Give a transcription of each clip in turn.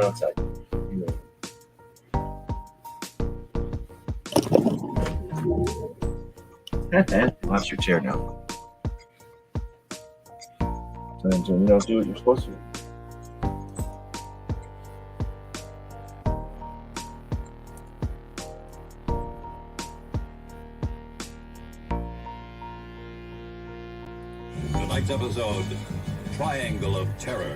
Going outside. Lost your chair now. Sometimes when you don't do what you're supposed to. Tonight's episode, Triangle of Terror.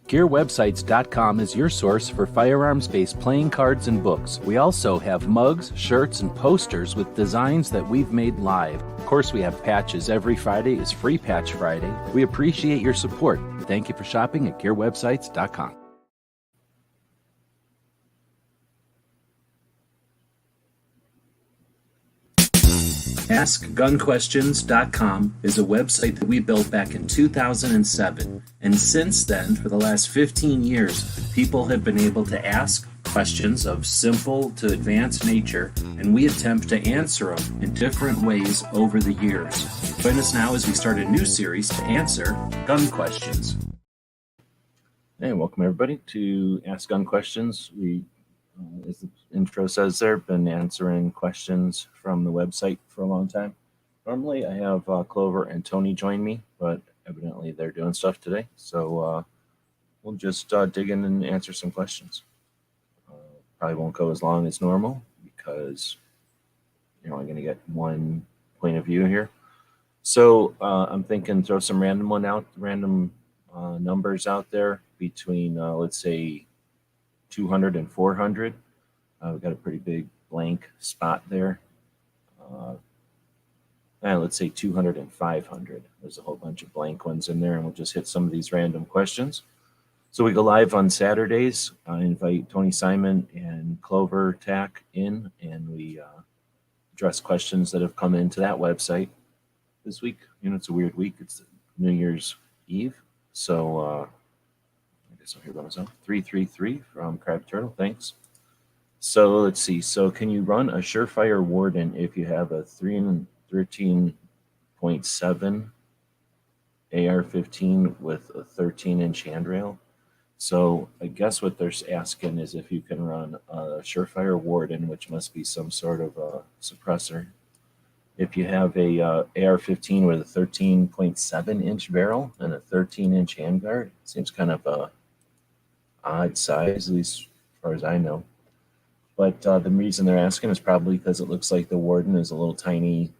GearWebsites.com is your source for firearms-based playing cards and books. We also have mugs, shirts, and posters with designs that we've made live. Of course, we have patches. Every Friday is Free Patch Friday. We appreciate your support. Thank you for shopping at GearWebsites.com. AskGunQuestions.com is a website that we built back in 2007, and since then, for the last 15 years, people have been able to ask questions of simple to advanced nature, and we attempt to answer them in different ways over the years. Join us now as we start a new series to answer gun questions. Hey, welcome everybody to Ask Gun Questions. We as the intro says there, been answering questions from the website for a long time. Normally I have Clover and Tony join me, but evidently they're doing stuff today. So we'll just dig in and answer some questions. Probably won't go as long as normal because you're only going to get one point of view here. So I'm thinking throw some random numbers out there between, let's say, 200 and 400. We've got a pretty big blank spot there. Let's say 200 and 500. There's a whole bunch of blank ones in there, and we'll just hit some of these random questions. So we go live on Saturdays. I invite Tony Simon and Clover Tack in, and we address questions that have come into that website this week. You know, it's a weird week. It's New Year's Eve. So so here by myself. 333 from Crab Turtle, thanks. So let's see. So can you run a Surefire Warden if you have a 13.7 AR-15 with a 13-inch handrail? So I guess what they're asking is if you can run a Surefire Warden, which must be some sort of a suppressor. If you have a AR-15 with a 13.7-inch barrel and a 13-inch handguard, seems kind of a odd size, at least as far as I know. But the reason they're asking is probably because it looks like the Warden is a little tiny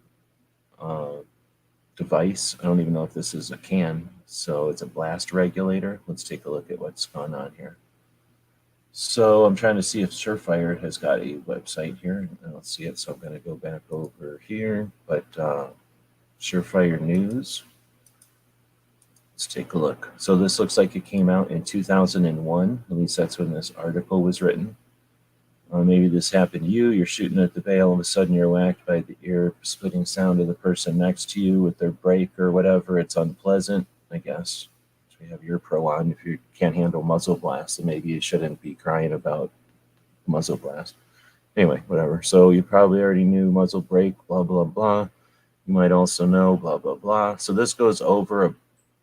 device. I don't even know if this is a can, so it's a blast regulator. Let's take a look at what's going on here. So I'm trying to see if Surefire has got a website here. I don't see it, so I'm going to go back over here. But Surefire News. Let's take a look. So this looks like it came out in 2001. At least that's when this article was written. Maybe this happened to you. You're shooting at the bay. All of a sudden you're whacked by the ear-splitting sound of the person next to you with their brake or whatever. It's unpleasant, I guess. So you have your pro on. If you can't handle muzzle blast, then maybe you shouldn't be crying about muzzle blast. Anyway, whatever. So you probably already knew muzzle brake, blah, blah, blah. You might also know blah, blah, blah. So this goes over a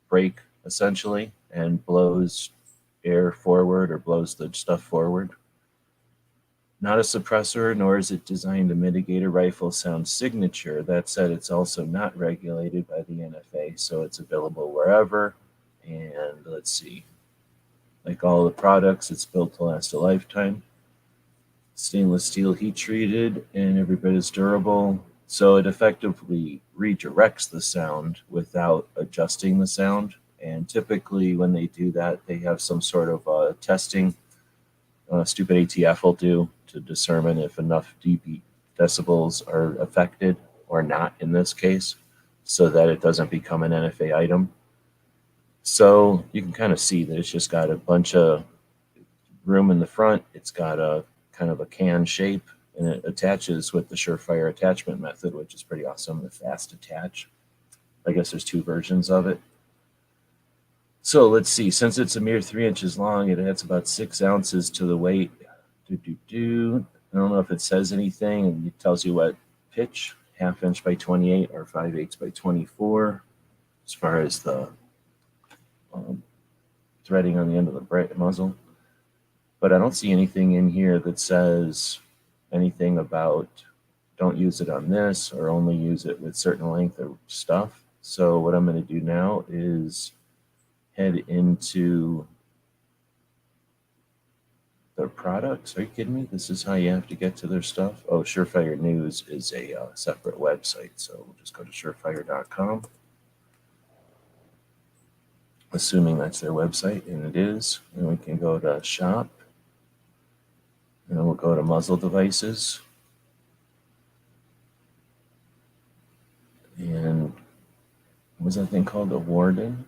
brake essentially and blows air forward or blows the stuff forward. Not a suppressor, nor is it designed to mitigate a rifle sound signature. That said, it's also not regulated by the NFA, so it's available wherever. And let's see, like all the products, it's built to last a lifetime. Stainless steel heat treated and every bit as durable. So it effectively redirects the sound without adjusting the sound. And typically when they do that, they have some sort of testing, stupid ATF will do to determine if enough dB decibels are affected or not in this case, so that it doesn't become an NFA item. So you can kind of see that it's just got a bunch of room in the front. It's got a kind of a can shape, and it attaches with the Surefire attachment method, which is pretty awesome, the fast attach. I guess there's two versions of it. So let's see, since it's a mere 3 inches long, it adds about 6 ounces to the weight. I don't know if it says anything, and it tells you what pitch 1/2 inch by 28 or 5/8 by 24 as far as the threading on the end of the muzzle. But I don't see anything in here that says anything about don't use it on this or only use it with certain length of stuff. So what I'm going to do now is head into their products. Are you kidding me? This is how you have to get to their stuff? Oh, Surefire News is a separate website. So we'll just go to surefire.com. Assuming that's their website, and it is. And we can go to shop. And then we'll go to muzzle devices. And what was that thing called? The Warden?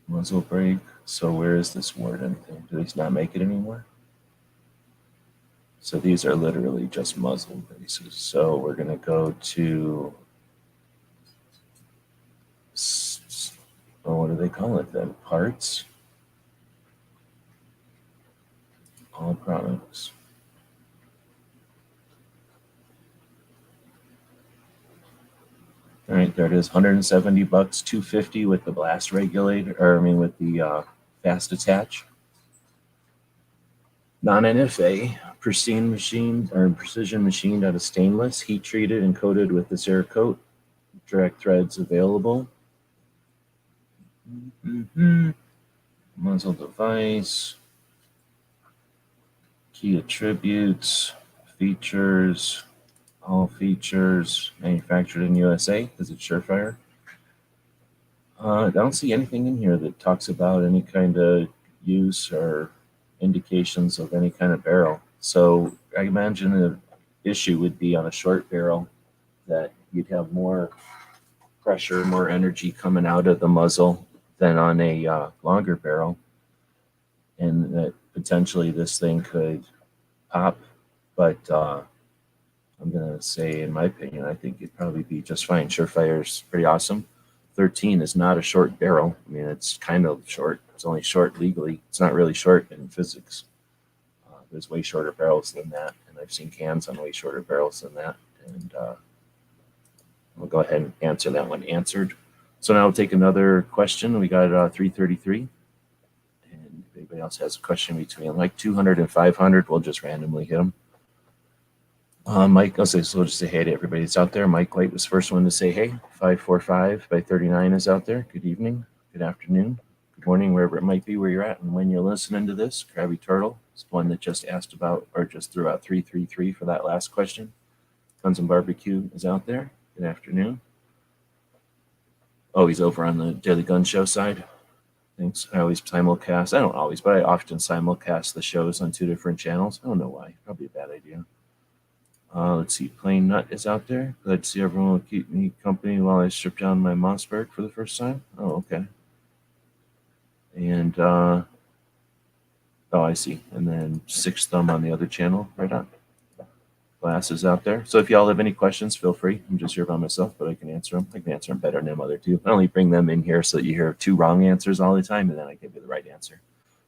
Muzzle brake. So where is this Warden thing? Do they not make it anymore? So these are literally just muzzle braces. So we're going to go to, what do they call it then? Parts. All products. All right, there it is, $170, $250 with the blast regulator, or I mean with the fast attach. Non-NFA, precision machined out of stainless, heat treated and coated with the Cerakote. Direct threads available. Muzzle device. Key attributes, features. All features manufactured in USA because it's Surefire. I don't see anything in here that talks about any kind of use or indications of any kind of barrel. So I imagine the issue would be on a short barrel that you'd have more pressure, more energy coming out of the muzzle than on a longer barrel. And that potentially this thing could pop, but I'm going to say, in my opinion, I think it'd probably be just fine. Surefire's pretty awesome. 13 is not a short barrel. I mean, it's kind of short. It's only short legally. It's not really short in physics. There's way shorter barrels than that, and I've seen cans on way shorter barrels than that. And we'll go ahead and answer that one answered. So now we'll take another question. We got 333. And if anybody else has a question between like 200 and 500, we'll just randomly hit them. Mike, so we'll just say hey to everybody that's out there. Mike Light was the first one to say hey. 545 by 39 is out there. Good evening, good afternoon, good morning, wherever it might be where you're at. And when you're listening to this, Krabby Turtle is the one that just asked about, or just threw out 333 for that last question. Guns and Barbecue is out there. Good afternoon. Oh, he's over on the Daily Gun Show side. Thanks. I always simulcast. I don't always, but I often simulcast the shows on 2 different channels. I don't know why. Probably a bad idea. Let's see. Plain Nut is out there. Glad to see everyone will keep me company while I strip down my Mossberg for the first time. Oh, okay. And, oh, I see. And then Six Thumb on the other channel, right on. Glass is out there. So if y'all have any questions, feel free. I'm just here by myself, but I can answer them. I can answer them better than them other two. I only bring them in here so that you hear 2 wrong answers all the time, and then I give you the right answer.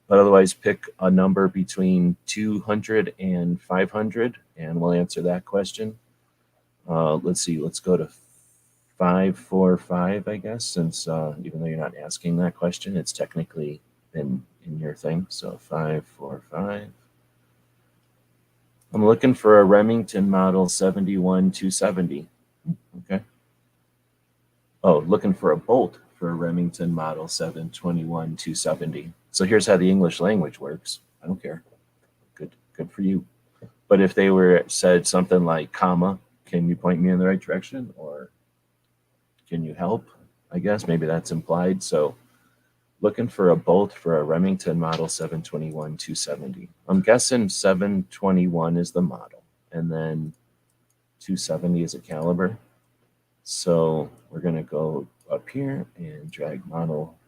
But otherwise, pick a number between 200 and 500, and we'll answer that question. Let's see. Let's go to 545, I guess, since even though you're not asking that question, it's technically in your thing. So 545. I'm looking for a Remington model 71-270. Okay. Oh, looking for a bolt for a Remington model 721-270. So here's how the English language works. I don't care. Good for you. But if they were said something like, comma, can you point me in the right direction? Or can you help? I guess maybe that's implied. So looking for a bolt for a Remington model 721-270. I'm guessing 721 is the model, and then 270 is a caliber. So we're going to go up here and drag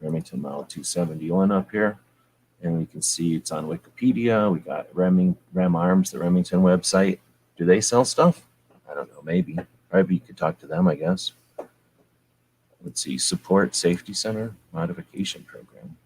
Remington model 271 up here. And we can see it's on Wikipedia. We got Rem Arms, the Remington website. Do they sell stuff? I don't know, maybe. Probably you could talk to them, I guess. Let's see, Support Safety Center Modification Program.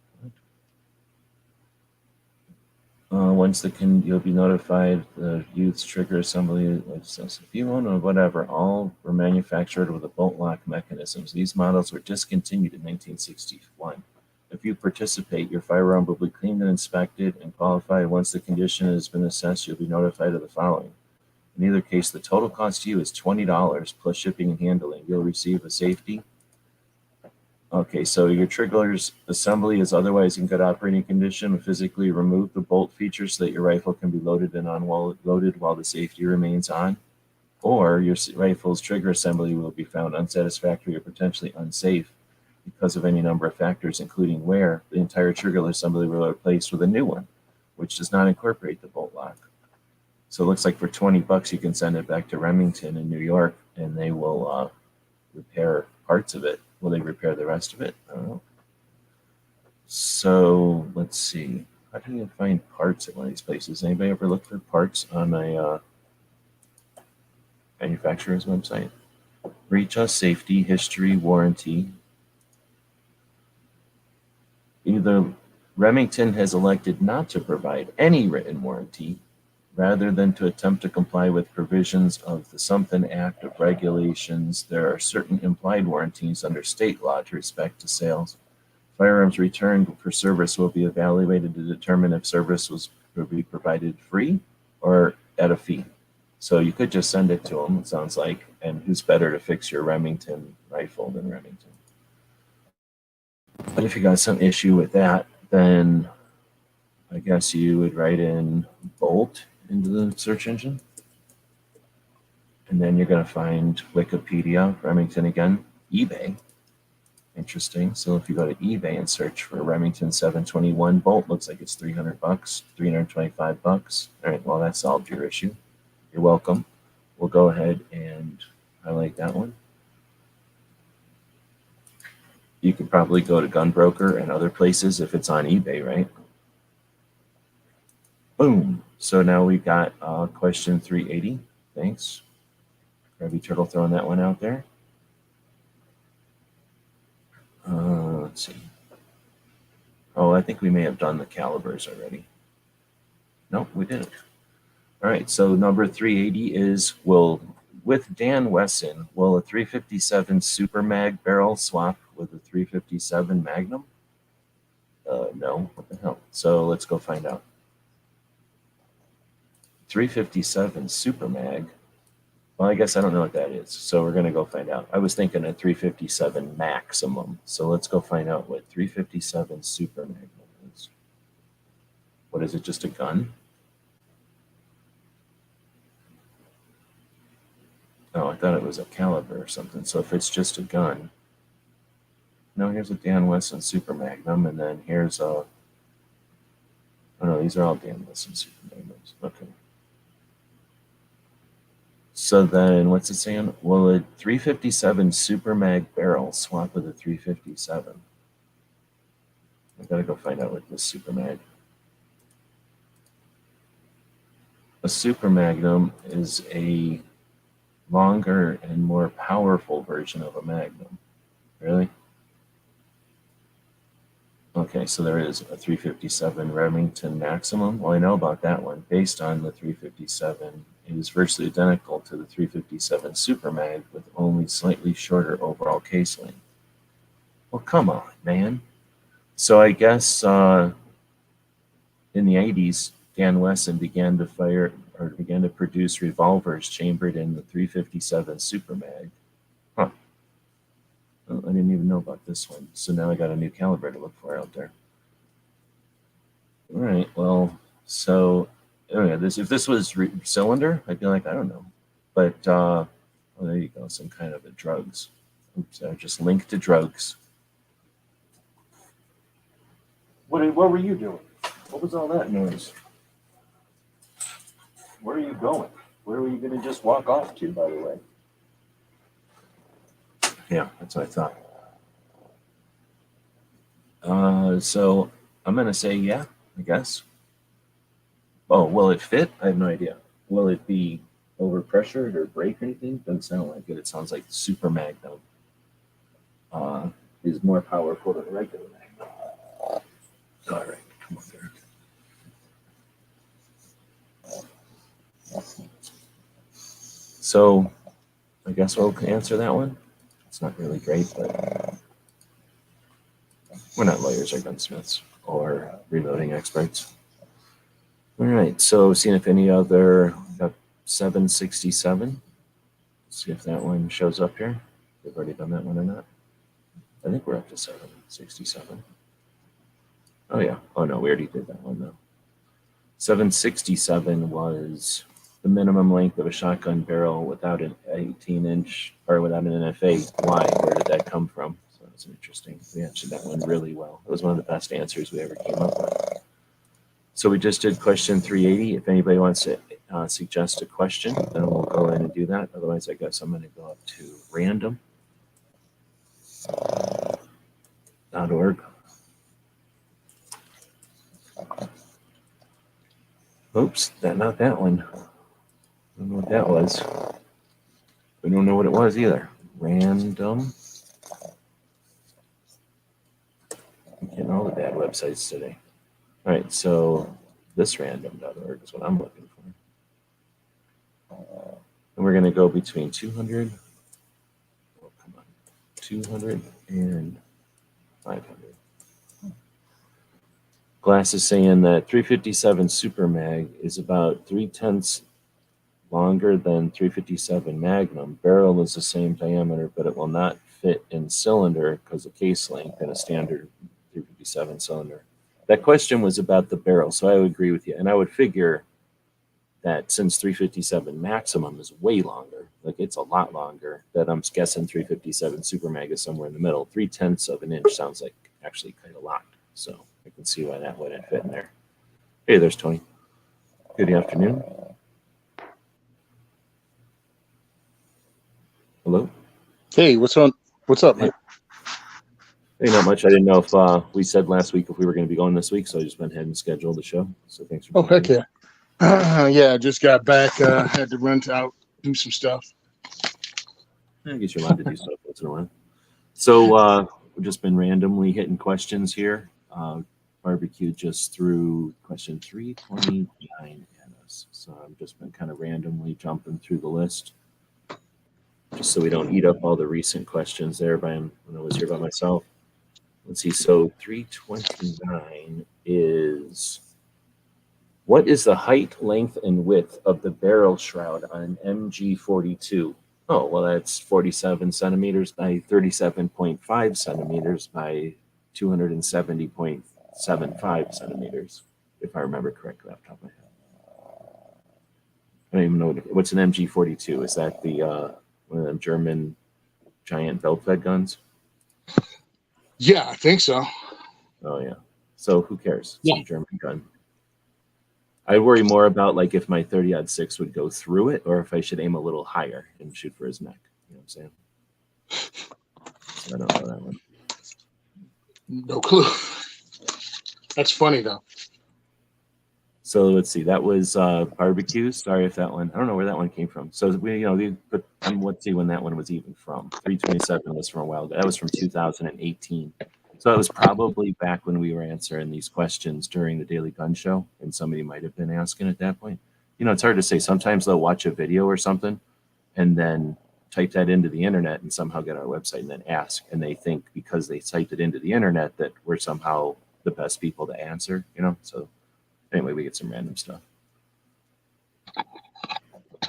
Once you'll be notified the youth's trigger assembly, if you own or whatever, all were manufactured with a bolt lock mechanisms. These models were discontinued in 1961. If you participate, your firearm will be cleaned and inspected and qualified. Once the condition has been assessed, you'll be notified of the following. In either case, the total cost to you is $20 plus shipping and handling. You'll receive a safety. Okay, so your trigger's assembly is otherwise in good operating condition. Physically remove the bolt feature so that your rifle can be loaded and unloaded while the safety remains on. Or your rifle's trigger assembly will be found unsatisfactory or potentially unsafe because of any number of factors, including wear. The entire trigger assembly will be replaced with a new one, which does not incorporate the bolt lock. So it looks like for $20 you can send it back to Remington in New York, and they will repair parts of it. Will they repair the rest of it? I don't know. So let's see. How do you find parts at one of these places? Anybody ever look for parts on a manufacturer's website? Reach us, safety, history, warranty. Either Remington has elected not to provide any written warranty rather than to attempt to comply with provisions of the Something Act of regulations. There are certain implied warranties under state law to respect to sales. Firearms returned for service will be evaluated to determine if service will be provided free or at a fee. So you could just send it to them, it sounds like, and who's better to fix your Remington rifle than Remington? But if you got some issue with that, then I guess you would write in Bolt into the search engine. And then you're going to find Wikipedia, Remington again, eBay. Interesting. So if you go to eBay and search for Remington 721 Bolt, looks like it's $300, $325. All right, well, that solved your issue. You're welcome. We'll go ahead and highlight that one. You could probably go to Gunbroker and other places if it's on eBay, right? Boom. So now we've got question 380. Thanks. Krabby Turtle throwing that one out there. Let's see. Oh, I think we may have done the calibers already. Nope, we didn't. All right, so number 380 is, with Dan Wesson, will a 357 Super Mag barrel swap with a 357 Magnum? No, what the hell? So let's go find out. 357 Super Mag. Well, I guess I don't know what that is, so we're going to go find out. I was thinking a 357 Maximum, so let's go find out what 357 Super Magnum is. What is it, just a gun? Oh, I thought it was a caliber or something. So if it's just a gun, no, here's a Dan Wesson Super Magnum, and then here's a, oh no, these are all Dan Wesson Super Magnums. Okay. So then, what's it saying? Will a 357 Super Mag barrel swap with a 357? I gotta go find out what this Super Mag. A Super Magnum is a longer and more powerful version of a Magnum. Really? Okay, so there is a 357 Remington Maximum. Well, I know about that one. Based on the 357, it is virtually identical to the 357 Super Mag with only slightly shorter overall case length. Well, come on, man. So I guess in the 80s, Dan Wesson began to produce revolvers chambered in the 357 Super Mag. Huh. Well, I didn't even know about this one. So now I got a new caliber to look for out there. All right, well, so if this was cylinder, I'd be like, I don't know. But well, there you go, some kind of a drugs. Oops, I just linked to drugs. What were you doing? What was all that noise? Where are you going? Where were you going to just walk off to, by the way? Yeah, that's what I thought. So I'm going to say, yeah, I guess. Oh, will it fit? I have no idea. Will it be overpressured or break or anything? Doesn't sound like it. It sounds like the Super Magnum is more powerful than the regular Magnum. All right, come on there. So I guess we'll answer that one. It's not really great, but we're not lawyers or gunsmiths or reloading experts. All right, so seeing if any other, got 767. See if that one shows up here. We've already done that one or not. I think we're up to 767. Oh yeah. Oh no, we already did that one though. 767 was the minimum length of a shotgun barrel without an 18-inch or without an NFA. Why? Where did that come from? So that's interesting. We answered that one really well. It was one of the best answers we ever came up with. So we just did question 380. If anybody wants to suggest a question, then we'll go in and do that. Otherwise, I guess I'm going to go up to random.org. Oops, not that one. I don't know what that was. We don't know what it was either. Random. I'm getting all the bad websites today. All right, so this random.org is what I'm looking for. And we're going to go between 200, oh, come on, 200 and 500. Glass is saying that 357 Super Mag is about 3/10 longer than 357 Magnum. Barrel is the same diameter, but it will not fit in cylinder because of case length in a standard 357 cylinder. That question was about the barrel, so I would agree with you. And I would figure that since 357 maximum is way longer, like it's a lot longer, that I'm guessing 357 Super Mag is somewhere in the middle. 3/10 of an inch sounds like actually kind of lot. So I can see why that wouldn't fit in there. Hey, there's Tony. Good afternoon. Hello. Hey, what's on? What's up, man? Hey, not much. I didn't know if we said last week if we were going to be going this week, so I just went ahead and scheduled the show. So thanks for. Oh, heck yeah. Yeah, I just got back. Had to run out, do some stuff. I guess you're allowed to do stuff once in a while. So we've just been randomly hitting questions here. Barbecue just threw question 329 at us. So I've just been kind of randomly jumping through the list, just so we don't eat up all the recent questions there when I was here by myself. Let's see. So 329 is, what is the height, length, and width of the barrel shroud on an MG42? Oh, well, that's 47 centimeters by 37.5 centimeters by 270.75 centimeters, if I remember correctly off the top of my head. I don't even know what's an MG42. Is that the one of them German giant belt-fed guns? Yeah, I think so. Oh yeah. So who cares? It's Yeah. a German gun. I worry more about like if my 30-06 would go through it, or if I should aim a little higher and shoot for his neck. You know what I'm saying? So I don't know that one. No clue. That's funny though. So let's see. That was barbecue. Sorry if that one. I don't know where that one came from. So but let's see when that one was even from. 327 was from a while ago. That was from 2018. So it was probably back when we were answering these questions during the Daily Gun Show, and somebody might have been asking at that point. It's hard to say. Sometimes they'll watch a video or something, and then type that into the internet and somehow get our website and then ask, and they think because they typed it into the internet that we're somehow the best people to answer. So. Anyway, we get some random stuff.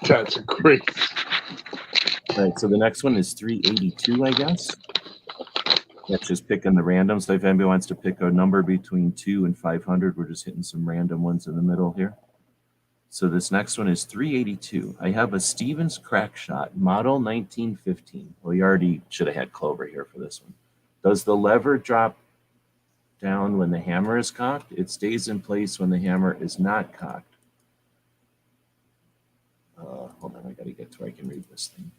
That's great. All right, so the next one is 382, I guess. That's just picking the random. So if anybody wants to pick a number between 2 and 500, we're just hitting some random ones in the middle here. So this next one is 382. I have a Stevens crack shot, model 1915. Well, you already should have had Clover here for this one. Does the lever drop down when the hammer is cocked? It stays in place when the hammer is not cocked. Hold on, I gotta get to where I can read this thing.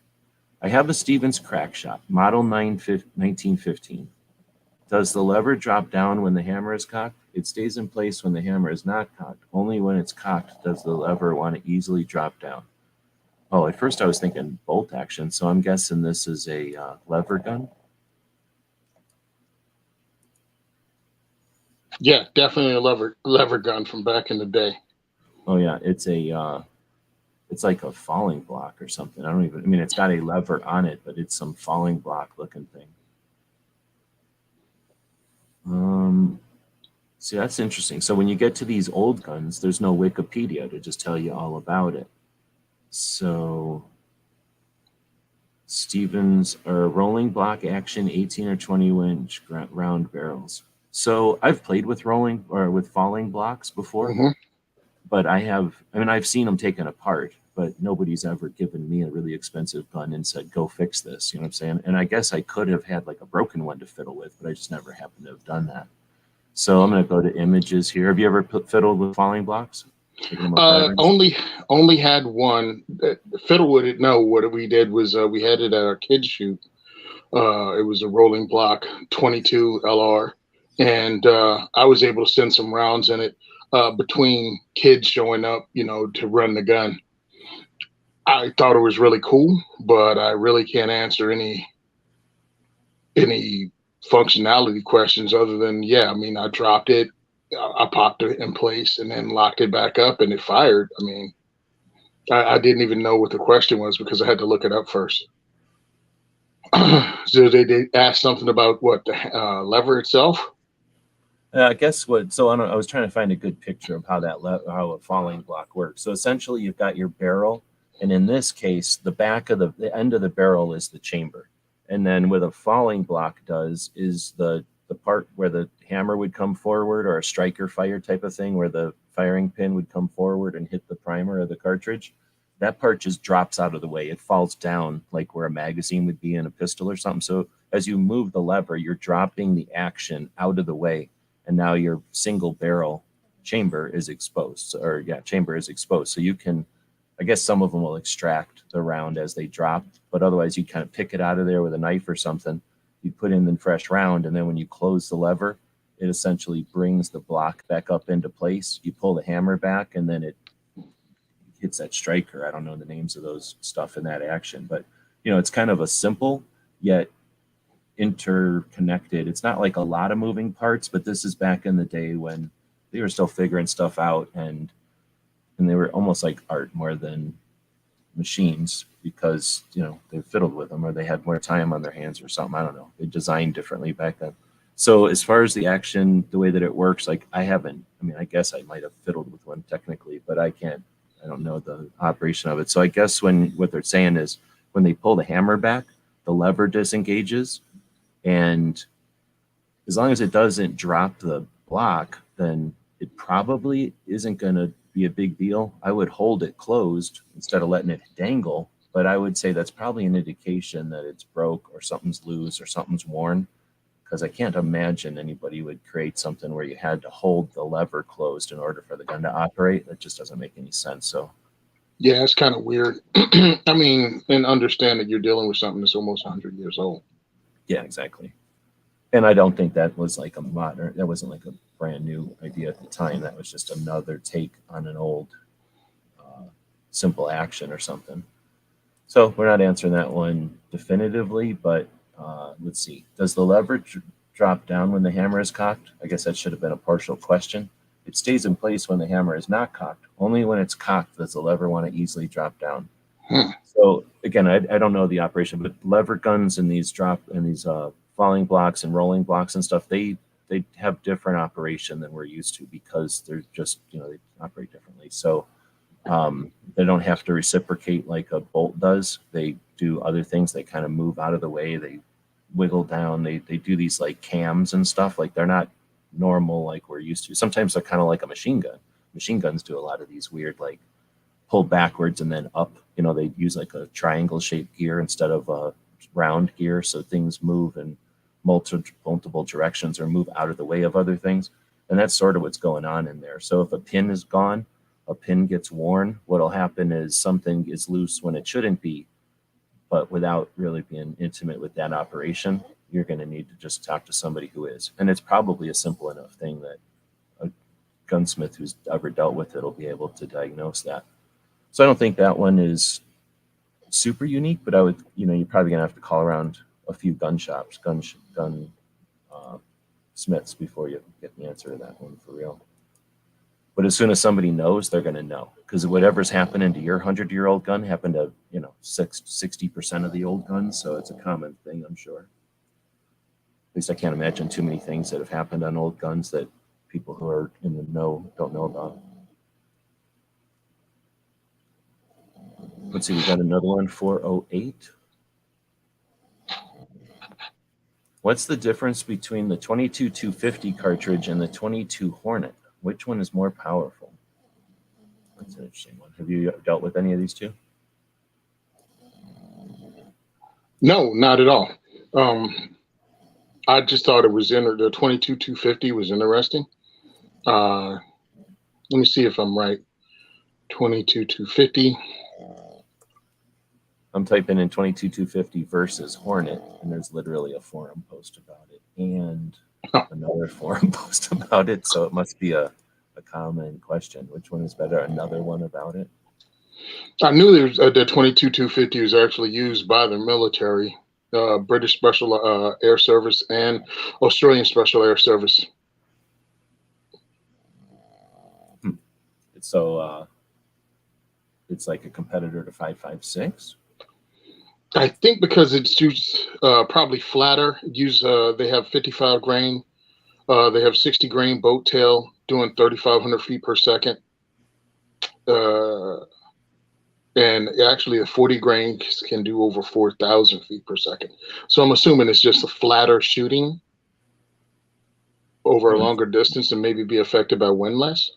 I have a Stevens crack shot, model 1915. Does the lever drop down when the hammer is cocked? It stays in place when the hammer is not cocked. Only when it's cocked does the lever want to easily drop down. Oh, at first I was thinking bolt action, so I'm guessing this is a lever gun. Yeah, definitely a lever gun from back in the day. Oh yeah, it's a It's like a falling block or something. I mean, it's got a lever on it, but it's some falling block looking thing. See, that's interesting. So when you get to these old guns, there's no Wikipedia to just tell you all about it. So Stevens or rolling block action 18 or 20 inch round barrels. So I've played with rolling or with falling blocks before, but I've seen them taken apart, but nobody's ever given me a really expensive gun and said, go fix this. You know what I'm saying? And I guess I could have had like a broken one to fiddle with, but I just never happened to have done that. So I'm going to go to images here. Have you ever fiddled with falling blocks? Only had one. Fiddle with it. No, what we did was we had it at our kids shoot. It was a rolling block 22 LR, and I was able to send some rounds in it between kids showing up, to run the gun. I thought it was really cool, but I really can't answer any functionality questions other than, I dropped it, I popped it in place and then locked it back up and it fired. I mean, I didn't even know what the question was because I had to look it up first. So they asked something about what the lever itself. I guess what. So I was trying to find a good picture of how how a falling block works. So essentially, you've got your barrel, and in this case, the back of the end of the barrel is the chamber, and then what a falling block does is the part where the hammer would come forward, or a striker fire type of thing, where the firing pin would come forward and hit the primer of the cartridge. That part just drops out of the way. It falls down like where a magazine would be in a pistol or something. So as you move the lever, you're dropping the action out of the way. And now your single barrel chamber is exposed, chamber is exposed. So you can, I guess some of them will extract the round as they drop, but otherwise you kind of pick it out of there with a knife or something. You put in the fresh round, and then when you close the lever, it essentially brings the block back up into place. You pull the hammer back, and then it hits that striker. I don't know the names of those stuff in that action, but it's kind of a simple yet interconnected. It's not like a lot of moving parts, but this is back in the day when they were still figuring stuff out, and they were almost like art more than machines because they fiddled with them or they had more time on their hands or something. I don't know. They designed differently back then. So as far as the action, the way that it works, I guess I might have fiddled with one technically, but I don't know the operation of it. So I guess what they're saying is when they pull the hammer back, the lever disengages, and as long as it doesn't drop the block, then it probably isn't going to be a big deal. I would hold it closed instead of letting it dangle, but I would say that's probably an indication that it's broke or something's loose or something's worn, because I can't imagine anybody would create something where you had to hold the lever closed in order for the gun to operate. That just doesn't make any sense. So yeah, it's kind of weird. I mean, and understand that you're dealing with something that's almost 100 years old. Yeah, exactly. And I don't think that was like that wasn't like a brand new idea at the time. That was just another take on an old simple action or something. So we're not answering that one definitively, but let's see. Does the lever drop down when the hammer is cocked? I guess that should have been a partial question. It stays in place when the hammer is not cocked. Only when it's cocked does the lever want to easily drop down. So again, I don't know the operation, but lever guns and these falling blocks and rolling blocks and stuff, they have different operation than we're used to because they're just, they operate differently. So they don't have to reciprocate like a bolt does. They do other things. They kind of move out of the way. They wiggle down. They do these like cams and stuff. Like they're not normal like we're used to. Sometimes they're kind of like a machine gun. Machine guns do a lot of these weird like pull backwards and then up. They use like a triangle shaped gear instead of a round gear, so things move in multiple directions or move out of the way of other things. And that's sort of what's going on in there. So if a pin is gone, a pin gets worn, what'll happen is something is loose when it shouldn't be, but without really being intimate with that operation, you're going to need to just talk to somebody who is. And it's probably a simple enough thing that a gunsmith who's ever dealt with it will be able to diagnose that. So I don't think that one is super unique, but I would, you're probably gonna have to call around a few gun shops, gun smiths before you get the answer to that one for real. But as soon as somebody knows, they're going to know, because whatever's happening to your 100-year-old gun happened to 60% of the old guns. So it's a common thing, I'm sure. At least I can't imagine too many things that have happened on old guns that people who are in the know don't know about. Let's see, we got another one, 408. What's the difference between the 22-250 cartridge and the 22 Hornet? Which one is more powerful? That's an interesting one. Have you dealt with any of these two? No, not at all. I just thought it was the 22-250 was interesting. Let me see if I'm right. 22-250. I'm typing in 22-250 versus Hornet, and there's literally a forum post about it and another forum post about it. So it must be a common question. Which one is better? Another one about it. I knew there's the 22-250 was actually used by the military, British Special Air Service and Australian Special Air Service. So it's like a competitor to 5.56. I think because it's used probably flatter. They have 55 grain. They have 60 grain boat tail doing 3,500 feet per second. And actually a 40 grain can do over 4,000 feet per second. So I'm assuming it's just a flatter shooting over a longer distance and maybe be affected by wind less.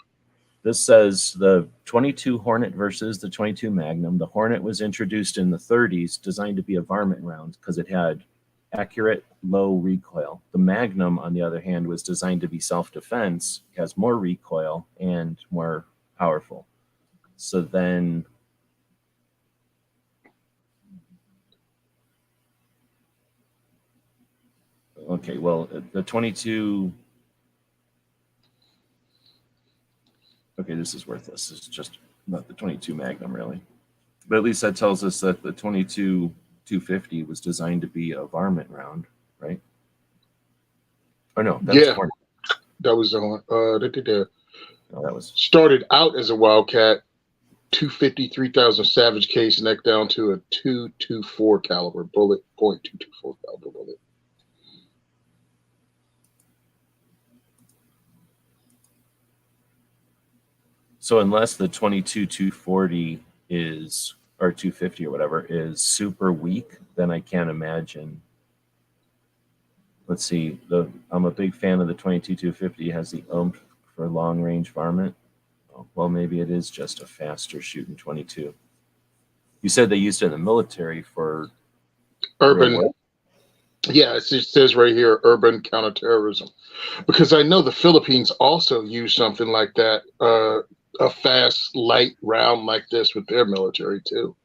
This says the 22 Hornet versus the 22 Magnum. The Hornet was introduced in the 30s, designed to be a varmint round because it had accurate, low recoil. The Magnum, on the other hand, was designed to be self-defense, has more recoil and more powerful. So then okay, well, the 22... Okay, this is worthless. This is just not the 22 Magnum, really. But at least that tells us that the 22-250 was designed to be a varmint round, right? Oh, no. Yeah, Hornet. That was the one. Oh, that was... Started out as a Wildcat, 250, 3,000 Savage case, neck down to a .224 caliber bullet, .224 caliber bullet. So unless the 22-240 is, or 250 or whatever, is super weak, then I can't imagine. Let's see. I'm a big fan of the 22-250. It has the oomph for long range varmint. Oh, well, maybe it is just a faster shooting 22. You said they used it in the military for urban. Yeah, it says right here, urban counterterrorism. Because I know the Philippines also use something like that. A fast, light round like this with their military too.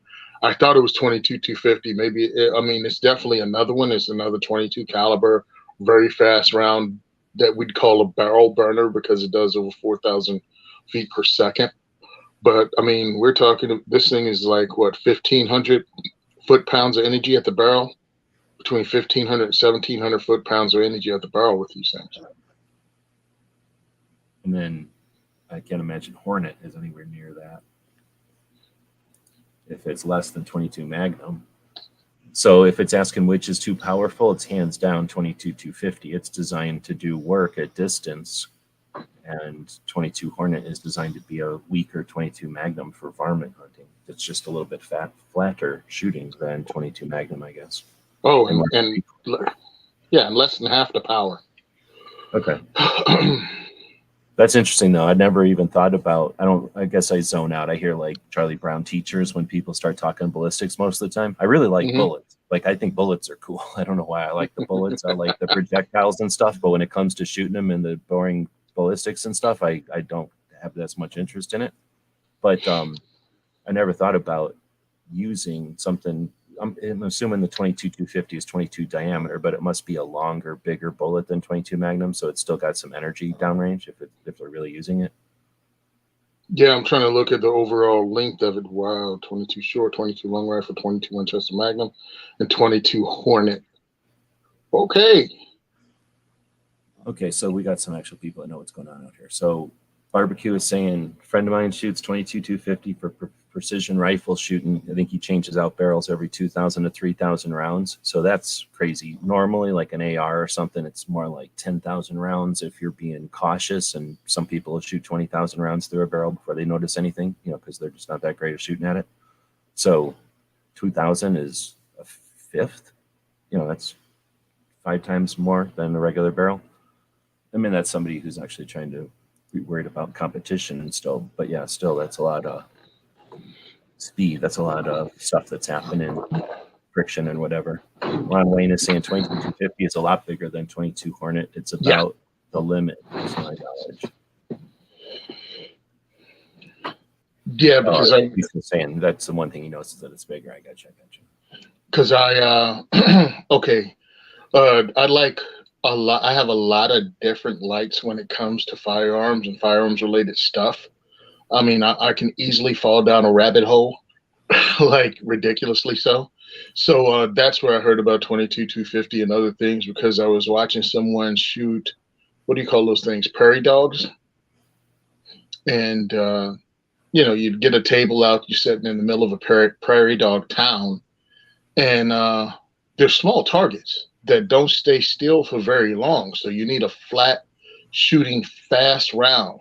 I thought it was 22-250. Maybe it's definitely another one. It's another 22 caliber, very fast round that we'd call a barrel burner because it does over 4,000 feet per second. But I mean, we're talking. This thing is like what, 1,500 foot-pounds of energy at the barrel, between 1,500 and 1,700 foot-pounds of energy at the barrel with these things. And then I can't imagine Hornet is anywhere near that if it's less than 22 Magnum. So if it's asking which is too powerful, it's hands down 22-250. It's designed to do work at distance, and 22 Hornet is designed to be a weaker 22 Magnum for varmint hunting. It's just a little bit flatter shooting than 22 Magnum, I guess. Oh, and less than half the power. Okay. That's interesting, though. I never even thought about, I guess I zone out. I hear like Charlie Brown teachers when people start talking ballistics most of the time. I really like bullets. Like, I think bullets are cool. I don't know why I like the bullets. I like the projectiles and stuff. But when it comes to shooting them and the boring ballistics and stuff, I don't have as much interest in it. But I never thought about using something. I'm assuming the 22-250 is 22 diameter, but it must be a longer, bigger bullet than 22 Magnum, so it's still got some energy downrange if they're really using it. Yeah, I'm trying to look at the overall length of it. Wow, 22 short, 22 long rifle, 22 Winchester Magnum, and 22 Hornet. Okay. Okay, so we got some actual people that know what's going on out here. So Barbecue is saying, friend of mine shoots 22-250 for precision rifle shooting. I think he changes out barrels every 2,000 to 3,000 rounds. So that's crazy. Normally, like an AR or something, it's more like 10,000 rounds if you're being cautious. And some people will shoot 20,000 rounds through a barrel before they notice anything, because they're just not that great at shooting at it. So 2,000 is a fifth. That's 5 times more than a regular barrel. I mean, that's somebody who's actually trying to be worried about competition and still, but yeah, still that's a lot of speed. That's a lot of stuff that's happening, friction and whatever. Ron Wayne is saying 22-250 is a lot bigger than 22 Hornet. It's about the limit, is my knowledge. Yeah, because he's saying that's the one thing he knows is that it's bigger. I gotcha. Because okay, I like a lot. I have a lot of different likes when it comes to firearms and firearms related stuff. I mean, I can easily fall down a rabbit hole, like ridiculously so. So that's where I heard about 22-250 and other things, because I was watching someone shoot, what do you call those things? Prairie dogs. And, you'd get a table out, you're sitting in the middle of a prairie dog town, and they're small targets that don't stay still for very long. So you need a flat shooting fast round,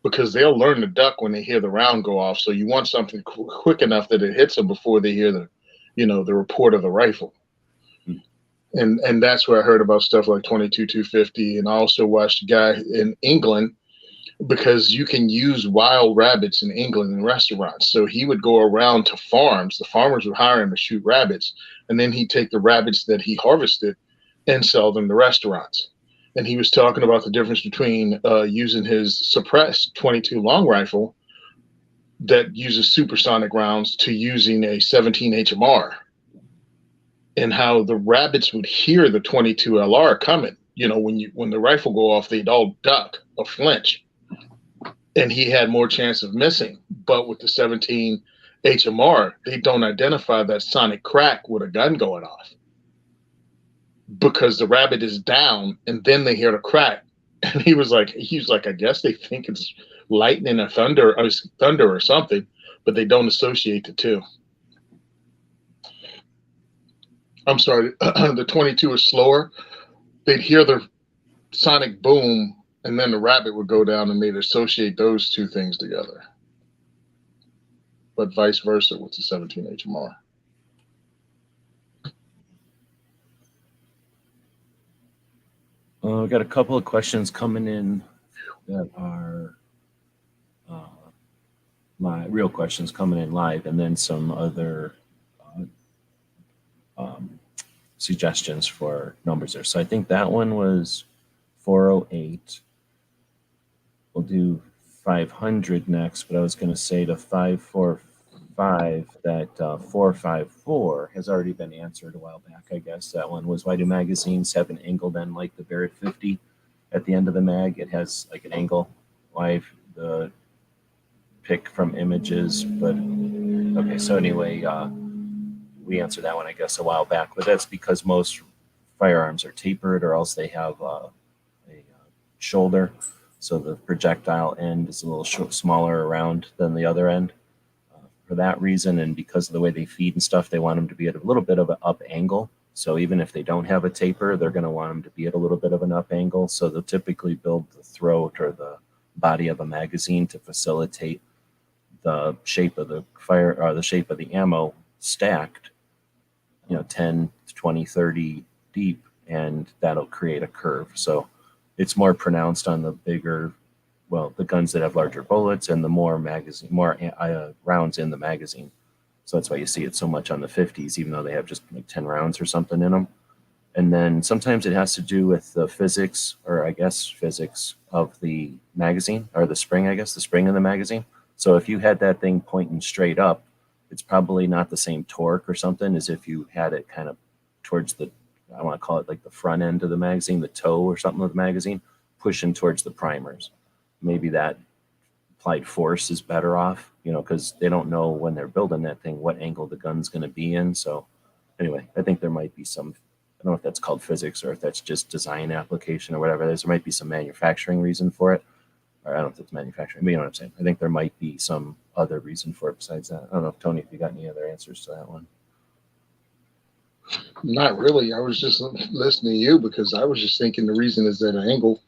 because they'll learn to duck when they hear the round go off. So you want something quick enough that it hits them before they hear the report of the rifle. And that's where I heard about stuff like 22-250. And I also watched a guy in England, because you can use wild rabbits in England in restaurants. So he would go around to farms. The farmers would hire him to shoot rabbits, and then he'd take the rabbits that he harvested and sell them to restaurants. And he was talking about the difference between using his suppressed 22 long rifle that uses supersonic rounds to using a 17 HMR, and how the rabbits would hear the 22 LR coming. When the rifle go off, they'd all duck or flinch, and he had more chance of missing. But with the 17 HMR, they don't identify that sonic crack with a gun going off, because the rabbit is down and then they hear the crack. And he was like, I guess they think it's lightning or thunder or something, but they don't associate the two. I'm sorry, the 22 is slower. They'd hear the sonic boom, and then the rabbit would go down, and they'd associate those two things together. But vice versa with the 17 HMR. I've got a couple of questions coming in that are real questions coming in live, and then some other suggestions for numbers there. So I think that one was 408. We'll do 500 next, but I was going to say to 545 that 454 has already been answered a while back. I guess that one was, why do magazines have an angle then like the Barrett 50 at the end of the mag? It has like an angle. Why the pick from images, but okay. So anyway, we answered that one, I guess, a while back, but that's because most firearms are tapered, or else they have a shoulder. So the projectile end is a little smaller around than the other end. For that reason, and because of the way they feed and stuff, they want them to be at a little bit of an up angle. So even if they don't have a taper, they're going to want them to be at a little bit of an up angle. So they'll typically build the throat or the body of a magazine to facilitate the shape of the fire, or the shape of the ammo stacked, 10, 20, 30 deep, and that'll create a curve. So it's more pronounced on the bigger, the guns that have larger bullets and the more rounds in the magazine. So that's why you see it so much on the 50s, even though they have just like 10 rounds or something in them. And then sometimes it has to do with the physics of the magazine, or the spring in the magazine. So if you had that thing pointing straight up, it's probably not the same torque or something as if you had it kind of towards I want to call it like the front end of the magazine, the toe or something of the magazine, pushing towards the primers. Maybe that applied force is better off, because they don't know when they're building that thing what angle the gun's going to be in. So anyway, I think there might be some, I don't know if that's called physics or if that's just design application or whatever. There might be some manufacturing reason for it. Or I don't know if it's manufacturing, but you know what I'm saying. I think there might be some other reason for it besides that. I don't know if Tony, if you got any other answers to that one. Not really. I was just listening to you because I was just thinking the reason is that angle.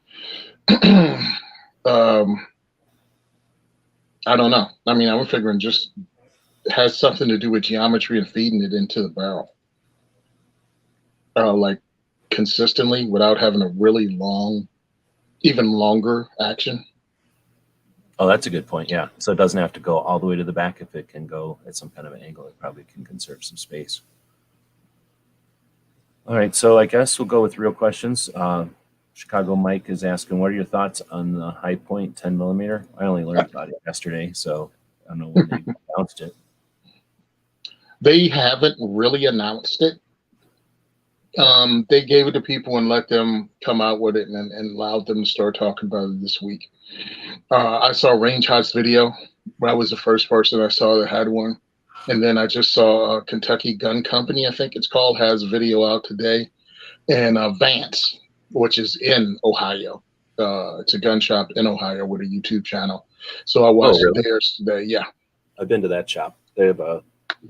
I don't know. I mean, I'm figuring just has something to do with geometry and feeding it into the barrel, like consistently without having a really long, even longer action. Oh, that's a good point. Yeah. So it doesn't have to go all the way to the back. If it can go at some kind of an angle, it probably can conserve some space. All right. So I guess we'll go with real questions. Chicago Mike is asking, what are your thoughts on the High Point 10 millimeter? I only learned about it yesterday, so I don't know when they announced it. They haven't really announced it. They gave it to people and let them come out with it and allowed them to start talking about it this week. I saw Range Hot's video. I was the first person I saw that had one. And then I just saw Kentucky Gun Company, I think it's called, has a video out today. And Vance, which is in Ohio. It's a gun shop in Ohio with a YouTube channel. So I watched theirs today. Yeah. I've been to that shop. They have a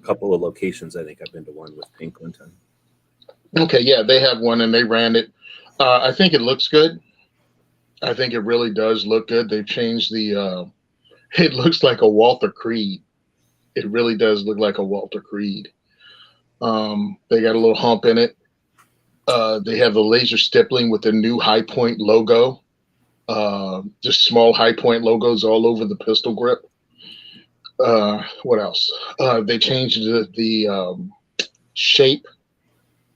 couple of locations. I think I've been to one with Pink Clinton. Okay, yeah, they have one and they ran it. I think it looks good. I think it really does look good. They've changed the it looks like a Walter Creed. It really does look like a Walter Creed. They got a little hump in it. They have the laser stippling with the new High Point logo. Just small High Point logos all over the pistol grip. What else? They changed the shape.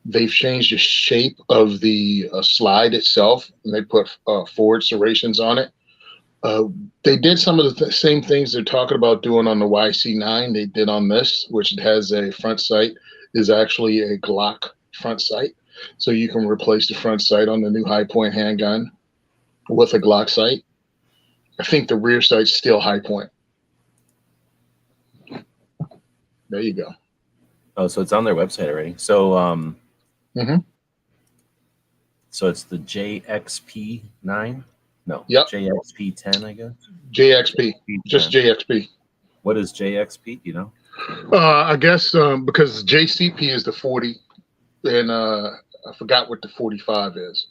They've changed the shape of the slide itself, and they put forward serrations on it. They did some of the same things they're talking about doing on the YC9. They did on this, which has a front sight, is actually a Glock front sight. So you can replace the front sight on the new High Point handgun with a Glock sight. I think the rear sight's still High Point. There you go. Oh, so it's on their website already. So, so it's the JXP9? No. Yep. JXP10, I guess. JXP. Just JXP. What is JXP? You know? I guess because JCP is the 40, and I forgot what the 45 is.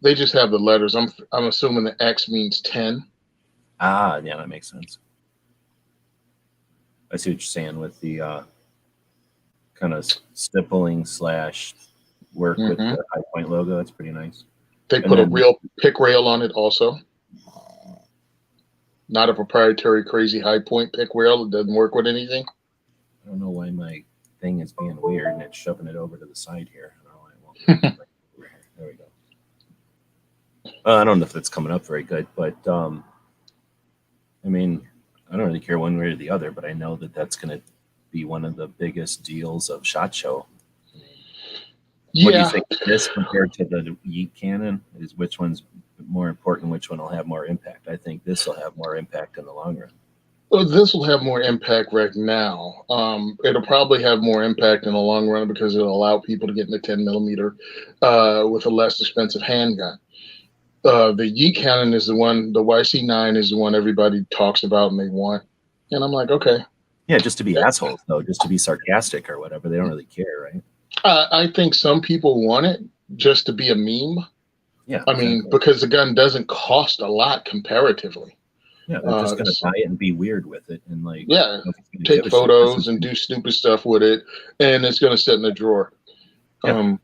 They just have the letters. I'm assuming the X means 10. Ah, yeah, that makes sense. I see what you're saying with the kind of stippling / work with the High Point logo. That's pretty nice. They put a real pick rail on it also. Not a proprietary crazy High Point pick rail. It doesn't work with anything. I don't know why my thing is being weird and it's shoving it over to the side here. I don't know why it won't. There we go. I don't know if it's coming up very good, but I mean, I don't really care one way or the other, but I know that that's going to be one of the biggest deals of SHOT Show. Yeah. What do you think of this compared to the Yeet cannon? Is which one's more important? Which one will have more impact? I think this will have more impact in the long run. Well, this will have more impact right now. It'll probably have more impact in the long run because it'll allow people to get in the 10 millimeter with a less expensive handgun. The Yeet cannon is the one, the YC9 is the one everybody talks about and they want. And I'm like, okay. Yeah, just to be assholes, though, just to be sarcastic or whatever. They don't really care, right? I think some people want it just to be a meme. Yeah. I mean, because the gun doesn't cost a lot comparatively. Yeah, they're just going to buy it and be weird with it. And like, take photos and do stupid stuff with it. And it's going to sit in the drawer. Yeah.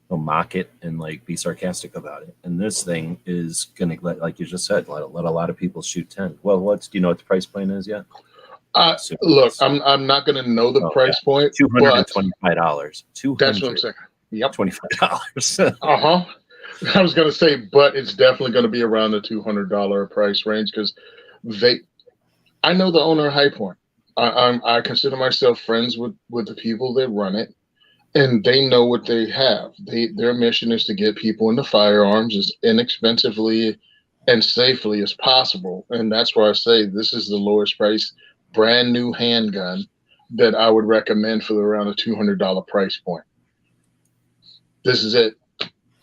They'll mock it and like be sarcastic about it. And this thing is going to let, like you just said, let a lot of people shoot 10. Well, do you know what the price point is yet? Look, I'm not going to know the price point. $225. That's what I'm saying. Yep. $25. I was going to say, but it's definitely going to be around the $200 price range because I know the owner of High Point. I consider myself friends with the people that run it, and they know what they have. Their mission is to get people into firearms as inexpensively and safely as possible. And that's why I say this is the lowest price brand new handgun that I would recommend for around a $200 price point. This is it.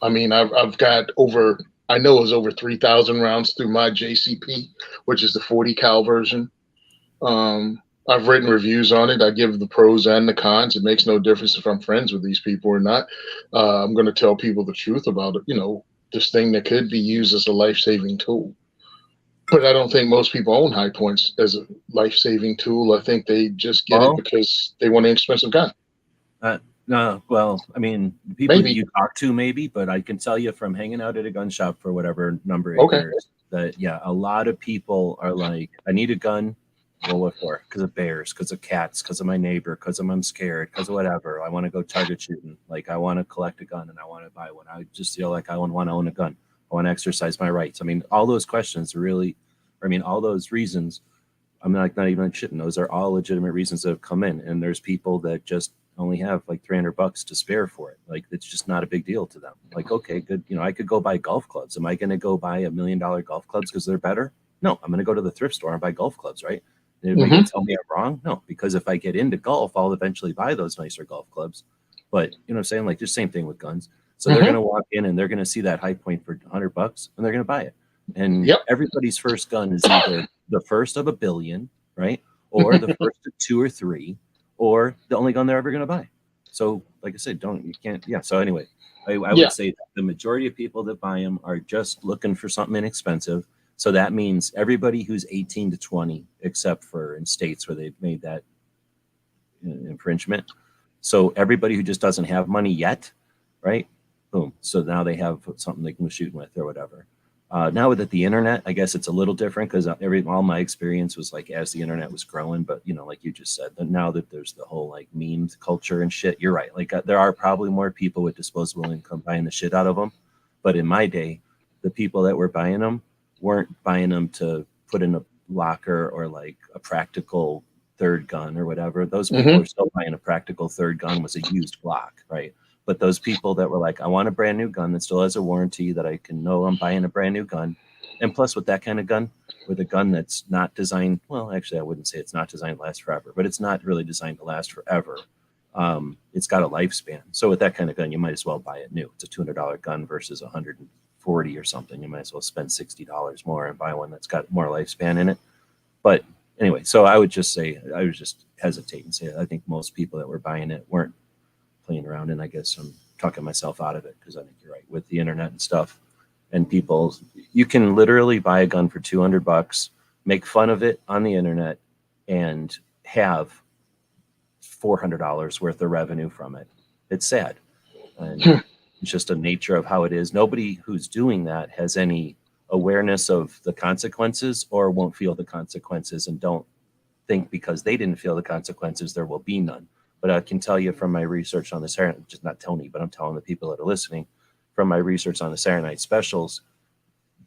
I mean, I've got over I know it was over 3,000 rounds through my JCP, which is the 40 cal version. I've written reviews on it. I give the pros and the cons. It makes no difference if I'm friends with these people or not. I'm going to tell people the truth about it. This thing that could be used as a life-saving tool. But I don't think most people own high points as a life-saving tool. I think they just get it because they want an expensive gun. No, well, I mean, people Maybe. you talk to, maybe, but I can tell you from hanging out at a gun shop for whatever number of years that, yeah, a lot of people are like, I need a gun. Well, what for? Because of bears, because of cats, because of my neighbor, because I'm scared, because of whatever. I want to go target shooting. Like, I want to collect a gun and I want to buy one. I just feel like I want to own a gun. I want to exercise my rights. I mean, all those questions are really, all those reasons, I'm not even shitting. Those are all legitimate reasons that have come in. And there's people that just only have like $300 to spare for it. Like, it's just not a big deal to them. Like, okay, good. I could go buy golf clubs. Am I going to go buy $1 million golf clubs because they're better? No, I'm going to go to the thrift store and buy golf clubs, right? Anybody can tell me I'm wrong? No, because if I get into golf, I'll eventually buy those nicer golf clubs. But you know what I'm saying? Like, just same thing with guns. So they're going to walk in and they're going to see that high point for $100 and they're going to buy it. And everybody's first gun is either the first of 1 billion, right? Or the first of 2 or 3, or the only gun they're ever going to buy. So, like I said, you can't. Yeah. So anyway, I would say that the majority of people that buy them are just looking for something inexpensive. So that means everybody who's 18 to 20, except for in states where they've made that infringement. So everybody who just doesn't have money yet, right? Boom. So now they have something they can shoot with or whatever. Now with the internet, I guess it's a little different because all my experience was like as the internet was growing. But like you just said, that now that there's the whole like meme culture and shit, you're right. Like there are probably more people with disposable income buying the shit out of them. But in my day, the people that were buying them weren't buying them to put in a locker or like a practical third gun or whatever. Those people are still buying a practical third gun was a used Glock, right? But those people that were like, I want a brand new gun that still has a warranty that I can know I'm buying a brand new gun. And plus with that kind of gun, with a gun that's not designed, well, actually I wouldn't say it's not designed to last forever, but it's not really designed to last forever. It's got a lifespan. So with that kind of gun, you might as well buy it new. It's a $200 gun versus $140 or something. You might as well spend $60 more and buy one that's got more lifespan in it. But anyway, so I would just hesitate and say I think most people that were buying it weren't playing around. And I guess I'm talking myself out of it because I think you're right with the internet and stuff. And people, you can literally buy a gun for $200, make fun of it on the internet, and have $400 worth of revenue from it. It's sad. And it's just a nature of how it is. Nobody who's doing that has any awareness of the consequences or won't feel the consequences and don't think because they didn't feel the consequences, there will be none. But I can tell you from my research on the Saturday, just not Tony, but I'm telling the people that are listening, from my research on the Saturday night specials,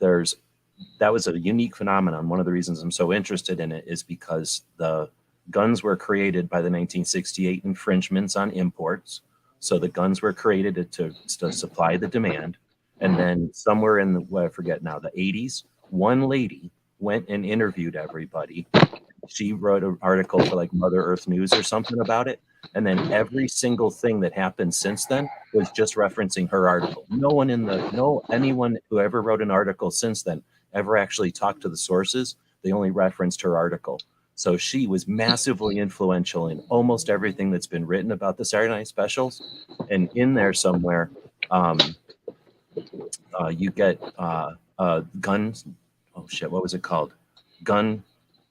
that was a unique phenomenon. One of the reasons I'm so interested in it is because the guns were created by the 1968 infringements on imports. So the guns were created to supply the demand. And then somewhere in I forget now, the 80s, one lady went and interviewed everybody. She wrote an article for like Mother Earth News or something about it. And then every single thing that happened since then was just referencing her article. Anyone who ever wrote an article since then ever actually talked to the sources. They only referenced her article. So she was massively influential in almost everything that's been written about the Saturday Night Specials. And in there somewhere, you get guns. Oh shit, what was it called? Gun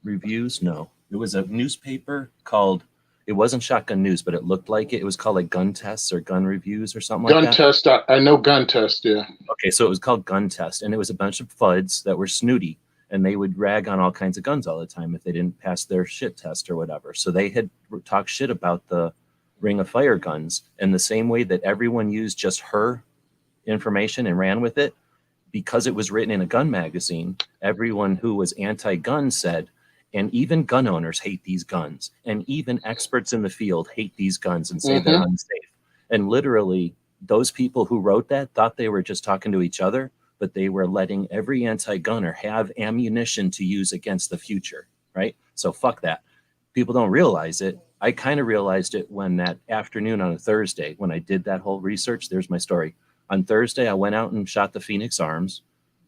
Reviews? No, it was a newspaper called. It wasn't Shotgun News, but it looked like it. It was called like Gun Tests or Gun Reviews or something like that. Gun Test. I know Gun Test. Yeah. Okay, so it was called Gun Test, and it was a bunch of FUDs that were snooty, and they would rag on all kinds of guns all the time if they didn't pass their shit test or whatever. So they had talked shit about the Ring of Fire guns in the same way that everyone used just her information and ran with it. Because it was written in a gun magazine, everyone who was anti-gun said, and even gun owners hate these guns, and even experts in the field hate these guns and say they're unsafe. And literally, those people who wrote that thought they were just talking to each other, but they were letting every anti-gunner have ammunition to use against the future, right? So fuck that. People don't realize it. I kind of realized it when that afternoon on a Thursday, when I did that whole research. There's my story. On Thursday, I went out and shot the Phoenix Arms.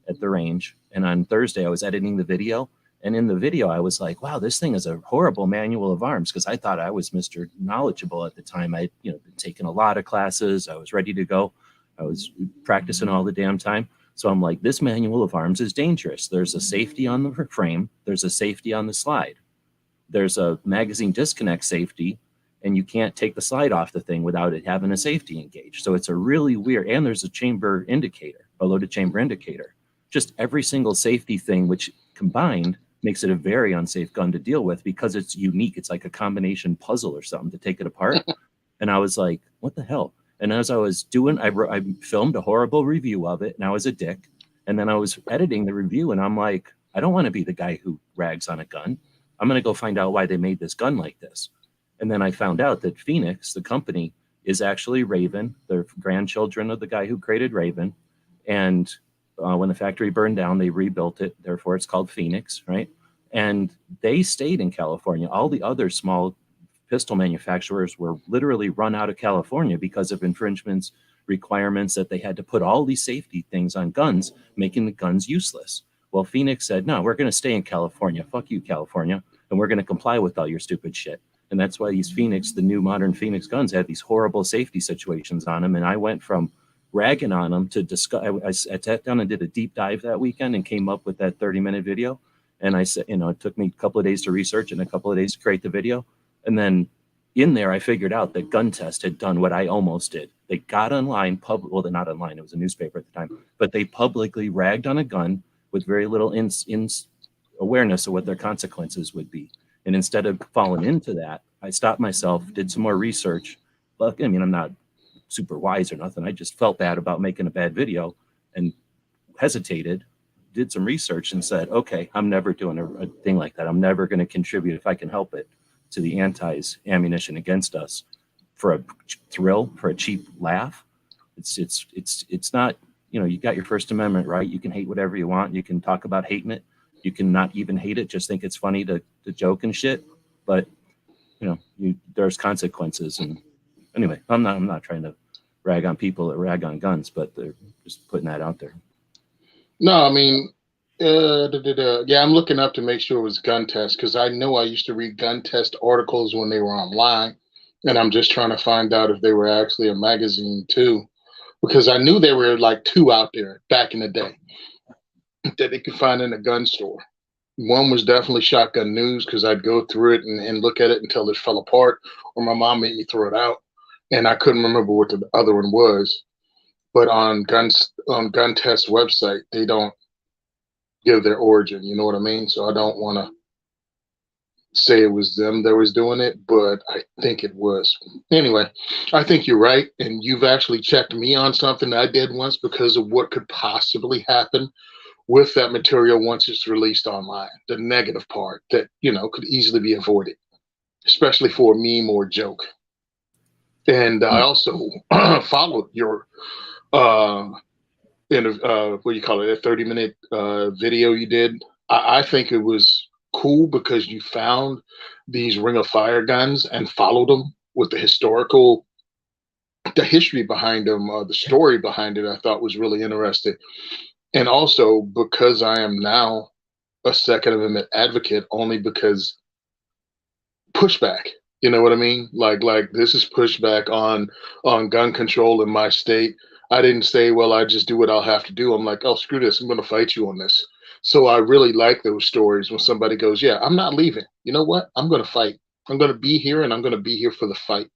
at the range. And on Thursday, I was editing the video. And in the video, I was like, wow, this thing is a horrible manual of arms, because I thought I was Mr. Knowledgeable at the time. I'd been taking a lot of classes. I was ready to go. I was practicing all the damn time. So I'm like, this manual of arms is dangerous. There's a safety on the frame. There's a safety on the slide. There's a magazine disconnect safety, and you can't take the slide off the thing without it having a safety engage. So it's a really weird, and there's a chamber indicator, a loaded chamber indicator. Just every single safety thing, which combined makes it a very unsafe gun to deal with because it's unique. It's like a combination puzzle or something to take it apart. And I was like, what the hell? And as I was doing, I filmed a horrible review of it, and I was a dick. And then I was editing the review, and I'm like, I don't want to be the guy who rags on a gun. I'm going to go find out why they made this gun like this. And then I found out that Phoenix, the company, is actually Raven. They're grandchildren of the guy who created Raven. And when the factory burned down, they rebuilt it. Therefore, it's called Phoenix, right? And they stayed in California. All the other small pistol manufacturers were literally run out of California because of infringements, requirements that they had to put all these safety things on guns, making the guns useless. Well, Phoenix said, no, we're going to stay in California. Fuck you, California. And we're going to comply with all your stupid shit. And that's why these Phoenix, the new modern Phoenix guns, had these horrible safety situations on them. And I went from ragging on them to discuss. I sat down and did a deep dive that weekend and came up with that 30-minute video. And I said, it took me a couple of days to research and a couple of days to create the video. And then in there, I figured out that Gun Test had done what I almost did. They got online, well, they're not online, it was a newspaper at the time, but they publicly ragged on a gun with very little awareness of what their consequences would be. And instead of falling into that, I stopped myself, did some more research. But I mean, I'm not super wise or nothing. I just felt bad about making a bad video and hesitated, did some research and said, okay, I'm never doing a thing like that. I'm never going to contribute, if I can help it, to the anti's ammunition against us for a thrill, for a cheap laugh. It's not, you got your First Amendment right. You can hate whatever you want. You can talk about hating it. You can not even hate it. Just think it's funny to joke and shit. But there's consequences. And anyway, I'm not trying to rag on people that rag on guns, but they're just putting that out there. No, I mean, yeah, I'm looking up to make sure it was Gun Test, because I know I used to read Gun Test articles when they were online, and I'm just trying to find out if they were actually a magazine too, because I knew there were like two out there back in the day that they could find in a gun store. One was definitely Shotgun News, because I'd go through it and look at it until it fell apart, or my mom made me throw it out, and I couldn't remember what the other one was. But on Gun Test website, they don't give their origin, you know what I mean? So I don't want to say it was them that was doing it, but I think it was. Anyway, I think you're right, and you've actually checked me on something I did once because of what could possibly happen with that material once it's released online. The negative part that, could easily be avoided, especially for a meme or joke. And I also followed your what do you call it, a 30-minute video you did. I think it was cool because you found these Ring of Fire guns and followed them with the history behind them, the story behind it. I thought was really interesting. And also because I am now a Second Amendment advocate, only because pushback, you know what I mean? Like this is pushback on gun control in my state. I didn't say, well, I just do what I'll have to do. I'm like, oh, screw this. I'm going to fight you on this. So I really like those stories when somebody goes, yeah, I'm not leaving. You know what? I'm going to fight. I'm going to be here, and I'm going to be here for the fight.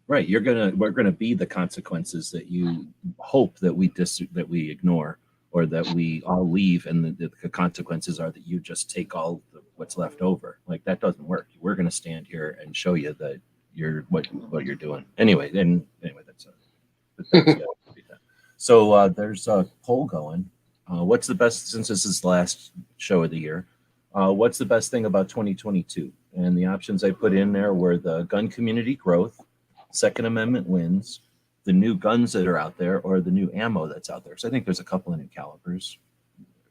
Right. We're going to be the consequences that you hope that we ignore, or that we all leave. And the consequences are that you just take all what's left over. Like, that doesn't work. We're going to stand here and show you that you're what you're doing. Anyway, that's so there's a poll going. What's the best, since this is the last show of the year, what's the best thing about 2022? And the options I put in there were the gun community growth, Second Amendment wins, the new guns that are out there, or the new ammo that's out there. So I think there's a couple of new calibers.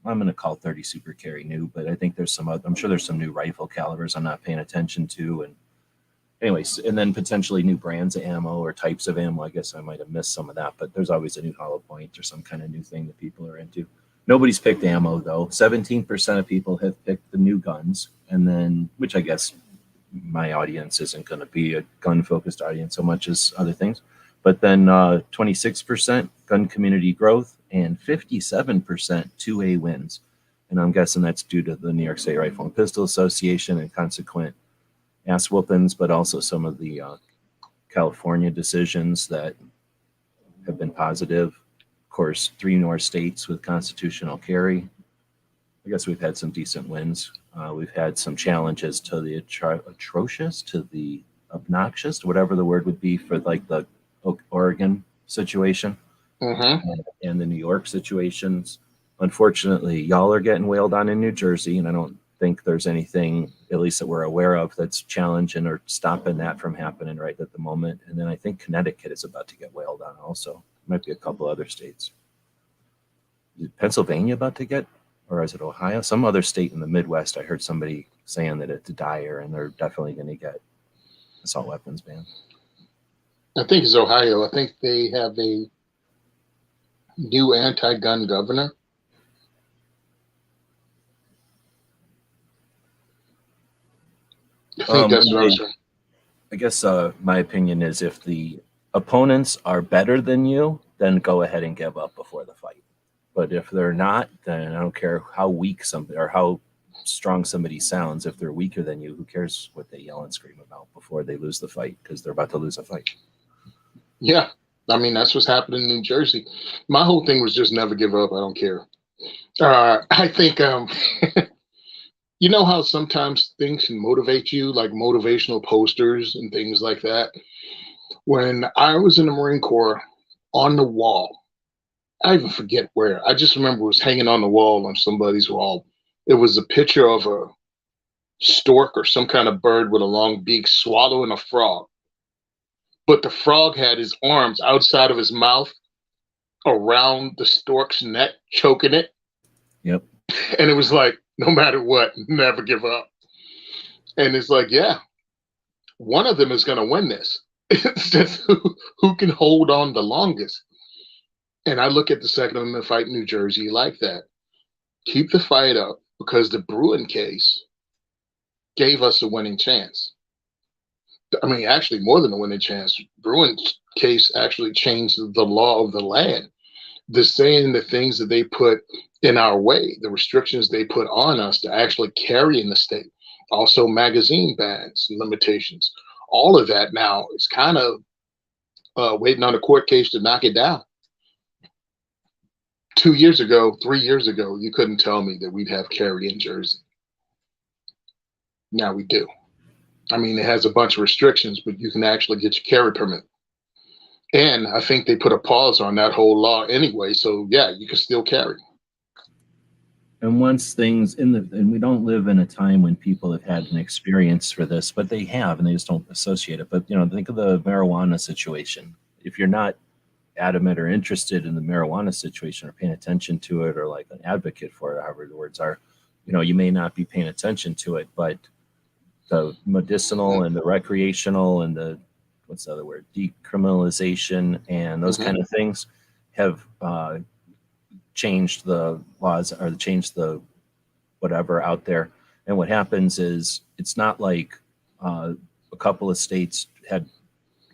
I'm going to call 30 Super Carry new, but I think there's some other, I'm sure there's some new rifle calibers I'm not paying attention to. And anyways, and then potentially new brands of ammo or types of ammo. I guess I might have missed some of that, but there's always a new hollow point or some kind of new thing that people are into. Nobody's picked ammo though. 17% of people have picked the new guns, and then, which I guess my audience isn't going to be a gun-focused audience so much as other things. But then 26% gun community growth and 57% 2A wins. And I'm guessing that's due to the New York State Rifle and Pistol Association and consequent ass whoopings, but also some of the California decisions that have been positive. Of course, 3 more states with constitutional carry. I guess we've had some decent wins. We've had some challenges to the atrocious, to the obnoxious, whatever the word would be for like the Oregon situation and the New York situations. Unfortunately, y'all are getting wailed on in New Jersey, and I don't think there's anything, at least that we're aware of, that's challenging or stopping that from happening right at the moment. And then I think Connecticut is about to get wailed on also. Might be a couple other states. Is Pennsylvania about to get, or is it Ohio? Some other state in the Midwest, I heard somebody saying that it's dire and they're definitely going to get assault weapons banned. I think it's Ohio. I think they have a new anti-gun governor. I think that's what I was saying. I guess my opinion is if the opponents are better than you, then go ahead and give up before the fight. But if they're not, then I don't care how weak somebody or how strong somebody sounds. If they're weaker than you, who cares what they yell and scream about before they lose the fight, because they're about to lose a fight. Yeah. I mean, that's what's happening in New Jersey. My whole thing was just never give up. I don't care. I think, you know how sometimes things can motivate you, like motivational posters and things like that? When I was in the Marine Corps, on the wall, I even forget where. I just remember it was hanging on the wall on somebody's wall. It was a picture of a stork or some kind of bird with a long beak swallowing a frog. But the frog had his arms outside of his mouth around the stork's neck, choking it. Yep. And it was like, no matter what, never give up. And it's like, yeah, one of them is going to win this. It's just who can hold on the longest. And I look at the Second Amendment fight in New Jersey like that. Keep the fight up, because the Bruin case gave us a winning chance. I mean, actually, more than a winning chance. Bruin's case actually changed the law of the land. The saying, the things that they put in our way, the restrictions they put on us to actually carry in the state, also magazine bans and limitations. All of that now is kind of waiting on a court case to knock it down. 2 years ago, 3 years ago, you couldn't tell me that we'd have carry in Jersey. Now we do. I mean, it has a bunch of restrictions, but you can actually get your carry permit. And I think they put a pause on that whole law anyway. So yeah, you can still carry. And once things and we don't live in a time when people have had an experience for this, but they have, and they just don't associate it. But, think of the marijuana situation. If you're not adamant or interested in the marijuana situation or paying attention to it or like an advocate for it, however the words are, you may not be paying attention to it, but the medicinal and the recreational and the, what's the other word, decriminalization and those kind of things have changed the laws or changed the whatever out there. And what happens is it's not like a couple of states had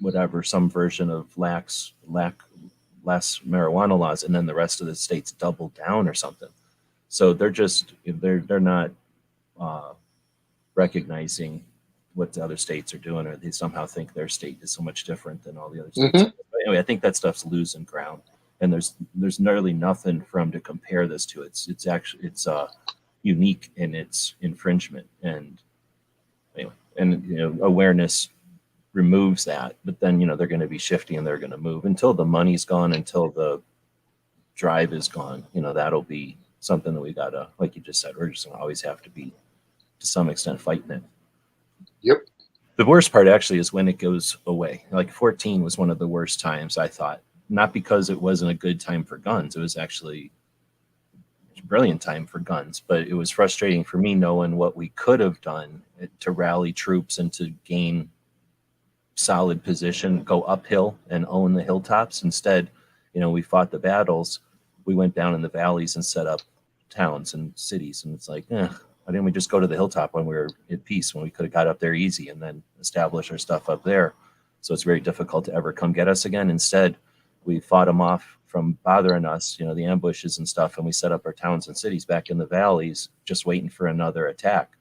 whatever, some version of less marijuana laws, and then the rest of the states doubled down or something. So they're not recognizing what the other states are doing, or they somehow think their state is so much different than all the other states. But anyway, I think that stuff's losing ground, and there's nearly nothing from to compare this to. It's unique in its infringement, and anyway, and awareness removes that, but then they're going to be shifty and they're going to move until the money's gone, until the drive is gone. That'll be something that we gotta, like you just said, we're just gonna always have to be to some extent fighting it. Yep. The worst part actually is when it goes away. Like 14 was one of the worst times, I thought, not because it wasn't a good time for guns. It was actually a brilliant time for guns, but it was frustrating for me knowing what we could have done to rally troops and to gain solid position, go uphill and own the hilltops. Instead, we fought the battles, we went down in the valleys and set up towns and cities. And it's like, why didn't we just go to the hilltop when we were at peace, when we could have got up there easy and then establish our stuff up there? So it's very difficult to ever come get us again. Instead, we fought them off from bothering us, the ambushes and stuff, and we set up our towns and cities back in the valleys, just waiting for another attack.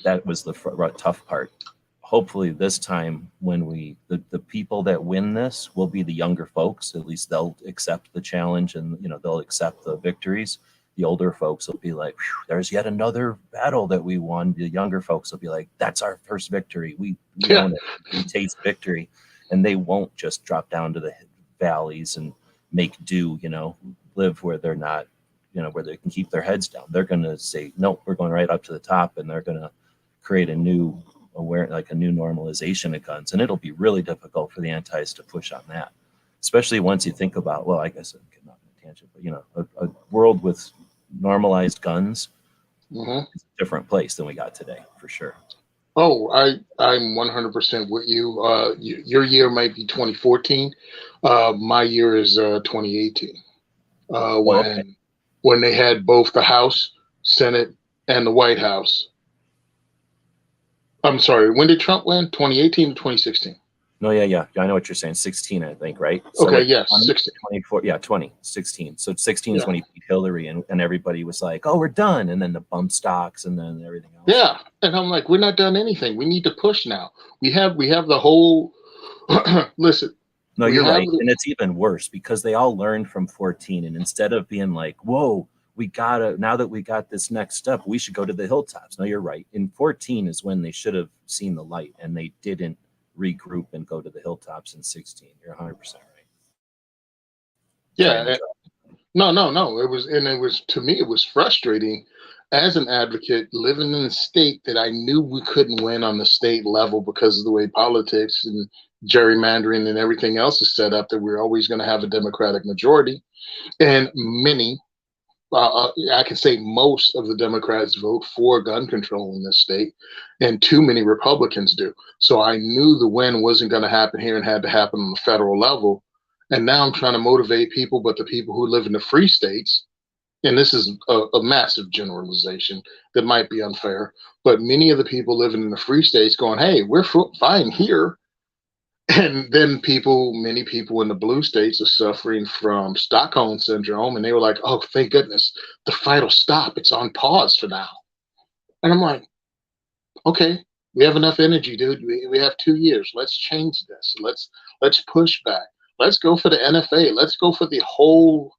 That was the tough part. Hopefully this time, when the people that win this will be the younger folks. At least they'll accept the challenge, and they'll accept the victories. The older folks will be like, there's yet another battle that we won. The younger folks will be like, that's our first victory. We own it. We taste victory. And they won't just drop down to the valleys and make do, live where they're not, where they can keep their heads down. They're going to say, nope, we're going right up to the top, and they're going to create a new normalization of guns. And it'll be really difficult for the antis to push on that, especially once you think about, well, I guess I'm not on a tangent, but a world with normalized guns is a different place than we got today, for sure. Oh, I'm 100% with you. Your year might be 2014. My year is 2018. When they had both the House, Senate, and the White House. I'm sorry. When did Trump win? 2018 or 2016? No, yeah. I know what you're saying. 16, I think, right? So okay, yeah, 16. 24, 16. So 16 is when he beat Hillary, and everybody was like, oh, we're done. And then the bump stocks and then everything else. Yeah. And I'm like, we're not done anything. We need to push now. We have the whole, listen. No, you're right. And it's even worse because they all learned from 14. And instead of being like, whoa, now that we got this next step, we should go to the hilltops. No, you're right. In 14 is when they should have seen the light, and they didn't regroup and go to the hilltops in 16. You're 100% right. Yeah. No. It was to me, it was frustrating as an advocate living in a state that I knew we couldn't win on the state level because of the way politics and gerrymandering and everything else is set up, that we're always going to have a Democratic majority. And many, I can say most of the Democrats vote for gun control in this state, and too many Republicans do. So I knew the win wasn't going to happen here and had to happen on the federal level. And now I'm trying to motivate people, but the people who live in the free states, and this is a massive generalization that might be unfair, but many of the people living in the free states going, hey, we're fine here. And then many people in the blue states are suffering from Stockholm syndrome, and they were like, oh, thank goodness, the fight will stop. It's on pause for now. And I'm like, okay, we have enough energy, dude. We have 2 years. Let's change this. Let's push back. Let's go for the NFA. Let's go for the whole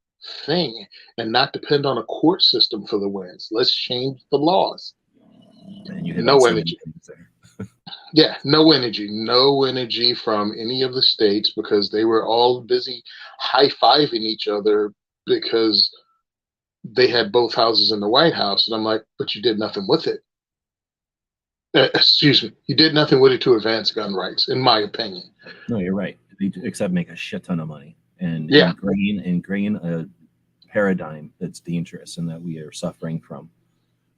thing and not depend on a court system for the wins. Let's change the laws. No energy. Yeah, no energy from any of the states because they were all busy high-fiving each other because they had both houses in the White House. And I'm like, but you did nothing with it. Excuse me. You did nothing with it to advance gun rights, in my opinion. No, you're right. Except make a shit ton of money and ingrain a paradigm that's dangerous and that we are suffering from.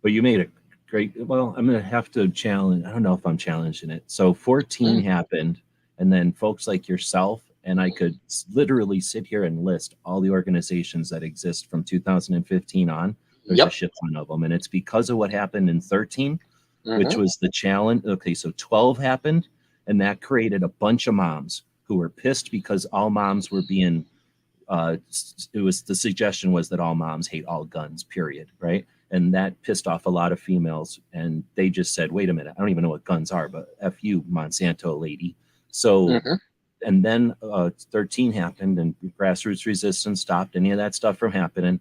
But you made a great, well, I'm going to have to challenge. I don't know if I'm challenging it. So 14 happened, and then folks like yourself, and I could literally sit here and list all the organizations that exist from 2015 on. There's a shit ton of them. And it's because of what happened in 13, which was the challenge. Okay, so 12 happened, and that created a bunch of moms who were pissed because all moms were being, the suggestion was that all moms hate all guns, period, right? And that pissed off a lot of females, and they just said, wait a minute, I don't even know what guns are, but F you, Monsanto lady. So, and then 13 happened, and grassroots resistance stopped any of that stuff from happening.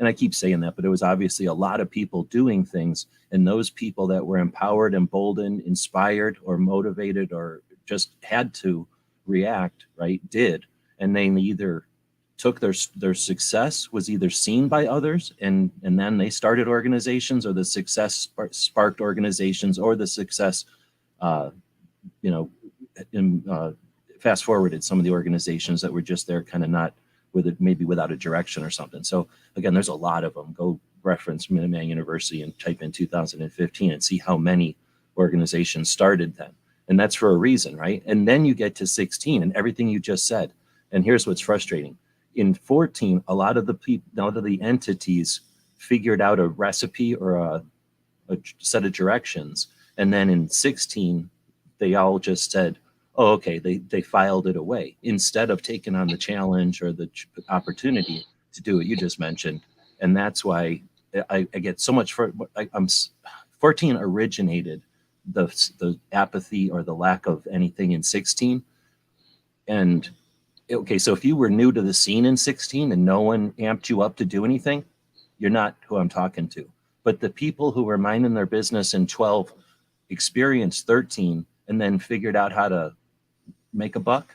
And I keep saying that, but it was obviously a lot of people doing things, and those people that were empowered, emboldened, inspired, or motivated, or just had to react, right, did. And they either took their success was either seen by others, and then they started organizations, or the success sparked organizations, or the success, fast forwarded some of the organizations that were just there kind of not with it, maybe without a direction or something. So again, there's a lot of them. Go reference Minuteman University and type in 2015 and see how many organizations started then. And that's for a reason, right? And then you get to 16 and everything you just said. And here's what's frustrating. In 14, a lot of the entities figured out a recipe or a set of directions, and then in 16, they all just said, "Oh, okay." They filed it away instead of taking on the challenge or the opportunity to do what you just mentioned, and that's why I get so much for. I'm 14 originated the apathy or the lack of anything in 16, and okay, so if you were new to the scene in 16 and no one amped you up to do anything, you're not who I'm talking to. But the people who were minding their business in 12 experienced 13 and then figured out how to make a buck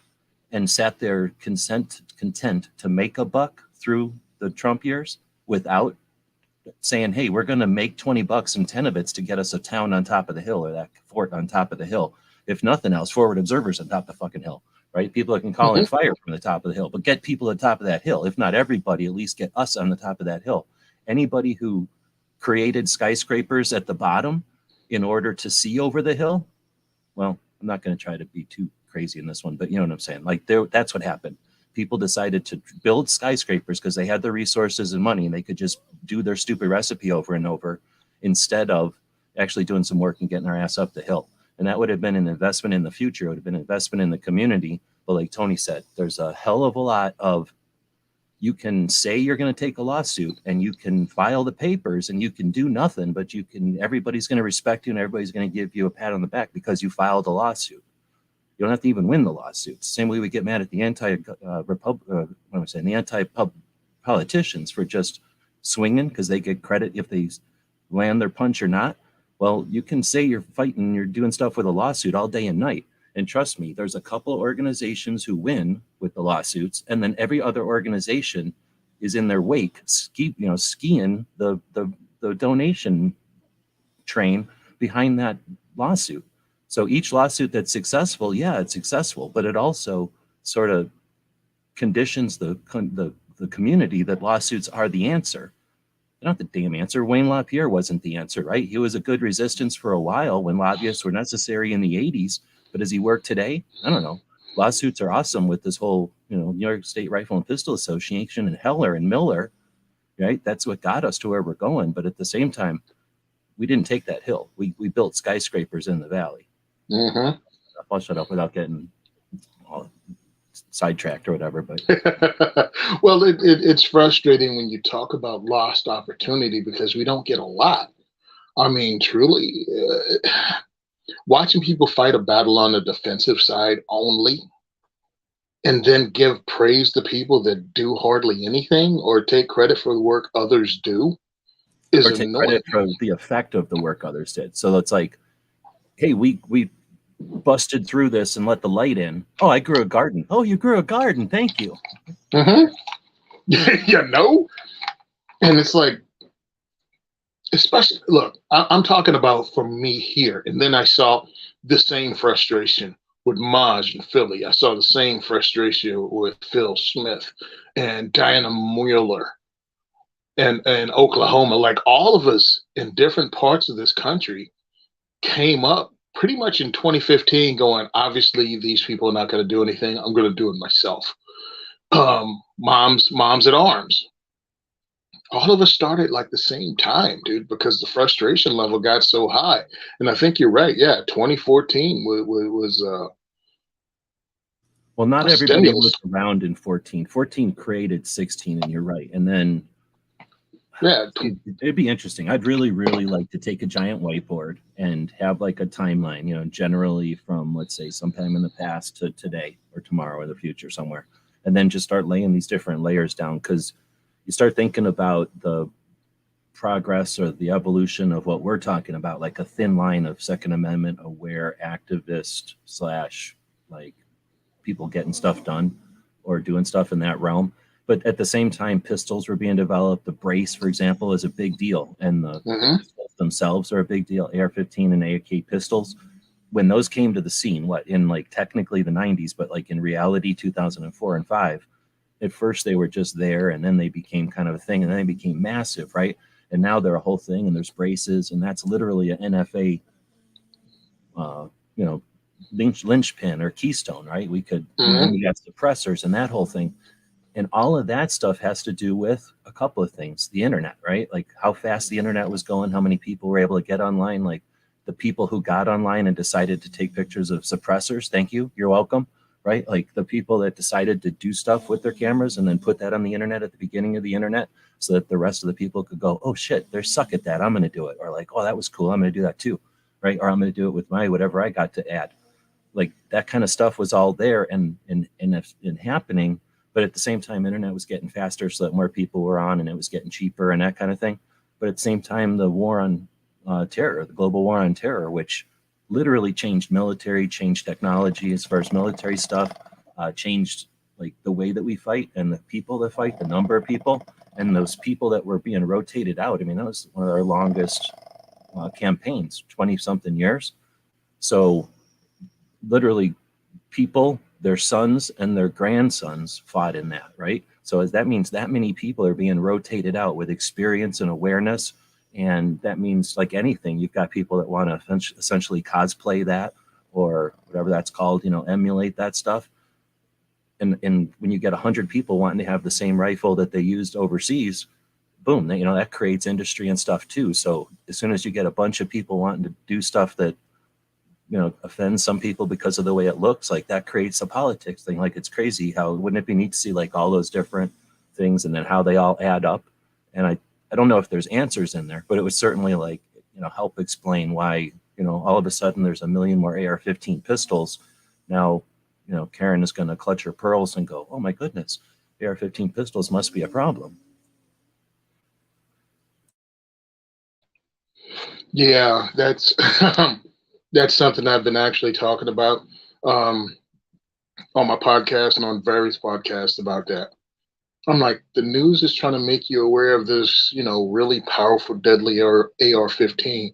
and sat there content to make a buck through the Trump years without saying, hey, we're going to make 20 bucks and 10 of it's to get us a town on top of the hill or that fort on top of the hill. If nothing else, forward observers on top of the fucking hill, right? People that can call in fire from the top of the hill, but get people at the top of that hill. If not everybody, at least get us on the top of that hill. Anybody who created skyscrapers at the bottom in order to see over the hill, well, I'm not going to try to be too crazy in this one, but you know what I'm saying? Like that's what happened. People decided to build skyscrapers because they had the resources and money and they could just do their stupid recipe over and over instead of actually doing some work and getting our ass up the hill. And that would have been an investment in the future. It would have been an investment in the community. But like Tony said, there's a hell of a lot of, you can say you're going to take a lawsuit and you can file the papers and you can do nothing, but everybody's going to respect you and everybody's going to give you a pat on the back because you filed a lawsuit. You don't have to even win the lawsuit. Same way we get mad at the anti-politicians for just swinging because they get credit if they land their punch or not. Well, you can say you're fighting, you're doing stuff with a lawsuit all day and night. And trust me, there's a couple of organizations who win with the lawsuits, and then every other organization is in their wake, skiing the donation train behind that lawsuit. So each lawsuit that's successful, yeah, it's successful, but it also sort of conditions the community that lawsuits are the answer. They're not the damn answer. Wayne LaPierre wasn't the answer, right? He was a good resistance for a while when lobbyists were necessary in the 80s, but does he work today? I don't know. Lawsuits are awesome with this whole, New York State Rifle and Pistol Association and Heller and Miller, right? That's what got us to where we're going. But at the same time, we didn't take that hill. We built skyscrapers in the valley. Mm-hmm. I'll shut up without getting sidetracked or whatever. But well, it's frustrating when you talk about lost opportunity because we don't get a lot. I mean, truly, watching people fight a battle on the defensive side only and then give praise to people that do hardly anything or take credit for the work others do is or take annoying. credit for the effect of the work others did. So it's like, hey, we busted through this and let the light in. Oh, I grew a garden. Oh, you grew a garden. Thank you. Mm-hmm. And it's like, especially, look, I'm talking about for me here. And then I saw the same frustration with Maj in Philly. I saw the same frustration with Phil Smith and Diana Mueller and Oklahoma. Like all of us in different parts of this country came up pretty much in 2015 going, obviously these people are not going to do anything. I'm going to do it myself. Moms at Arms. All of us started like the same time, dude, because the frustration level got so high. And I think you're right. Yeah, 2014 was well, not everybody was around in 14. 14 created 16, and you're right. And then yeah, it'd be interesting. I'd really, really like to take a giant whiteboard and have like a timeline, generally from, let's say, sometime in the past to today or tomorrow or the future somewhere. And then just start laying these different layers down because you start thinking about the progress or the evolution of what we're talking about, like a thin line of Second Amendment aware activist / like people getting stuff done or doing stuff in that realm. But at the same time, pistols were being developed. The brace, for example, is a big deal. And the pistols themselves are a big deal. AR-15 and AK pistols. When those came to the scene, in like technically the 90s, but like in reality, 2004 and 5, at first they were just there and then they became kind of a thing and then they became massive, right? And now they're a whole thing and there's braces and that's literally an NFA, linchpin or keystone, right? We could, and then we got suppressors and that whole thing. And all of that stuff has to do with a couple of things. The internet, right? Like how fast the internet was going, how many people were able to get online, like the people who got online and decided to take pictures of suppressors. Thank you. You're welcome. Right? Like the people that decided to do stuff with their cameras and then put that on the internet at the beginning of the internet so that the rest of the people could go, oh shit, they're suck at that. I'm going to do it. Or like, oh, that was cool. I'm going to do that too. Right? Or I'm going to do it with my whatever I got to add. Like that kind of stuff was all there and happening. But at the same time, internet was getting faster so that more people were on and it was getting cheaper and that kind of thing. But at the same time, the war on terror, the global war on terror, which literally changed military, changed technology as far as military stuff, changed like the way that we fight and the people that fight, the number of people, and those people that were being rotated out. I mean, that was one of our longest campaigns, 20-something years. So literally people, their sons and their grandsons fought in that, right? So that means that many people are being rotated out with experience and awareness. And that means like anything, you've got people that want to essentially cosplay that or whatever that's called, emulate that stuff. And when you get 100 people wanting to have the same rifle that they used overseas, boom, that creates industry and stuff too. So as soon as you get a bunch of people wanting to do stuff that, offends some people because of the way it looks, like that creates a politics thing. Like it's crazy how, wouldn't it be neat to see like all those different things and then how they all add up? And I don't know if there's answers in there, but it would certainly like, help explain why, all of a sudden there's a million more AR-15 pistols. Now, Karen is going to clutch her pearls and go, oh my goodness, AR-15 pistols must be a problem. Yeah, that's that's something I've been actually talking about on my podcast and on various podcasts about that. I'm like, the news is trying to make you aware of this, really powerful, deadly AR-15.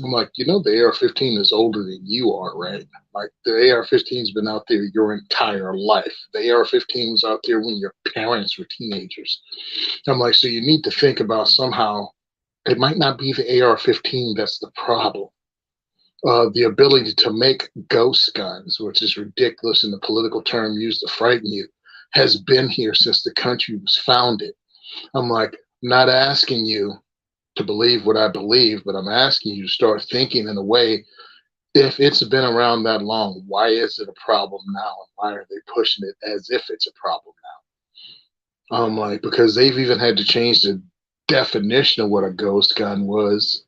I'm like, the AR-15 is older than you are, right? Like the AR-15's been out there your entire life. The AR-15 was out there when your parents were teenagers. I'm like, so you need to think about somehow, it might not be the AR-15 that's the problem. The ability to make ghost guns, which is ridiculous in the political term used to frighten you, has been here since the country was founded. I'm like, not asking you to believe what I believe, but I'm asking you to start thinking in a way, if it's been around that long, why is it a problem now? And why are they pushing it as if it's a problem now? I'm like, because they've even had to change the definition of what a ghost gun was,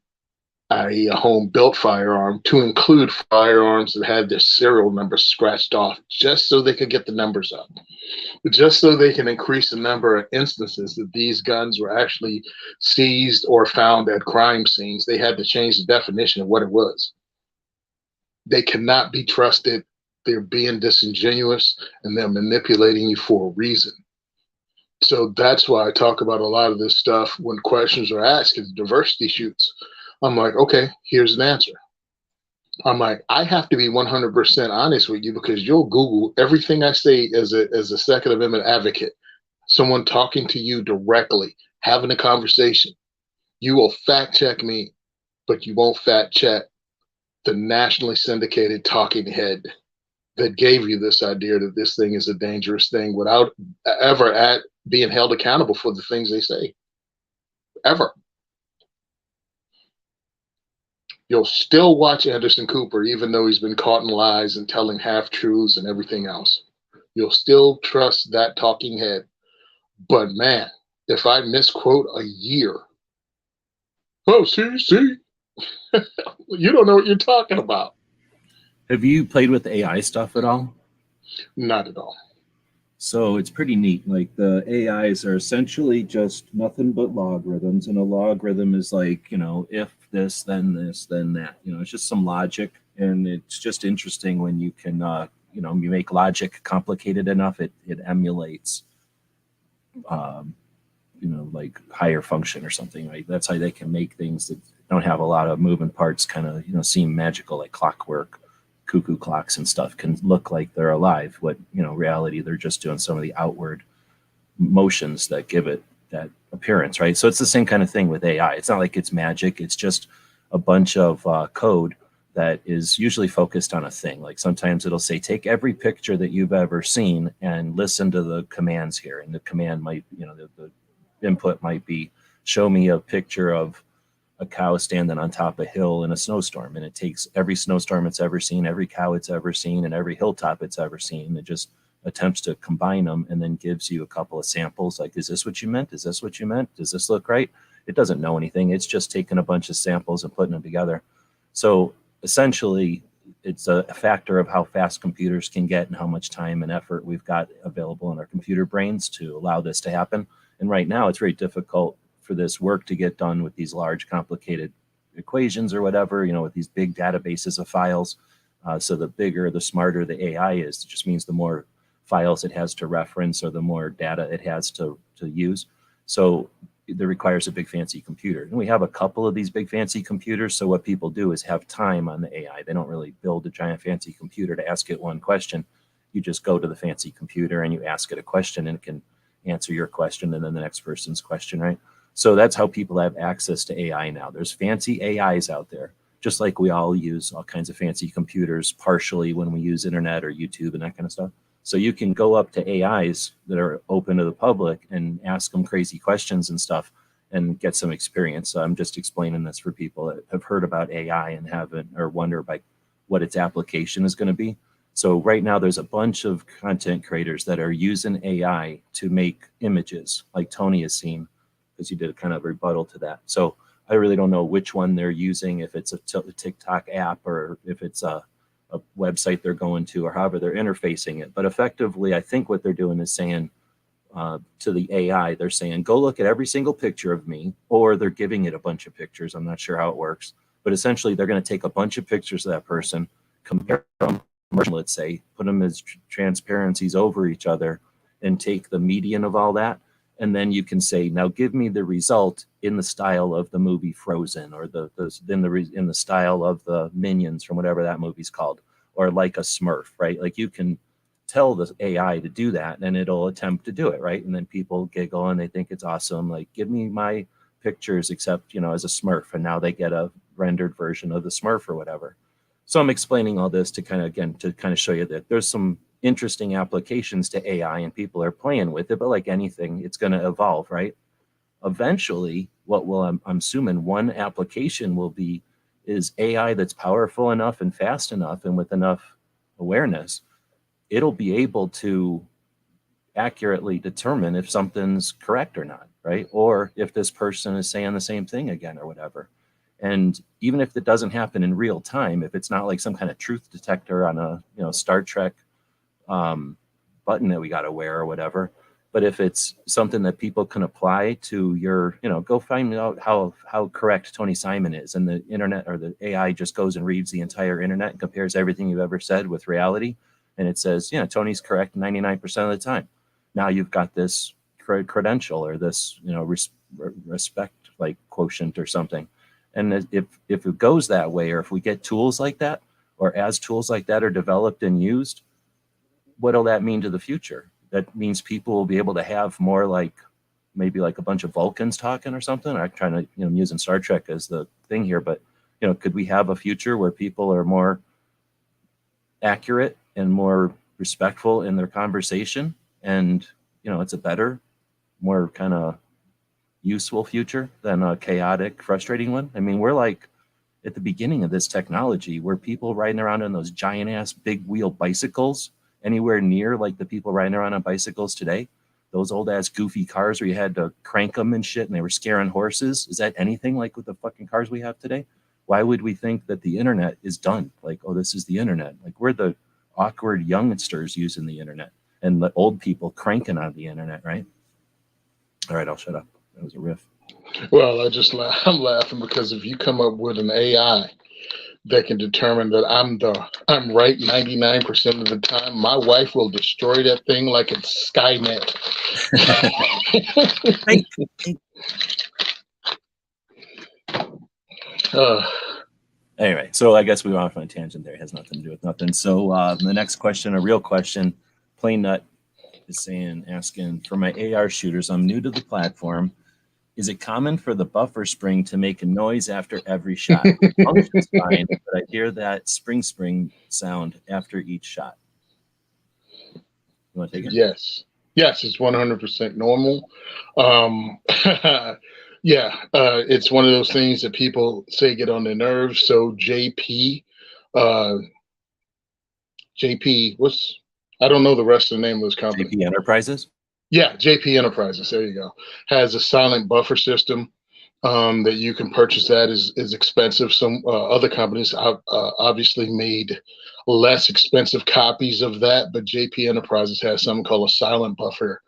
i.e. a home-built firearm, to include firearms that had their serial numbers scratched off just so they could get the numbers up, just so they can increase the number of instances that these guns were actually seized or found at crime scenes. They had to change the definition of what it was. They cannot be trusted. They're being disingenuous, and they're manipulating you for a reason. So that's why I talk about a lot of this stuff when questions are asked in diversity shoots. I'm like, okay, here's an answer. I'm like, I have to be 100% honest with you because you'll Google everything I say as a Second Amendment advocate, someone talking to you directly, having a conversation. You will fact check me, but you won't fact check the nationally syndicated talking head that gave you this idea that this thing is a dangerous thing without ever being held accountable for the things they say, ever. You'll still watch Anderson Cooper, even though he's been caught in lies and telling half-truths and everything else. You'll still trust that talking head. But man, if I misquote a year, oh, see, you don't know what you're talking about. Have you played with AI stuff at all? Not at all. So it's pretty neat. Like the AIs are essentially just nothing but logarithms, and a logarithm is like, if this, then that. It's just some logic, and it's just interesting when you can, you make logic complicated enough, it emulates, like higher function or something, right? That's how they can make things that don't have a lot of moving parts kind of, seem magical, like clockwork. Cuckoo clocks and stuff can look like they're alive. What, reality, they're just doing some of the outward motions that give it that appearance, right? So it's the same kind of thing with AI. It's not like it's magic. It's just a bunch of code that is usually focused on a thing. Like sometimes it'll say, take every picture that you've ever seen and listen to the commands here. And the command might, the input might be, show me a picture of a cow standing on top of a hill in a snowstorm. And it takes every snowstorm it's ever seen, every cow it's ever seen, and every hilltop it's ever seen. It just attempts to combine them and then gives you a couple of samples. Like, is this what you meant? Is this what you meant? Does this look right? It doesn't know anything. It's just taking a bunch of samples and putting them together. So essentially, it's a factor of how fast computers can get and how much time and effort we've got available in our computer brains to allow this to happen. And right now, it's very difficult for this work to get done with these large, complicated equations or whatever, with these big databases of files. So the bigger, the smarter the AI is, it just means the more files it has to reference or the more data it has to use. So that requires a big fancy computer. And we have a couple of these big fancy computers. So what people do is have time on the AI. They don't really build a giant fancy computer to ask it one question. You just go to the fancy computer and you ask it a question and it can answer your question and then the next person's question, right? So that's how people have access to AI now. There's fancy AIs out there, just like we all use all kinds of fancy computers partially when we use internet or YouTube and that kind of stuff. So you can go up to AIs that are open to the public and ask them crazy questions and stuff and get some experience. So I'm just explaining this for people that have heard about AI and haven't, or wonder about what its application is going to be. So right now there's a bunch of content creators that are using AI to make images like Tony has seen, because you did a kind of rebuttal to that. So I really don't know which one they're using, if it's a TikTok app or if it's a website they're going to or however they're interfacing it. But effectively, I think what they're doing is saying to the AI, they're saying, go look at every single picture of me, or they're giving it a bunch of pictures. I'm not sure how it works, but essentially they're going to take a bunch of pictures of that person, compare them, let's say, put them as transparencies over each other and take the median of all that. And then you can say, now give me the result in the style of the movie Frozen, or in the style of the Minions from whatever that movie's called, or like a Smurf, right? Like you can tell the AI to do that and it'll attempt to do it, right? And then people giggle and they think it's awesome. Like, give me my pictures except, as a Smurf. And now they get a rendered version of the Smurf or whatever. So I'm explaining all this to kind of show you that there's some interesting applications to AI and people are playing with it, but like anything, it's going to evolve, right? Eventually, I'm assuming one application will be is AI that's powerful enough and fast enough and with enough awareness, it'll be able to accurately determine if something's correct or not, right? Or if this person is saying the same thing again or whatever. And even if it doesn't happen in real time, if it's not like some kind of truth detector on a Star Trek button that we got to wear or whatever, but if it's something that people can apply to your, go find out how correct Tony Simon is, and the internet or the AI just goes and reads the entire internet and compares everything you've ever said with reality, and it says, Tony's correct 99% of the time. Now you've got this credential or this, respect like quotient or something. And if it goes that way, or if we get tools like that, or as tools like that are developed and used, what'll that mean to the future? That means people will be able to have more like maybe like a bunch of Vulcans talking or something. I'm trying to, I'm using Star Trek as the thing here, but could we have a future where people are more accurate and more respectful in their conversation? And, it's a better, more kind of useful future than a chaotic, frustrating one. I mean, we're like at the beginning of this technology where people riding around on those giant ass big wheel bicycles, anywhere near like the people riding around on bicycles today, those old ass goofy cars where you had to crank them and shit and they were scaring horses. Is that anything like with the fucking cars we have today? Why would we think that the internet is done? Like, oh, this is the internet. Like, we're the awkward youngsters using the internet and the old people cranking on the internet, right? All right, I'll shut up. That was a riff. Well, I'm laughing because if you come up with an AI that can determine that I'm right 99% of the time, my wife will destroy that thing like it's Skynet. Anyway, so I guess we went off on a tangent there. It has nothing to do with nothing. So the next question, a real question, Plain Nut is asking, for my AR shooters, I'm new to the platform Is it common for the buffer spring to make a noise after every shot? It functions fine, but I hear that spring sound after each shot. You want to take it? Yes. Yes, it's 100% normal. Um, yeah, it's one of those things that people say get on their nerves. So uh, JP, I don't know the rest of the name of this company. JP Enterprises? Yeah, JP Enterprises. There you go. Has a silent buffer system that you can purchase. That is expensive. Some other companies have obviously made less expensive copies of that, but JP Enterprises has something called a silent buffer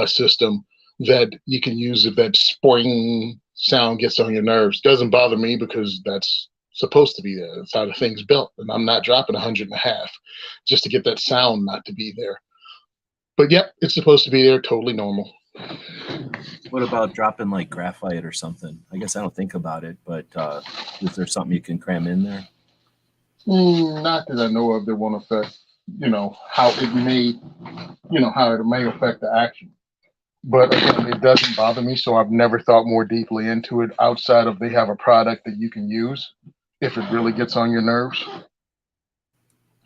system that you can use if that spring sound gets on your nerves. Doesn't bother me because that's supposed to be there. That's how the thing's built, and I'm not dropping 100.5 just to get that sound not to be there. But yep, it's supposed to be there. Totally normal. What about dropping like graphite or something? I guess I don't think about it, but is there something you can cram in there? Not that I know of that won't affect, how it may, how it may affect the action. But again, it doesn't bother me, so I've never thought more deeply into it outside of they have a product that you can use if it really gets on your nerves. I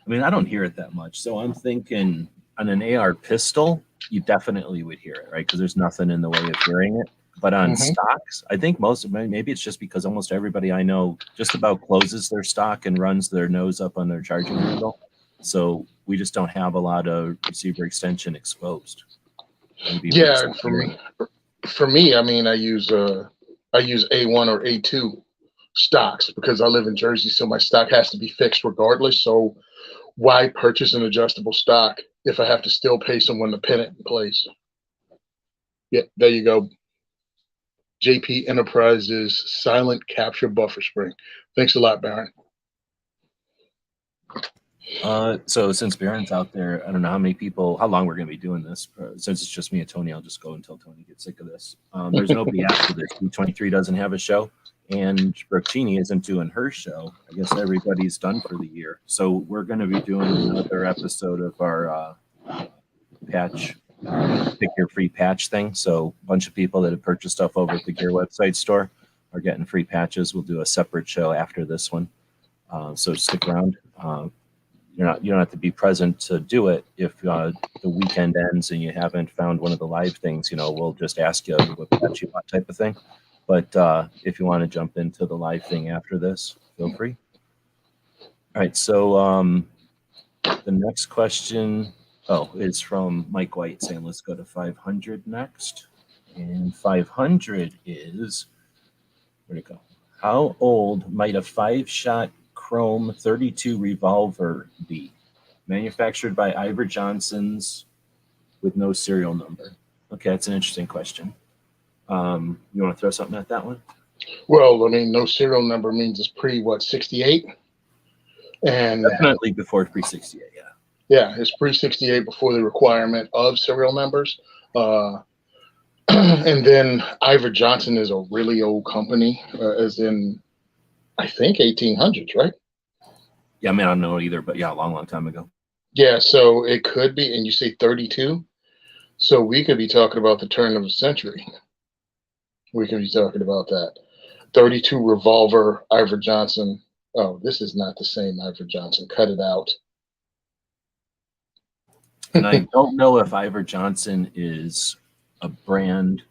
mean, I don't hear it that much, so I'm thinking on an AR pistol, you definitely would hear it, right? Because there's nothing in the way of hearing it. But on stocks, I think maybe it's just because almost everybody I know just about closes their stock and runs their nose up on their charging handle. So we just don't have a lot of receiver extension exposed. Yeah, for me, I mean, I use A1 or A2 stocks because I live in Jersey, so my stock has to be fixed regardless. So why purchase an adjustable stock if I have to still pay someone to pin it in place? Yeah, there you go. JP Enterprises Silent Capture Buffer Spring. Thanks a lot, Baron. So since Baron's out there, I don't know how long we're going to be doing this. Since it's just me and Tony, I'll just go until Tony gets sick of this. There's nobody after this. B23 doesn't have a show, and Brooksini isn't doing her show. I guess everybody's done for the year. So we're going to be doing another episode of our patch, pick your free patch thing. So a bunch of people that have purchased stuff over at the Gear website store are getting free patches. We'll do a separate show after this one. So stick around. You don't have to be present to do it. If the weekend ends and you haven't found one of the live things, we'll just ask you what patch you want type of thing. But if you want to jump into the live thing after this, feel free. All right. So the next question is from Mike White saying, let's go to 500 next. And 500 is, where'd it go? How old might a 5-shot Chrome 32 revolver be? Manufactured by Ivor Johnson's with no serial number. Okay, that's an interesting question. You want to throw something at that one? Well, I mean, no serial number means it's pre-68? And definitely before pre-68, yeah. Yeah, it's pre-68 before the requirement of serial numbers. And then Ivor Johnson is a really old company, as in, I think 1800s, right? Yeah, I mean, I don't know either, but yeah, a long, long time ago. Yeah, so it could be, and you say 32, so we could be talking about the turn of the century. We could be talking about that. 32 revolver, Ivor Johnson. Oh, this is not the same Ivor Johnson. Cut it out. And I don't know if Ivor Johnson is a brand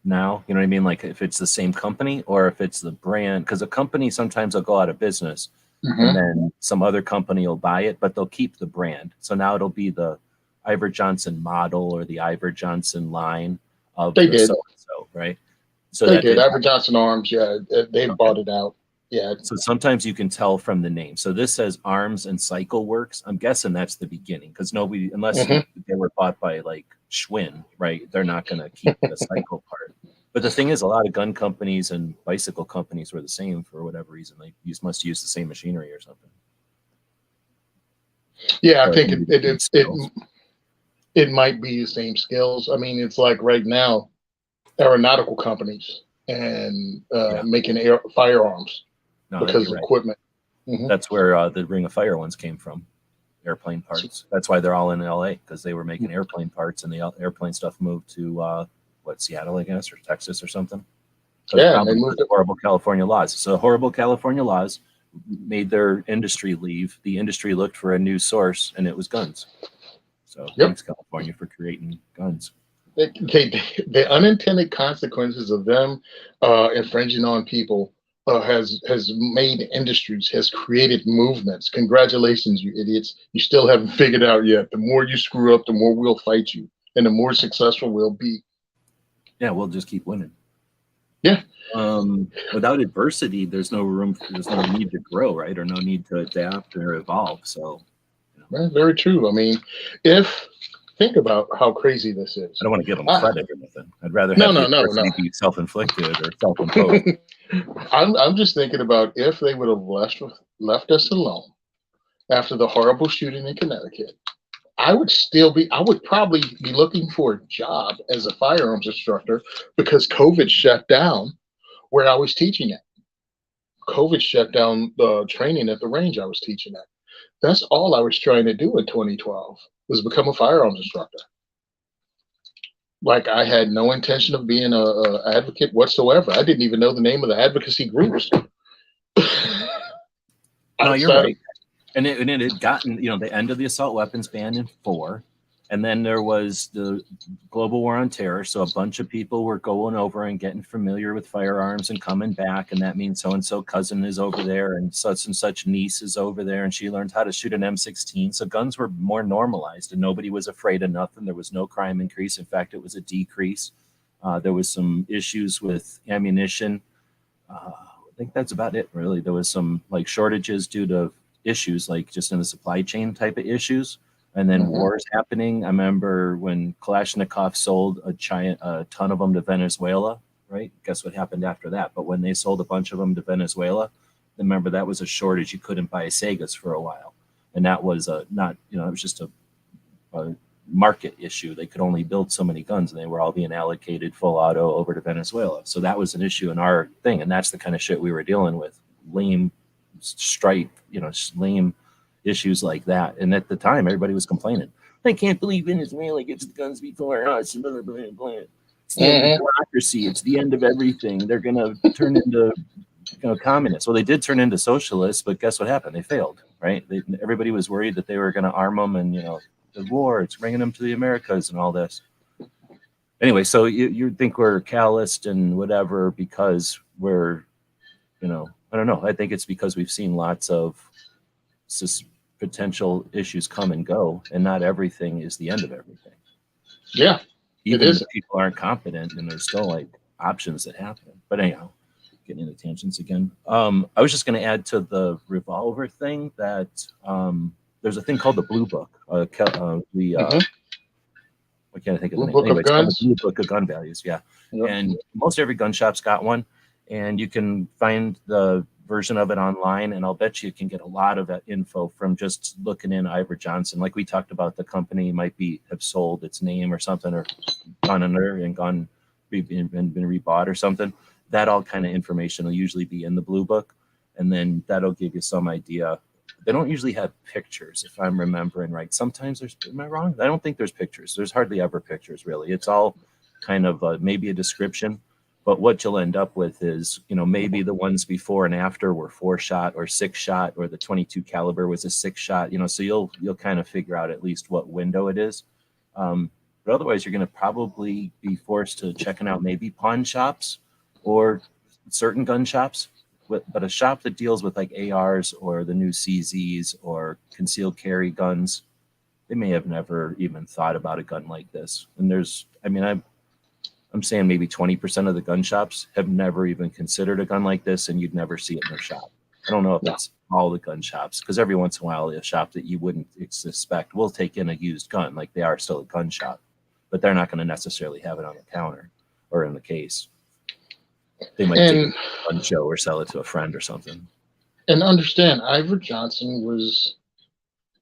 now. You know what I mean? Like if it's the same company or if it's the brand, because a company sometimes will go out of business and then some other company will buy it, but they'll keep the brand. So now it'll be the Ivor Johnson model or the Ivor Johnson line of so-and-so, right? So they did. Ivor Johnson Arms, yeah, they bought it out. Yeah. So sometimes you can tell from the name. So this says Arms and Cycle Works. I'm guessing that's the beginning because nobody, unless they were bought by like Schwinn, right? They're not going to keep the cycle part. But the thing is, a lot of gun companies and bicycle companies were the same for whatever reason. They must use the same machinery or something. Yeah, I think it might be the same skills. I mean, it's like right now, aeronautical companies and making firearms because of equipment. That's where the Ring of Fire ones came from, airplane parts. That's why they're all in LA because they were making airplane parts and the airplane stuff moved to Seattle, I guess, or Texas or something. Yeah, Probably they moved it. horrible California laws. So horrible California laws made their industry leave. The industry looked for a new source, and it was guns. So thanks, California, for creating guns. The unintended consequences of them infringing on people has made industries, has created movements. Congratulations, you idiots! You still haven't figured out yet. The more you screw up, the more we'll fight you, and the more successful we'll be. Yeah, we'll just keep winning. Yeah. Without adversity, there's no need to grow, right? Or no need to adapt or evolve. So, Very true. I mean, think about how crazy this is. I don't want to give them credit or nothing. I'd rather have no. be self-inflicted or self-imposed. I'm just thinking about if they would have left us alone after the horrible shooting in Connecticut. I would probably be looking for a job as a firearms instructor because COVID shut down where I was teaching at. COVID shut down the training at the range I was teaching at. That's all I was trying to do in 2012 was become a firearms instructor. Like I had no intention of being a advocate whatsoever. I didn't even know the name of the advocacy groups. No, you're right. And it had gotten, the end of the assault weapons ban in 4. And then there was the global war on terror. So a bunch of people were going over and getting familiar with firearms and coming back. And that means so-and-so cousin is over there and such niece is over there. And she learned how to shoot an M16. So guns were more normalized and nobody was afraid of nothing. There was no crime increase. In fact, it was a decrease. There was some issues with ammunition. I think that's about it, really. There was some shortages due to issues just in the supply chain type of issues. And then wars happening. I remember when Kalashnikov sold a ton of them to Venezuela, right? Guess what happened after that? But when they sold a bunch of them to Venezuela, remember that was a shortage. You couldn't buy Segas for a while. And that was it was just a market issue. They could only build so many guns and they were all being allocated full auto over to Venezuela. So that was an issue in our thing. And that's the kind of shit we were dealing with. Lame stripe, lame issues like that. And at the time, everybody was complaining. I can't believe Venezuela gets the guns before us. It's the end of democracy. It's the end of everything. They're going to turn into communists. Well, they did turn into socialists, but guess what happened? They failed, right? Everybody was worried that they were going to arm them and, the war, it's bringing them to the Americas and all this. Anyway, so you think we're calloused and whatever because we're, I don't know. I think it's because we've seen lots of potential issues come and go, and not everything is the end of everything. Yeah, even if people aren't competent, and there's still options that happen. But anyhow, getting into tangents again. I was just going to add to the revolver thing that there's a thing called the Blue Book. I can't think of the name. Anyway, it's called the Blue Book of Gun Values. Yeah, and most every gun shop's got one, and you can find the version of it online, and I'll bet you can get a lot of that info from just looking in Ivor Johnson. Like we talked about, the company might have sold its name or something, or gone under and been rebought or something. That all kind of information will usually be in the Blue Book, and then that'll give you some idea. They don't usually have pictures, if I'm remembering right. Sometimes am I wrong? I don't think there's pictures. There's hardly ever pictures, really. It's all kind of maybe a description. But what you'll end up with is, maybe the ones before and after were 4-shot or 6-shot, or the 22 caliber was a 6-shot. So you'll kind of figure out at least what window it is. But otherwise, you're going to probably be forced to checking out maybe pawn shops or certain gun shops. But a shop that deals with ARs or the new CZs or concealed carry guns, they may have never even thought about a gun like this. And I'm saying maybe 20% of the gun shops have never even considered a gun like this, and you'd never see it in their shop. I don't know if that's all the gun shops, because every once in a while, a shop that you wouldn't suspect will take in a used gun, like they are still a gun shop, but they're not going to necessarily have it on the counter or in the case. They might take it to a gun show or sell it to a friend or something. And understand, Ivor Johnson was,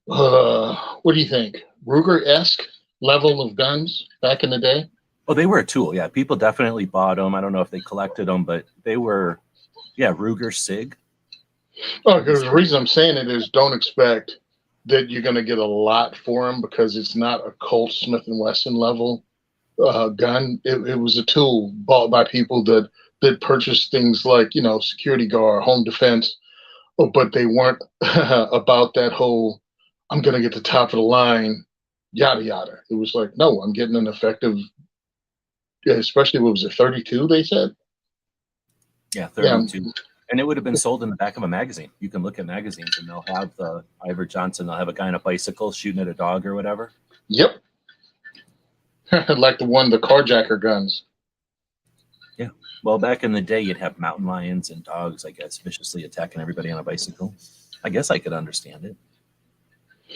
what do you think, Ruger-esque level of guns back in the day? Oh, they were a tool. Yeah, people definitely bought them. I don't know if they collected them, but they were, Ruger Sig. Oh, because the reason I'm saying it is don't expect that you're going to get a lot for them, because it's not a Colt Smith & Wesson level gun. It was a tool bought by people that that purchased things like, security guard, home defense, but they weren't about that whole, I'm going to get the top of the line, yada, yada. It was like, no, I'm getting an effective, especially what was it, 32, they said? Yeah, 32. And it would have been sold in the back of a magazine. You can look at magazines and they'll have the Iver Johnson. They'll have a guy on a bicycle shooting at a dog or whatever. Yep. Like the carjacker guns. Yeah. Well, back in the day, you'd have mountain lions and dogs, I guess, viciously attacking everybody on a bicycle. I guess I could understand it.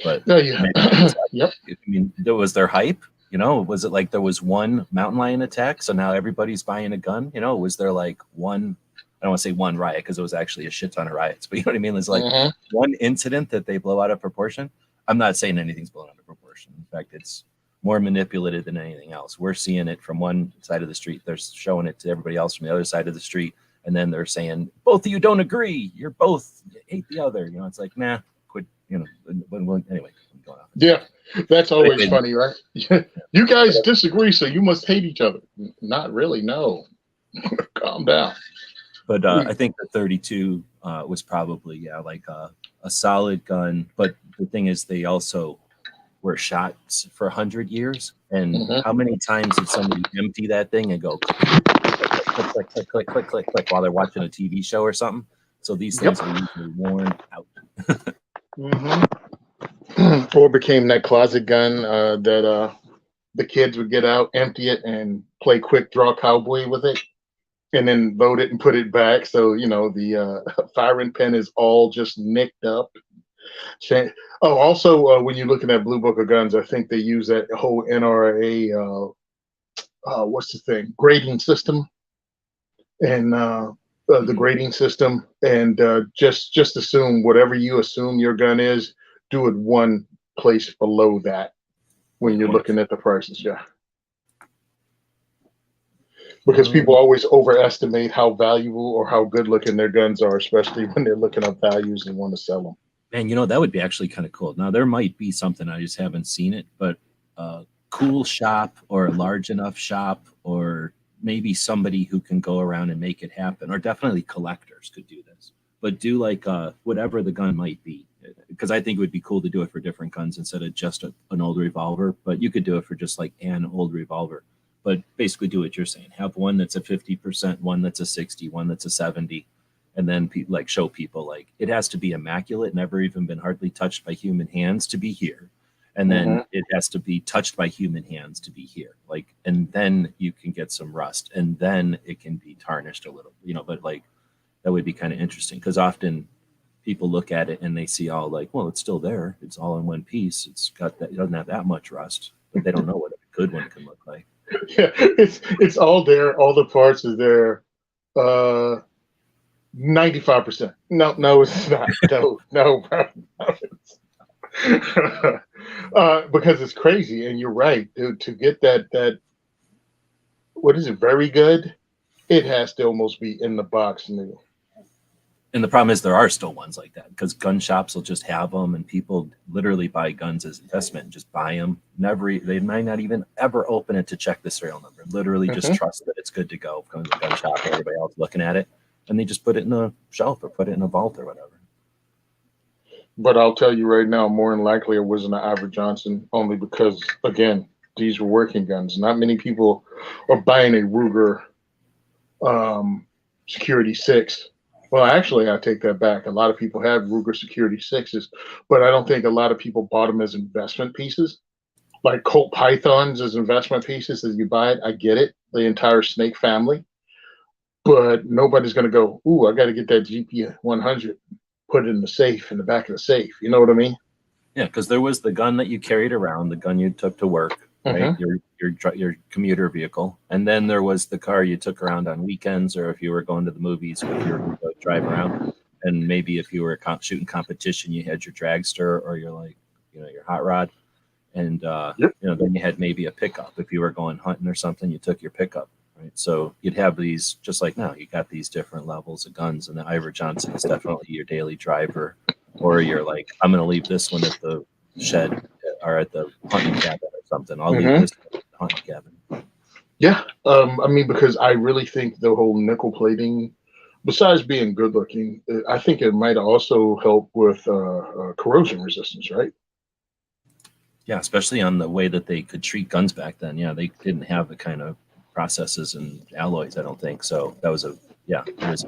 But yep. I mean, was there hype? Was it like there was one mountain lion attack, so now everybody's buying a gun? Was there like one? I don't want to say one riot because it was actually a shit ton of riots, but you know what I mean? There's like one incident that they blow out of proportion. I'm not saying anything's blown out of proportion. In fact, it's more manipulated than anything else. We're seeing it from one side of the street. They're showing it to everybody else from the other side of the street. And then they're saying, both of you don't agree. You're both hate the other. It's like, nah, quit, anyway. Going on. Yeah, that's always funny, right? You guys disagree, so you must hate each other. Not really, no. Calm down. But I think the 32 was probably, like a solid gun. But the thing is, they also were shot for 100 years. And how many times did somebody empty that thing and go click, click, click, click, click, click, click while they're watching a TV show or something? So these things are usually worn out. Or became that closet gun that the kids would get out, empty it, and play quick draw cowboy with it. And then load it and put it back. So, the firing pin is all just nicked up. Also, when you're looking at Blue Book of Guns, I think they use that whole NRA, what's the thing, grading system. And the grading system. And just assume whatever you assume your gun is, do it one place below that when you're looking at the prices. Yeah. Because people always overestimate how valuable or how good looking their guns are, especially when they're looking up values and want to sell them. And that would be actually kind of cool. Now there might be something, I just haven't seen it, but a cool shop or a large enough shop, or maybe somebody who can go around and make it happen, or definitely collectors could do this, but do like whatever the gun might be. Because I think it would be cool to do it for different guns instead of just an old revolver, but you could do it for just like an old revolver. But basically do what you're saying. Have one that's a 50%, one that's a 60, one that's a 70. And then show people like it has to be immaculate, never even been hardly touched by human hands to be here. And then it has to be touched by human hands to be here. And then you can get some rust, and then it can be tarnished a little, but that would be kind of interesting because often people look at it and they see all well, it's still there. It's all in one piece. It's got that, it doesn't have that much rust, but they don't know what a good one can look like. Yeah, it's all there. All the parts are there. 95%. No, it's not. No, because it's crazy, and you're right. To get that, what is it? Very good. It has to almost be in the box new. And the problem is there are still ones like that because gun shops will just have them, and people literally buy guns as investment and just buy them. They might not even ever open it to check the serial number. Literally just trust that it's good to go. Come to the gun shop, everybody else looking at it, and they just put it in a shelf or put it in a vault or whatever. But I'll tell you right now, more than likely it wasn't an Iver Johnson, only because, again, these were working guns. Not many people are buying a Ruger Security 6. Well, actually, I take that back. A lot of people have Ruger Security 6s, but I don't think a lot of people bought them as investment pieces. Like Colt Pythons as investment pieces as you buy it. I get it, the entire snake family. But nobody's going to go, ooh, I got to get that GP 100, put it in the safe, in the back of the safe. You know what I mean? Yeah, because there was the gun that you carried around, the gun you took to work, right? Your commuter vehicle. And then there was the car you took around on weekends, or if you were going to the movies, or if you were going to drive around. And maybe if you were shooting competition, you had your dragster or your your hot rod. And then you had maybe a pickup. If you were going hunting or something, you took your pickup. Right. So you'd have these, just like now, you got these different levels of guns, and the Iver Johnson is definitely your daily driver, or you're like, I'm going to leave this one at the shed or at the hunting cabin or something. I'll leave this at the hunting cabin. Yeah. I mean, because I really think the whole nickel plating, besides being good looking, I think it might also help with corrosion resistance, right? Yeah, especially on the way that they could treat guns back then. Yeah, they didn't have the kind of processes and alloys, I don't think. So that was it was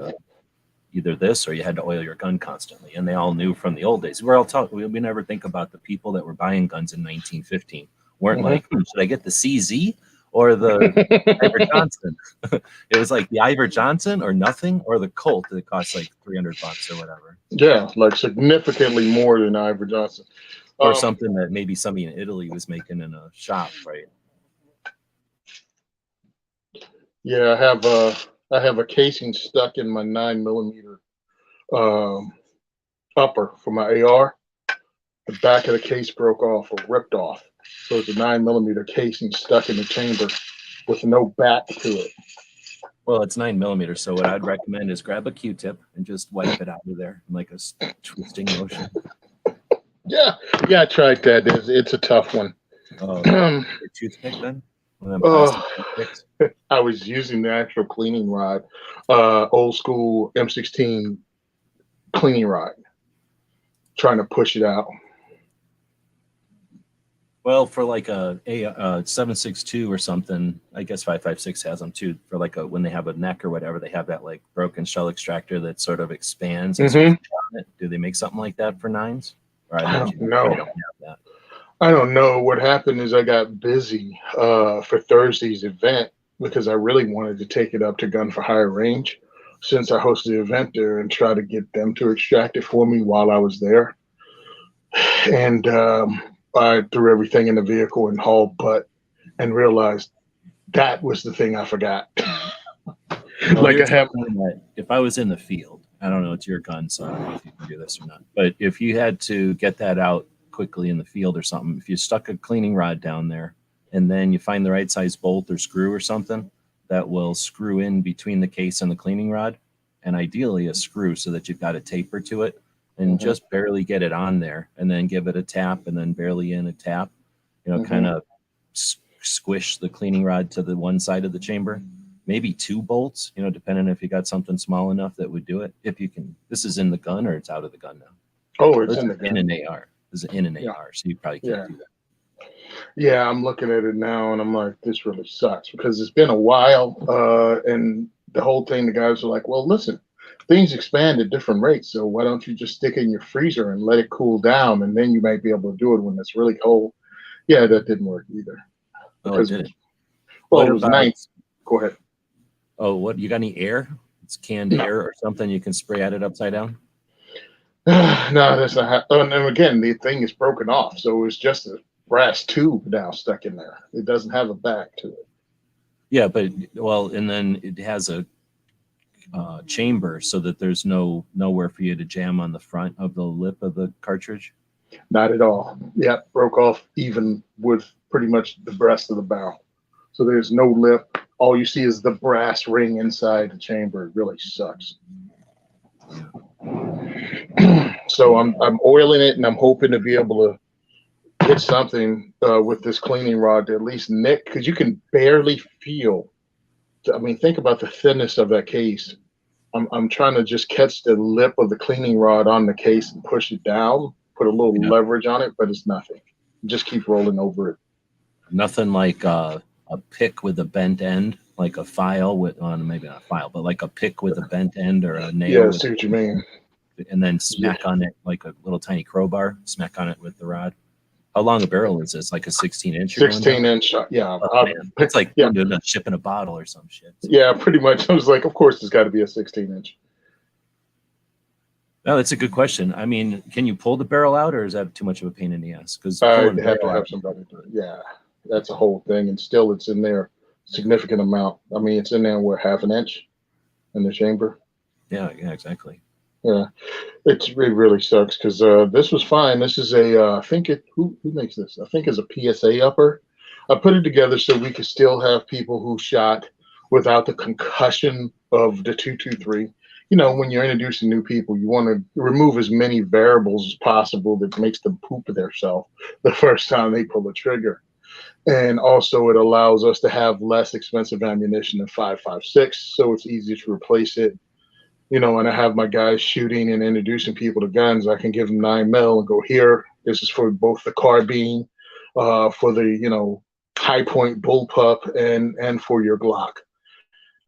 either this or you had to oil your gun constantly. And they all knew from the old days. We're all taught, we never think about the people that were buying guns in 1915 weren't like, should I get the CZ or the Iver Johnson? It was like the Iver Johnson or nothing, or the Colt that cost like $300 or whatever. Yeah, like significantly more than Iver Johnson. Or something that maybe somebody in Italy was making in a shop, right? Yeah, I have a casing stuck in my 9mm upper for my AR. The back of the case broke off or ripped off, so it's a 9mm casing stuck in the chamber with no back to it. Well, it's 9mm, so what I'd recommend is grab a Q-tip and just wipe it out of there in like a twisting motion. Yeah, I tried that. It's a tough one. Your toothpick then? I was using the actual cleaning rod, old school M16 cleaning rod, trying to push it out. Well, for like a 7.62 or something, I guess 5.56 has them too. For like when they have a neck or whatever, they have that like broken shell extractor that sort of expands. And do they make something like that for 9s? Or I don't know. Don't have that. I don't know. What happened is I got busy for Thursday's event because I really wanted to take it up to Gun for Higher Range since I hosted the event there and try to get them to extract it for me while I was there. And I threw everything in the vehicle and hauled butt and realized that was the thing I forgot. Well, like I have, if I was in the field, I don't know, it's your gun, so I don't know if you can do this or not. But if you had to get that out quickly in the field or something, if you stuck a cleaning rod down there and then you find the right size bolt or screw or something that will screw in between the case and the cleaning rod, and ideally a screw so that you've got a taper to it, and just barely get it on there and then give it a tap and then barely in a tap, kind of squish the cleaning rod to the one side of the chamber. Maybe 2 bolts, depending if you got something small enough that would do it. If you can, this is in the gun or it's out of the gun now? Oh, it's in the gun. In an AR. This is in an AR, so you probably can't do that. Yeah, I'm looking at it now and I'm like, this really sucks because it's been a while. And the whole thing, the guys are like, well, listen, things expand at different rates. So why don't you just stick it in your freezer and let it cool down? And then you might be able to do it when it's really cold. Yeah, that didn't work either. Because, it didn't. Well, it was nice. Go ahead. Oh, what? You got any air? It's canned air or something you can spray at it upside down? No, that's not. And again, the thing is broken off. So it's just a brass tube now stuck in there. It doesn't have a back to it. Yeah, but and then it has a chamber so that there's nowhere for you to jam on the front of the lip of the cartridge. Not at all. Yeah, broke off even with pretty much the breast of the barrel. So there's no lip. All you see is the brass ring inside the chamber. It really sucks. So I'm oiling it and I'm hoping to be able to hit something with this cleaning rod to at least nick, because you can barely feel. I mean, think about the thinness of that case. I'm trying to just catch the lip of the cleaning rod on the case and push it down, put a little leverage on it, but it's nothing. Just keep rolling over it. Nothing like a pick with a bent end, like a file with, maybe not a file, but like a pick with a bent end or a nail. Yeah, I see what you mean. And then smack on it like a little tiny crowbar, smack on it with the rod. How long a barrel is this? Like a 16-inch? 16-inch, yeah. It's like shipping a bottle or some shit. Yeah, pretty much. I was like, of course, it's got to be a 16-inch. No, that's a good question. I mean, can you pull the barrel out, or is that too much of a pain in the ass? Because I have to have somebody do it. Yeah, that's a whole thing, and still, it's in there significant amount. I mean, it's in there half an inch in the chamber. Yeah, exactly. Yeah, it really sucks because this was fine. This is I think who makes this? I think it's a PSA upper. I put it together so we could still have people who shot without the concussion of the 223. When you're introducing new people, you want to remove as many variables as possible that makes them poop themselves the first time they pull the trigger. And also it allows us to have less expensive ammunition than 5.56, so it's easier to replace it. And I have my guys shooting and introducing people to guns. I can give them 9 mil and go, here, this is for both the carbine, for the, high point bullpup, and for your Glock.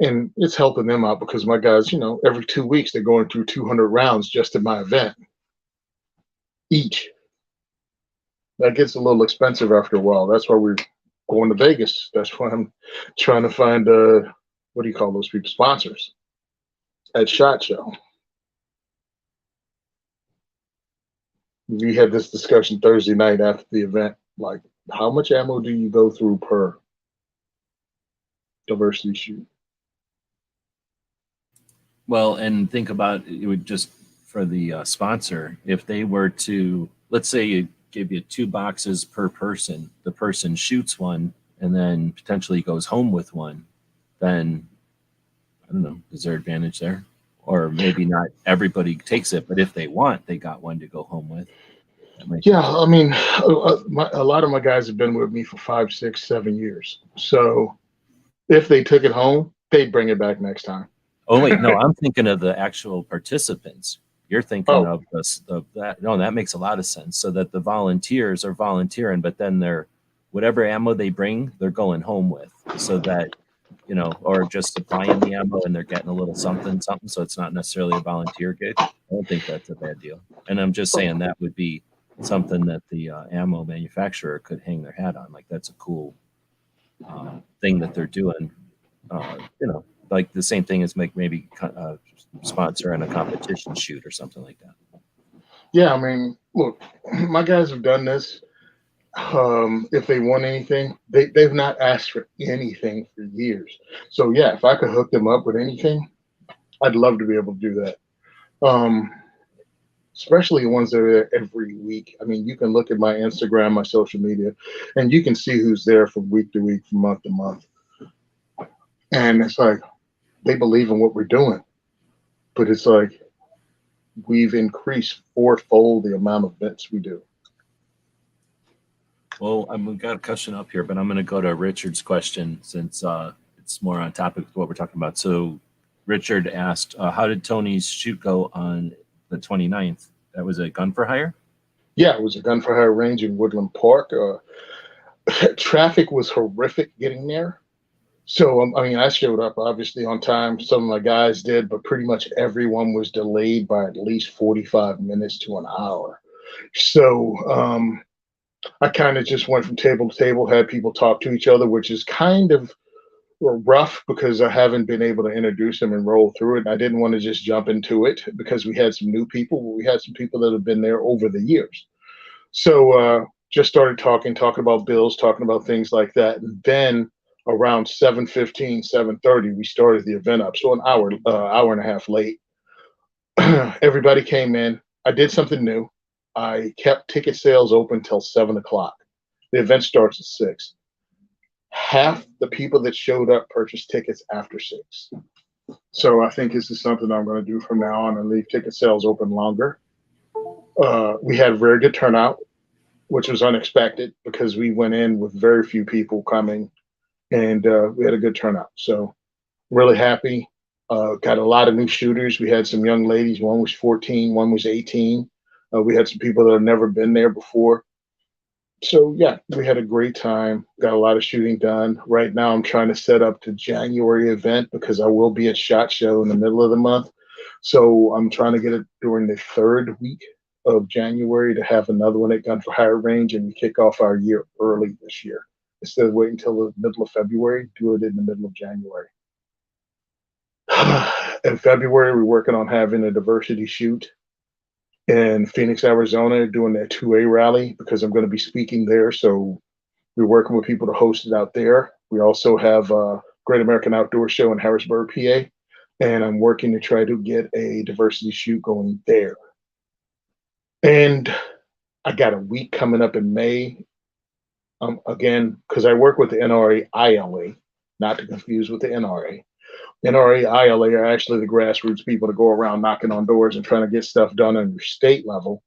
And it's helping them out because my guys, every 2 weeks they're going through 200 rounds just at my event each. That gets a little expensive after a while. That's why we're going to Vegas. That's why I'm trying to find what do you call those people? Sponsors at SHOT Show. We had this discussion Thursday night after the event. Like, how much ammo do you go through per diversity shoot? Well, and think about it would just for the sponsor, if they were to, let's say you give you 2 boxes per person, the person shoots one and then potentially goes home with one, then I don't know, is there advantage there? Or maybe not everybody takes it, but if they want, they got one to go home with. Yeah, I mean, a lot of my guys have been with me for 5, 6, 7 years. So if they took it home, they'd bring it back next time. Oh wait, no, I'm thinking of the actual participants. You're thinking of that. No, that makes a lot of sense. So that the volunteers are volunteering, but then they're whatever ammo they bring, they're going home with. So that or just supplying the ammo and they're getting a little something. So it's not necessarily a volunteer gig. I don't think that's a bad deal. And I'm just saying that would be something that the ammo manufacturer could hang their hat on. Like that's a cool thing that they're doing. Like the same thing as maybe sponsor in a competition shoot or something like that. Yeah, I mean, look, my guys have done this. If they want anything, they've not asked for anything for years. So yeah, if I could hook them up with anything, I'd love to be able to do that. Especially the ones that are there every week. I mean, you can look at my Instagram, my social media, and you can see who's there from week to week, from month to month. And it's like, they believe in what we're doing. But it's like, we've increased 4-fold the amount of events we do. Well, I've got a question up here, but I'm going to go to Richard's question since it's more on topic with what we're talking about. So Richard asked, how did Tony's shoot go on the 29th? That was a gun for hire? Yeah, it was a gun for hire range in Woodland Park. Traffic was horrific getting there. So, I mean, I showed up obviously on time. Some of my guys did, but pretty much everyone was delayed by at least 45 minutes to an hour. So I kind of just went from table to table, had people talk to each other, which is kind of rough because I haven't been able to introduce them and roll through it. And I didn't want to just jump into it because we had some new people. But we had some people that have been there over the years. So just started talking about bills, talking about things like that. And then around 7:15, 7:30, we started the event up. So an hour and a half late. Everybody came in. I did something new. I kept ticket sales open till 7 o'clock. The event starts at 6. Half the people that showed up purchased tickets after 6. So I think this is something I'm going to do from now on and leave ticket sales open longer. We had very good turnout, which was unexpected because we went in with very few people coming, and we had a good turnout. So really happy. Got a lot of new shooters. We had some young ladies. One was 14, one was 18. We had some people that have never been there before. So yeah, we had a great time. Got a lot of shooting done. Right now I'm trying to set up the January event because I will be at SHOT Show in the middle of the month. So I'm trying to get it during the 3rd week of January to have another one at Gun for Hire range, and we kick off our year early this year. Instead of waiting until the middle of February, do it in the middle of January. In February, we're working on having a diversity shoot in Phoenix, Arizona, doing their 2A rally because I'm going to be speaking there. So we're working with people to host it out there. We also have a Great American Outdoor Show in Harrisburg, PA, and I'm working to try to get a diversity shoot going there. And I got a week coming up in May. Again, because I work with the NRA ILA, not to confuse with the NRA. NRA ILA are actually the grassroots people to go around knocking on doors and trying to get stuff done on your state level.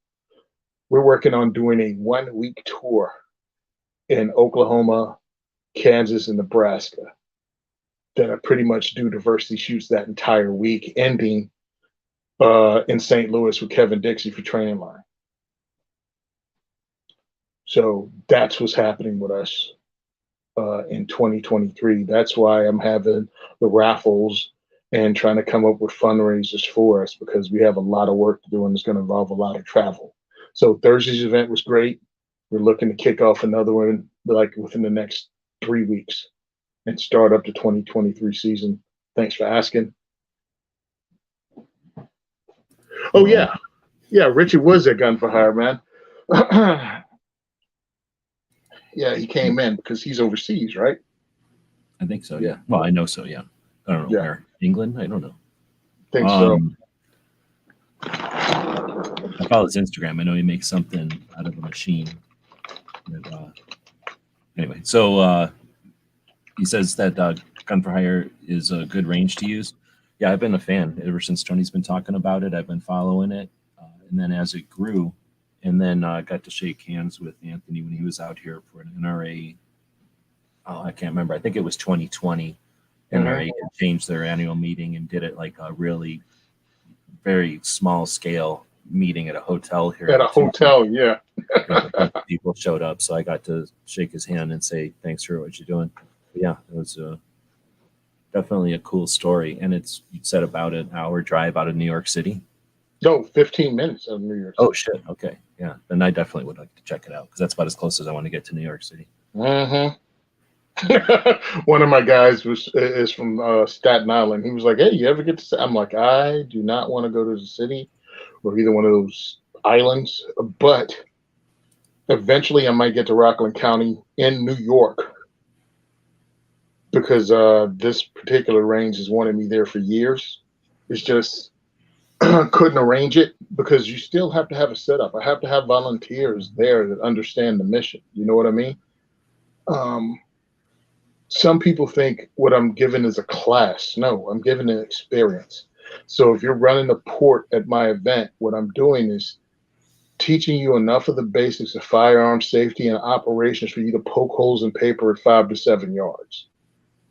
We're working on doing a 1-week tour in Oklahoma, Kansas, and Nebraska that I pretty much do diversity shoots that entire week, ending in St. Louis with Kevin Dixie for Training Line. So that's what's happening with us in 2023. That's why I'm having the raffles and trying to come up with fundraisers for us, because we have a lot of work to do and it's going to involve a lot of travel. So Thursday's event was great. We're looking to kick off another one like within the next 3 weeks and start up the 2023 season. Thanks for asking. Oh yeah. Yeah, Richard was at Gun for Hire, man. Yeah, he came in because he's overseas, right? I think so. Yeah. Well, I know so. Yeah. I don't know Yeah. where. England. I don't know. Think so. I follow his Instagram. I know he makes something out of a machine. And, anyway, so he says that Gun for Hire is a good range to use. Yeah, I've been a fan ever since Tony's been talking about it. I've been following it, and then as it grew, and then I got to shake hands with Anthony when he was out here for an NRA. Oh, I can't remember. I think it was 2020. NRA had changed their annual meeting and did it like a really very small scale meeting at a hotel here. At a hotel, yeah. A bunch of people showed up, so I got to shake his hand and say thanks for what you're doing. But yeah, it was definitely a cool story, and it's you said about an hour drive out of New York City. No, 15 minutes of New York City. Oh shit! Okay, yeah, then I definitely would like to check it out because that's about as close as I want to get to New York City. One of my guys is from Staten Island. He was like, "Hey, you ever get to?" I'm like, "I do not want to go to the city or either one of those islands, but eventually I might get to Rockland County in New York because this particular range has wanted me there for years. It's just couldn't arrange it because you still have to have a setup. I have to have volunteers there that understand the mission. You know what I mean? Some people think what I'm giving is a class. No, I'm giving an experience. So if you're running a port at my event, what I'm doing is teaching you enough of the basics of firearm safety and operations for you to poke holes in paper at 5 to 7 yards.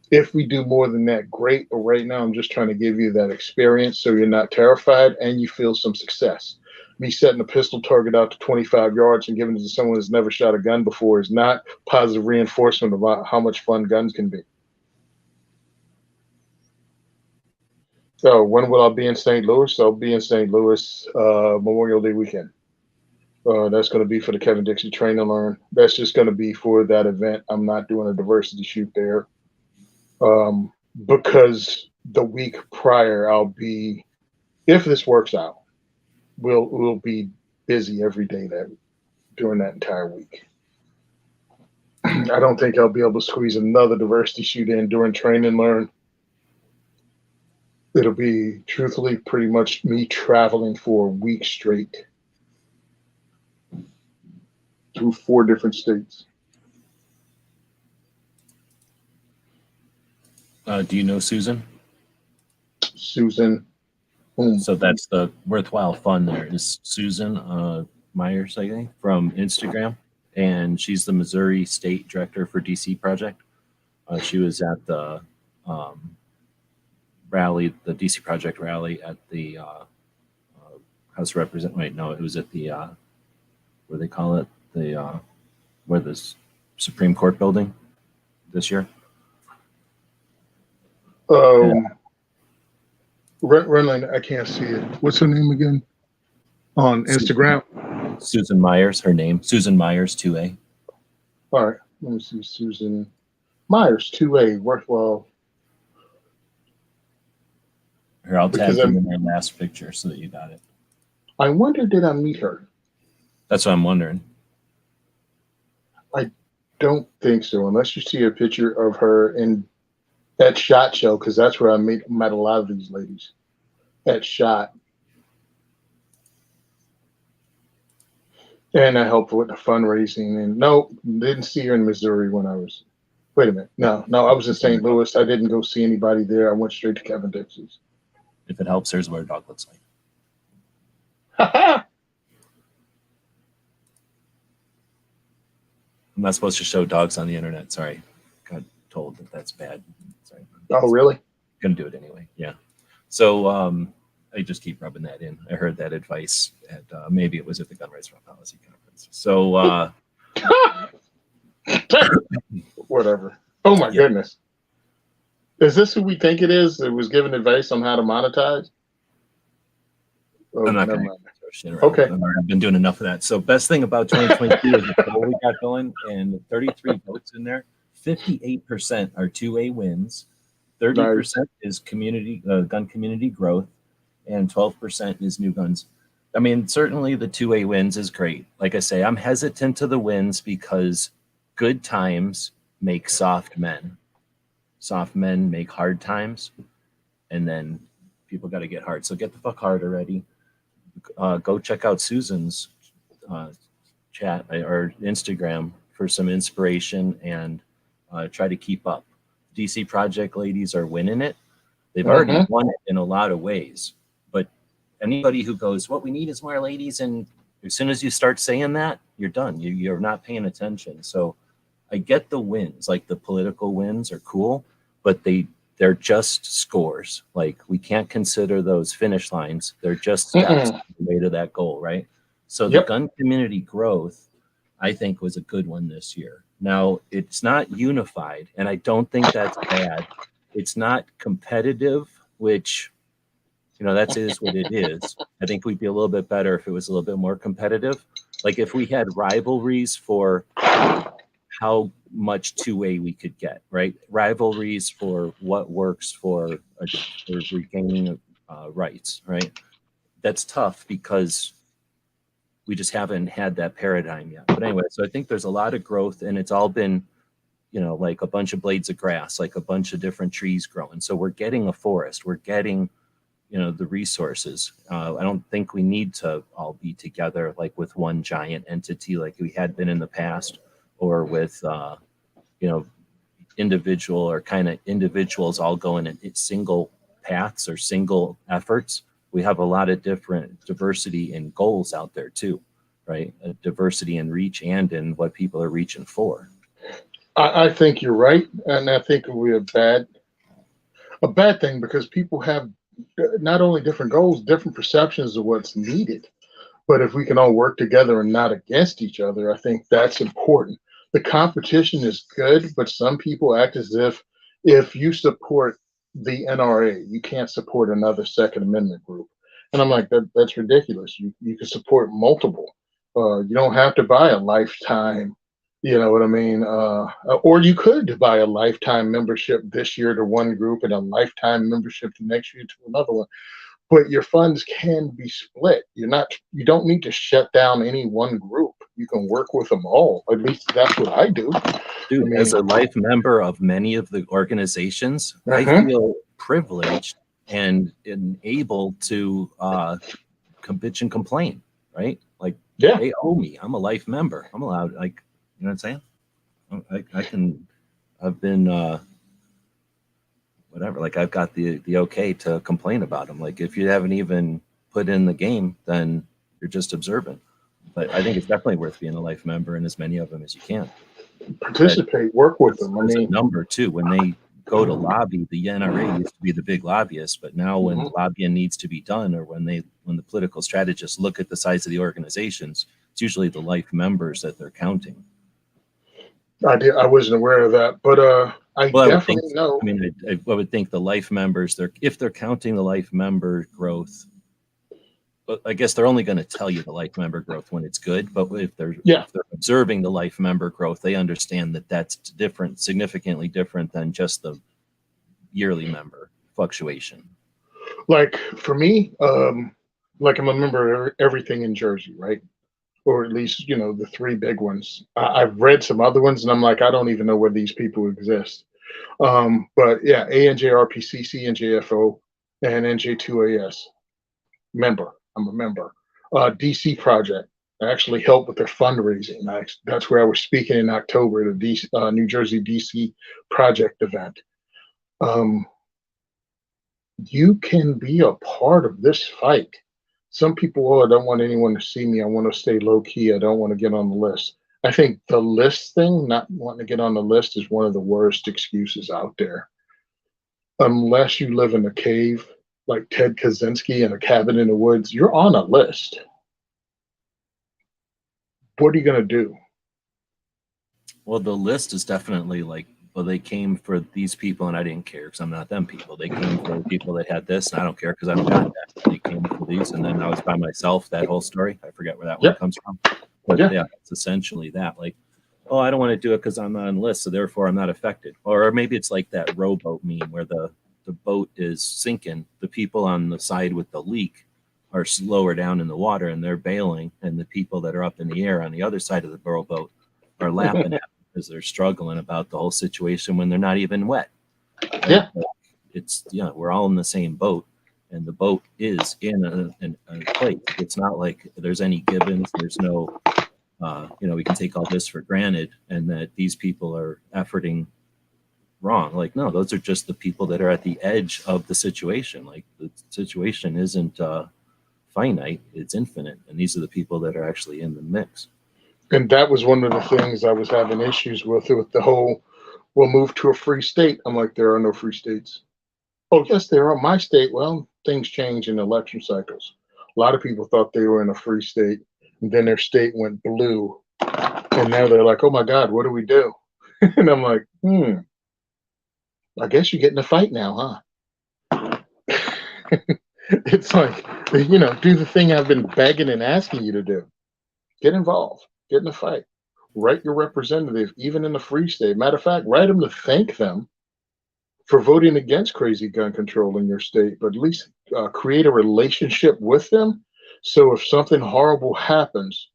If we do more than that, great. But right now, I'm just trying to give you that experience so you're not terrified and you feel some success. Me setting a pistol target out to 25 yards and giving it to someone who's never shot a gun before is not positive reinforcement about how much fun guns can be. So when will I be in St. Louis? I'll be in St. Louis Memorial Day weekend. That's going to be for the Kevin Dixie Train and Learn. That's just going to be for that event. I'm not doing a diversity shoot there because the week prior I'll be, if this works out, we'll be busy every day during that entire week. I don't think I'll be able to squeeze another diversity shoot in during Train and Learn. It'll be truthfully pretty much me traveling for a week straight through 4 different states. Do you know Susan? Susan. So that's the worthwhile fun there is Susan Myers, I think, from Instagram. And she's the Missouri State Director for DC Project. She was at the rally, the DC Project rally at the House of Representatives. Wait, no, it was at the, what do they call it? The, where the Supreme Court building this year. Renlin, I can't see it. What's her name again? On Instagram? Susan Myers, her name. Susan Myers, 2A. All right. Let me see. Susan Myers, 2A. Worthwhile. Here, I'll tag you in my last picture so that you got it. I wonder, did I meet her? That's what I'm wondering. I don't think so, unless you see a picture of her in at SHOT Show, because that's where I met a lot of these ladies at SHOT. And I helped with the fundraising. And no, didn't see her in Missouri when I was. Wait a minute. No, I was in St. Louis. I didn't go see anybody there. I went straight to Kevin Dixie's. If it helps, here's what a dog looks like. I'm not supposed to show dogs on the internet. Sorry. Got told that that's bad. Sorry. Oh, really? Gonna do it anyway. Yeah. So I just keep rubbing that in. I heard that advice at maybe it was at the Gun Rights Policy Conference. So Whatever. Oh my yeah. goodness. Is this who we think it is that was giving advice on how to monetize? Oh, I'm not never going mind. to throw shit around. Okay. I've been doing enough of that. So best thing about 2022 is the poll we got going, and 33 votes in there. 58% are 2A wins. 30% is community gun community growth, and 12% is new guns. I mean, certainly the 2A wins is great. Like I say, I'm hesitant to the wins because good times make soft men. Soft men make hard times, and then people got to get hard. So get the fuck hard already. Go check out Susan's chat or Instagram for some inspiration and try to keep up. DC Project ladies are winning it. They've already won it in a lot of ways. But anybody who goes, what we need is more ladies, and as soon as you start saying that, you're done. You're not paying attention. So I get the wins, like the political wins are cool, but they're just scores. Like we can't consider those finish lines. They're just steps on the way to that goal, right? So the gun community growth, I think, was a good one this year. Now, it's not unified, and I don't think that's bad. It's not competitive, which, that is what it is. I think we'd be a little bit better if it was a little bit more competitive. Like if we had rivalries for how much 2A we could get, right? Rivalries for what works for regaining rights, right? That's tough because we just haven't had that paradigm yet. But anyway, so I think there's a lot of growth, and it's all been, like a bunch of blades of grass, like a bunch of different trees growing. So we're getting a forest. We're getting, the resources. I don't think we need to all be together like with one giant entity like we had been in the past, or with, individual or kind of individuals all going in single paths or single efforts. We have a lot of different diversity in goals out there too, right? A diversity in reach and in what people are reaching for. I think you're right, and I think it would be a bad thing because people have not only different goals, different perceptions of what's needed. But if we can all work together and not against each other, I think that's important. The competition is good, but some people act as if you support the NRA, you can't support another Second Amendment group. And I'm like, that's ridiculous. You can support multiple. You don't have to buy a lifetime, you know what I mean? Or you could buy a lifetime membership this year to one group and a lifetime membership the next year to another one. But your funds can be split. You don't need to shut down any one group. You can work with them all. At least that's what I do. Dude, as a life member of many of the organizations, I feel privileged and able to bitch and complain, right? Like, they owe me. I'm a life member. I'm allowed, like, you know what I'm saying? I've been, whatever, like I've got the okay to complain about them. Like if you haven't even put in the game, then you're just observant. But I think it's definitely worth being a life member in as many of them as you can. Participate, work with them. There's a number too. When they go to lobby, the NRA used to be the big lobbyist, but now when lobbying needs to be done, or when the political strategists look at the size of the organizations, it's usually the life members that they're counting. I wasn't aware of that, but I definitely know. I mean, I would think the life members, if they're counting the life member growth, but I guess they're only going to tell you the life member growth when it's good. But if they're observing the life member growth, they understand that that's different, significantly different than just the yearly member fluctuation. Like for me, like I'm a member of everything in Jersey, right? Or at least, the three big ones. I've read some other ones and I'm like, I don't even know where these people exist. But yeah, ANJRPC, CNJFO, and NJ2AS. Member. I'm a member. DC Project. I actually helped with their fundraising. That's where I was speaking in October at the New Jersey DC Project event. You can be a part of this fight. Some people, I don't want anyone to see me. I want to stay low key. I don't want to get on the list. I think the list thing, not wanting to get on the list, is one of the worst excuses out there. Unless you live in a cave like Ted Kaczynski in a cabin in the woods, you're on a list. What are you going to do? Well, the list is definitely like, well, they came for these people and I didn't care because I'm not them people. They came for the people that had this and I don't care because I don't got that. They came for these and then I was by myself, that whole story. I forget where that one Yep. comes from. But Yeah. yeah, it's essentially that. Like, oh, I don't want to do it because I'm not on the list, so therefore I'm not affected. Or maybe it's like that rowboat meme where the boat is sinking. The people on the side with the leak are lower down in the water and they're bailing, and the people that are up in the air on the other side of the rowboat are laughing at them because they're struggling about the whole situation when they're not even wet. Right? Yeah. It's we're all in the same boat, and the boat is in a place. It's not like there's any givens. There's no we can take all this for granted and that these people are efforting wrong. Like, no, those are just the people that are at the edge of the situation. Like, the situation isn't finite, it's infinite. And these are the people that are actually in the mix. And that was one of the things I was having issues with the whole, we'll move to a free state. I'm like, there are no free states. Oh, yes, there are. My state, well, things change in election cycles. A lot of people thought they were in a free state, and then their state went blue. And now they're like, oh my God, what do we do? And I'm like, I guess you get in a fight now, huh? It's like, do the thing I've been begging and asking you to do. Get involved, get in a fight, write your representative, even in the free state. Matter of fact, write them to thank them for voting against crazy gun control in your state, but at least create a relationship with them. So if something horrible happens,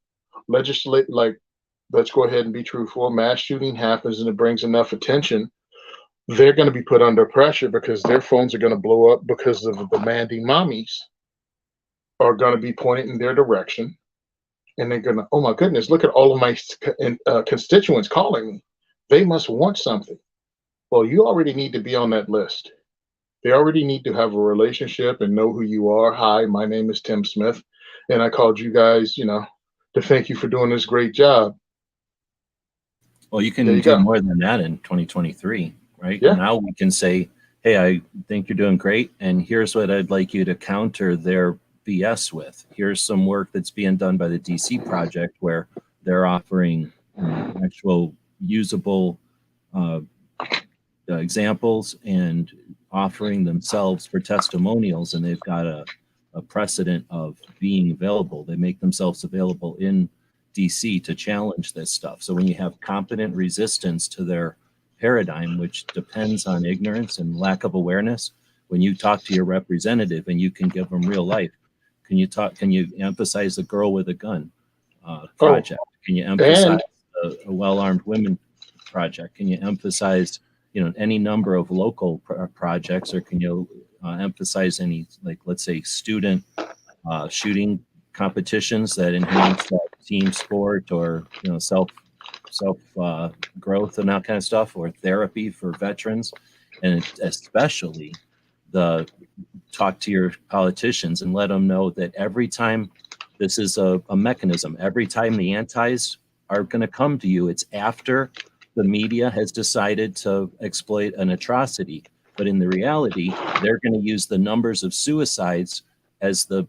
legislate, like, let's go ahead and be truthful, mass shooting happens and it brings enough attention, they're going to be put under pressure because their phones are going to blow up because of the demanding mommies are going to be pointed in their direction. And they're going to, oh my goodness, look at all of my constituents calling me. They must want something. Well, you already need to be on that list. They already need to have a relationship and know who you are. Hi, my name is Tim Smith, and I called you guys, to thank you for doing this great job. Well, you can do more than that in 2023, right? Yeah. Now we can say, hey, I think you're doing great, and here's what I'd like you to counter their BS with. Here's some work that's being done by the DC project where they're offering actual usable examples and offering themselves for testimonials, and they've got a precedent of being available. They make themselves available in DC to challenge this stuff. So when you have competent resistance to their paradigm, which depends on ignorance and lack of awareness, when you talk to your representative and you can give them real life, can you emphasize the girl with a gun project? Can you emphasize a well-armed women project? Can you emphasize any number of local projects, or can you emphasize any, like, let's say, student shooting competitions that enhance team sport, or self growth and that kind of stuff, or therapy for veterans, and especially talk to your politicians and let them know that every time this is a mechanism, every time the antis are going to come to you, it's after the media has decided to exploit an atrocity. But in the reality, they're going to use the numbers of suicides as the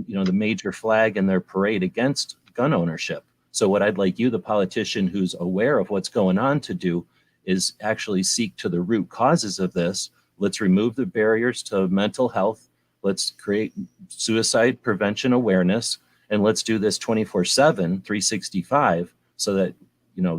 major flag in their parade against gun ownership. So what I'd like you, the politician who's aware of what's going on, to do is actually seek to the root causes of this. Let's remove the barriers to mental health. Let's create suicide prevention awareness, and let's do this 24/7, 365, so that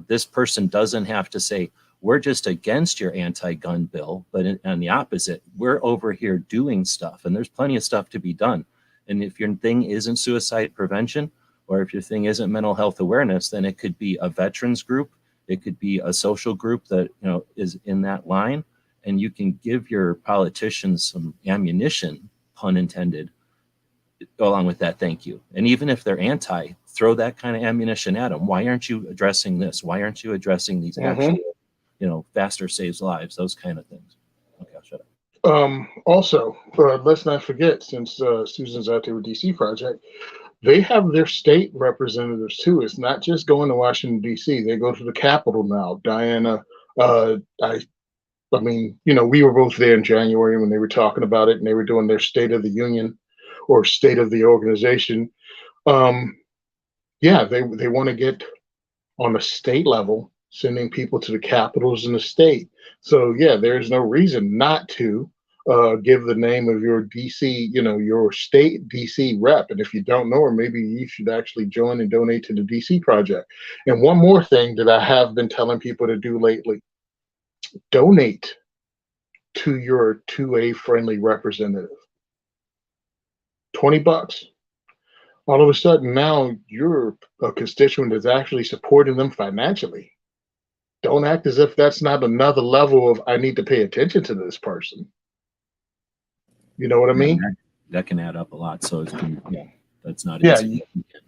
this person doesn't have to say, we're just against your anti-gun bill, but on the opposite, we're over here doing stuff, and there's plenty of stuff to be done. And if your thing isn't suicide prevention, or if your thing isn't mental health awareness, then it could be a veterans group, it could be a social group that is in that line, and you can give your politicians some ammunition, pun intended, along with that thank you. And even if they're anti, throw that kind of ammunition at them. Why aren't you addressing this? Why aren't you addressing these actual, faster saves lives, those kind of things? Okay, I'll shut up. Also, let's not forget, since Susan's out there with DC Project, they have their state representatives too. It's not just going to Washington D.C. They go to the Capitol now. Diana, uh, I, I mean, we were both there in January when they were talking about it, and they were doing their State of the Union or State of the Organization. Um, yeah, they want to get on a state level, sending people to the capitals in the state. So yeah, there's no reason not to give the name of your DC, your state DC rep. And if you don't know her, maybe you should actually join and donate to the DC project. And one more thing that I have been telling people to do lately: donate to your 2A friendly representative. $20. All of a sudden now you're a constituent that's actually supporting them financially. Don't act as if that's not another level of I need to pay attention to this person. You know what I Yeah, mean? that can add up a lot. So yeah, that's not Yeah, insignificant.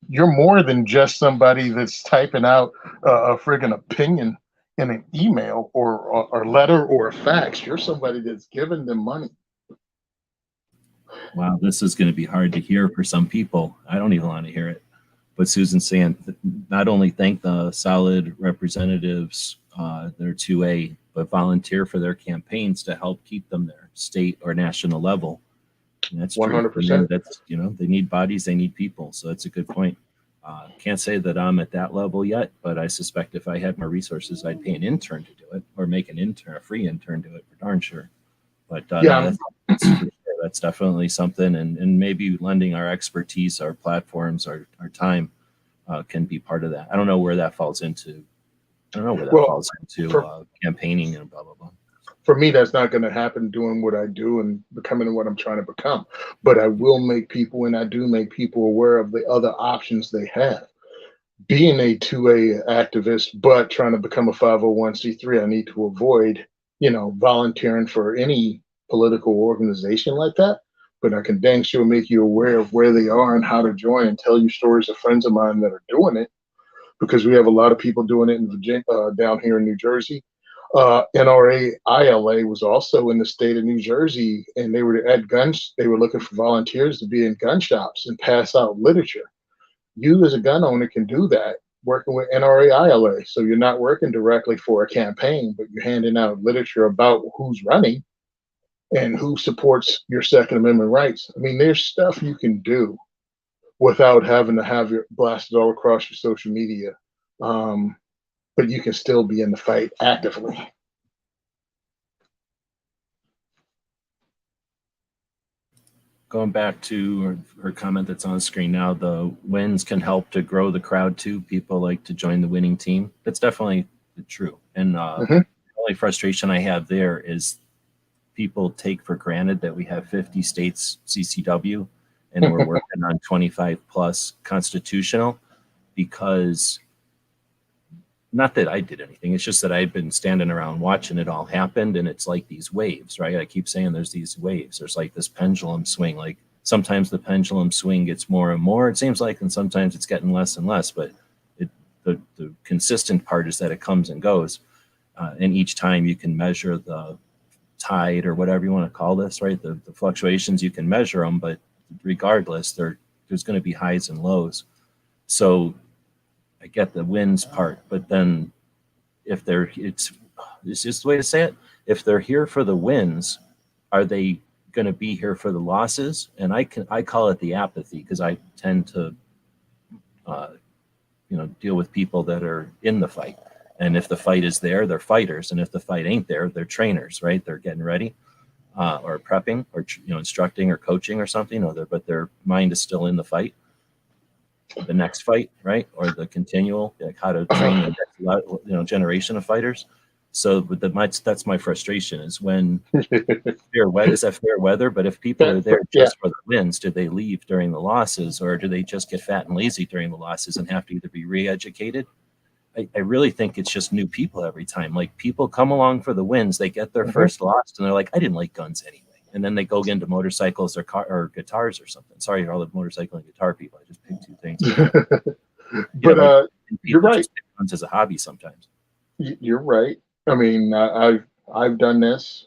you're more than just somebody that's typing out a friggin' opinion in an email or letter or a fax. You're somebody that's giving them money. Wow, this is going to be hard to hear for some people. I don't even want to hear it. But Susan's saying not only thank the solid representatives, their 2A, but volunteer for their campaigns to help keep them there, state or national level. And that's true. 100%. That's, they need bodies, they need people. So that's a good point. Can't say that I'm at that level yet, but I suspect if I had more resources, I'd pay an intern to do it, or make a free intern do it for darn sure. But Yeah. that's definitely something, and maybe lending our expertise, our platforms, our time can be part of that. I don't know where that falls into. I don't know where that falls into campaigning and blah blah blah. For me, that's not going to happen doing what I do and becoming what I'm trying to become. But I will make people, and I do make people aware of the other options they have. Being a 2A activist, but trying to become a 501c3, I need to avoid, volunteering for any political organization like that. But I can dang sure make you aware of where they are and how to join, and tell you stories of friends of mine that are doing it, because we have a lot of people doing it in Virginia, down here in New Jersey. NRA ILA was also in the state of New Jersey, and they were at guns. They were looking for volunteers to be in gun shops and pass out literature. You as a gun owner can do that working with NRA ILA. So you're not working directly for a campaign, but you're handing out literature about who's running and who supports your Second Amendment rights. I mean, there's stuff you can do without having to have it blasted all across your social media. But you can still be in the fight actively. Going back to her comment that's on the screen now, the wins can help to grow the crowd too. People like to join the winning team. That's definitely true. And the only frustration I have there is people take for granted that we have 50 states CCW and we're working on 25 plus constitutional, because not that I did anything. It's just that I've been standing around watching it all happen, and it's like these waves, right? I keep saying there's these waves. There's like this pendulum swing. Like sometimes the pendulum swing gets more and more, it seems like, and sometimes it's getting less and less. But the consistent part is that it comes and goes, and each time you can measure the tide or whatever you want to call this, right? The fluctuations, you can measure them, but regardless, there's going to be highs and lows. So I get the wins part, but then if it's just the way to say it. If they're here for the wins, are they going to be here for the losses? And I call it the apathy, because I tend to, deal with people that are in the fight. And if the fight is there, they're fighters. And if the fight ain't there, they're trainers, right? They're getting ready, or prepping, or instructing or coaching or something, but their mind is still in the fight. The next fight, right? Or the continual, like how to train the next, generation of fighters. So that's my frustration, is when fair weather, is that fair weather? But if people are there just for the wins, do they leave during the losses, or do they just get fat and lazy during the losses and have to either be re-educated? I really think it's just new people every time. Like, people come along for the wins, they get their first loss, and they're like, I didn't like guns anyway. And then they go into motorcycles or guitars or something. Sorry to all the motorcycle and guitar people. I just picked two things. But you're right. Just pick guns as a hobby sometimes. You're right. I mean, I've done this.